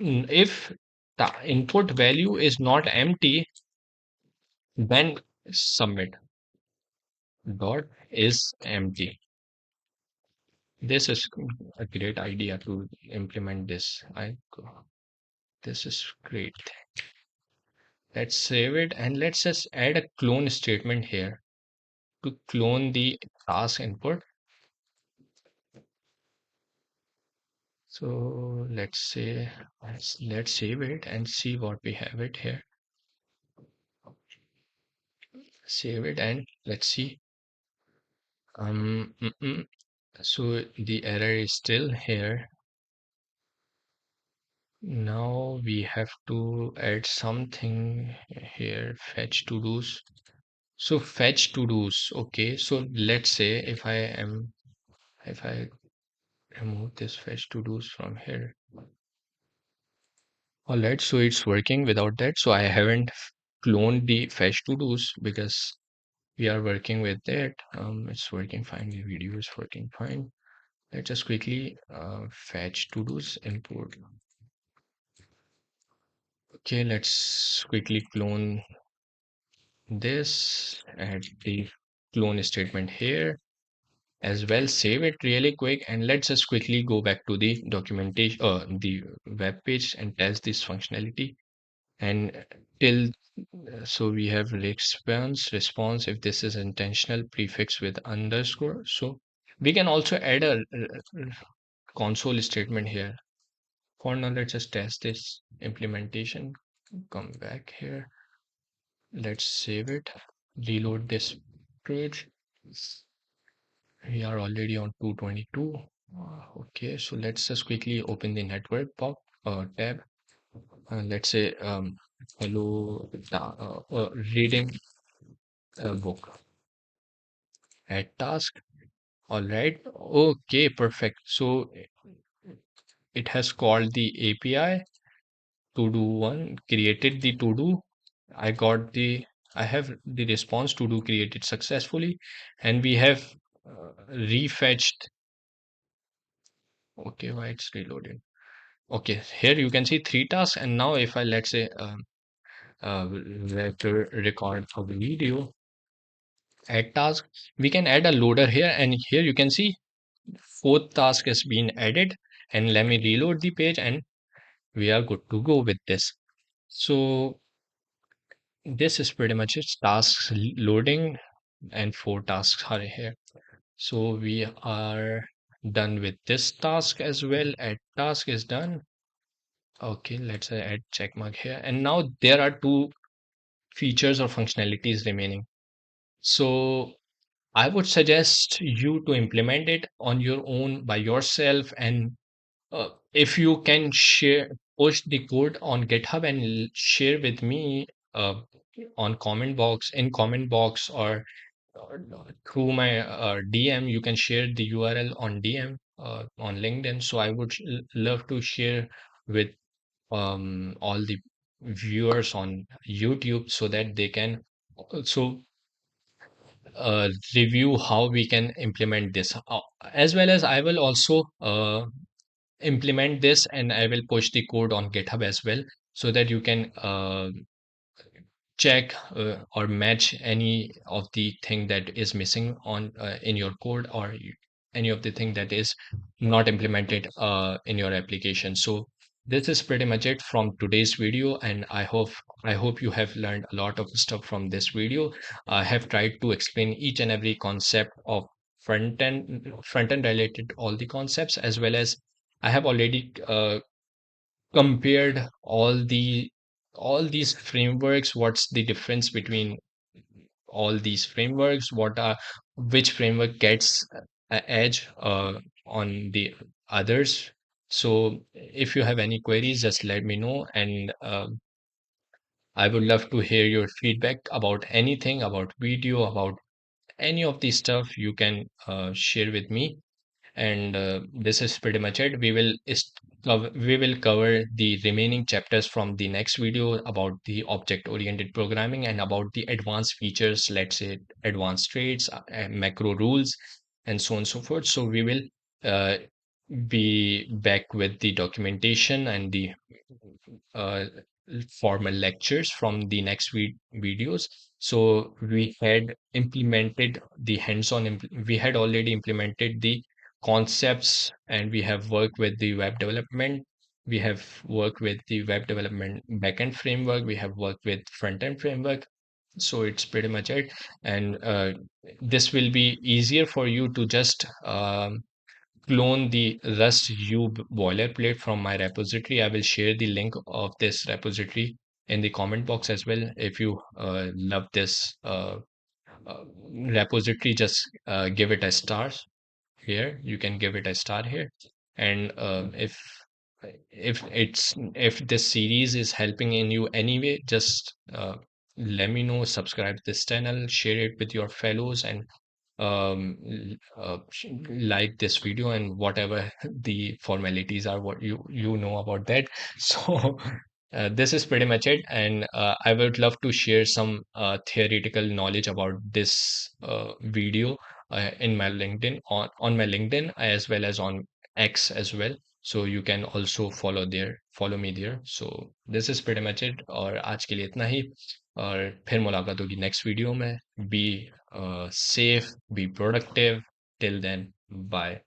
if the input value is not empty, then submit dot is empty. This is a great idea to implement this. This is great. Let's save it and let's just add a clone statement here to clone the task input. So let's say, let's save it and see what we have it here. Save it and let's see. So the error is still here. Now we have to add something here, fetch to do's. So fetch to do's. Okay, so let's say if I remove this fetch to do's from here. All right, so it's working without that. So I haven't cloned the fetch to do's because we are working with that. It's working fine. The video is working fine. Let's just quickly fetch to do's import. Okay, let's quickly clone this, add the clone statement here as well, save it really quick, and let's just quickly go back to the documentation, the web page, and test this functionality. And till so we have response if this is intentional prefix with underscore. So we can also add a console statement here. For now, let's just test this implementation. Come back here. Let's save it. Reload this page. We are already on 222. Okay, so let's just quickly open the network tab. Let's say hello reading a book at task. All right. Okay, perfect. So it has called the API to do one, created the to do. I got the, I have the response to do created successfully, and we have refetched. Okay, why it's reloaded? Okay, here you can see three tasks, and now if I, let's say, record a video add task, we can add a loader here, and here you can see fourth task has been added. And let me reload the page and we are good to go with this. So this is pretty much it. Tasks loading and four tasks are here. So we are done with this task as well. Add task is done. Okay, let's add check mark here. And now there are two features or functionalities remaining. So I would suggest you to implement it on your own by yourself. And if you can push the code on GitHub and share with me uh, on comment box, in comment box, or through my DM. You can share the URL on DM on LinkedIn. So I would love to share with all the viewers on YouTube so that they can also review how we can implement this. As well as I will also implement this, and I will push the code on GitHub as well, so that you can check or match any of the thing that is missing on in your code, or any of the thing that is not implemented in your application. So this is pretty much it from today's video, and I hope you have learned a lot of stuff from this video. I have tried to explain each and every concept of front end related, all the concepts, as well as I have already compared all these frameworks. What's the difference between all these frameworks? Which framework gets a edge on the others? So if you have any queries, just let me know, and I would love to hear your feedback about anything, about video, about any of the stuff. You can share with me, and this is pretty much it. We will cover the remaining chapters from the next video about the object oriented programming and about the advanced features, let's say advanced traits, macro rules, and so on and so forth. So we will uh, be back with the documentation and the uh, formal lectures from the next videos. So we had implemented the we had already implemented the concepts, and we have worked with the web development. We have worked with the web development backend framework. We have worked with front end framework. So it's pretty much it. And this will be easier for you to just clone the Rust Yew boilerplate from my repository. I will share the link of this repository in the comment box as well. If you love this uh, repository, just give it a star here. You can give it a star here. And if this series is helping in you anyway, just let me know. Subscribe this channel, share it with your fellows, and like this video, and whatever the formalities are, what you know about that. So this is pretty much it, and I would love to share some theoretical knowledge about this video in my LinkedIn, on my LinkedIn, as well as on X as well. So you can also follow me there. So this is pretty much it, और आज के लिए इतना ही, और फिर मुलाकात होगी next video में. Be safe, be productive. Till then, bye.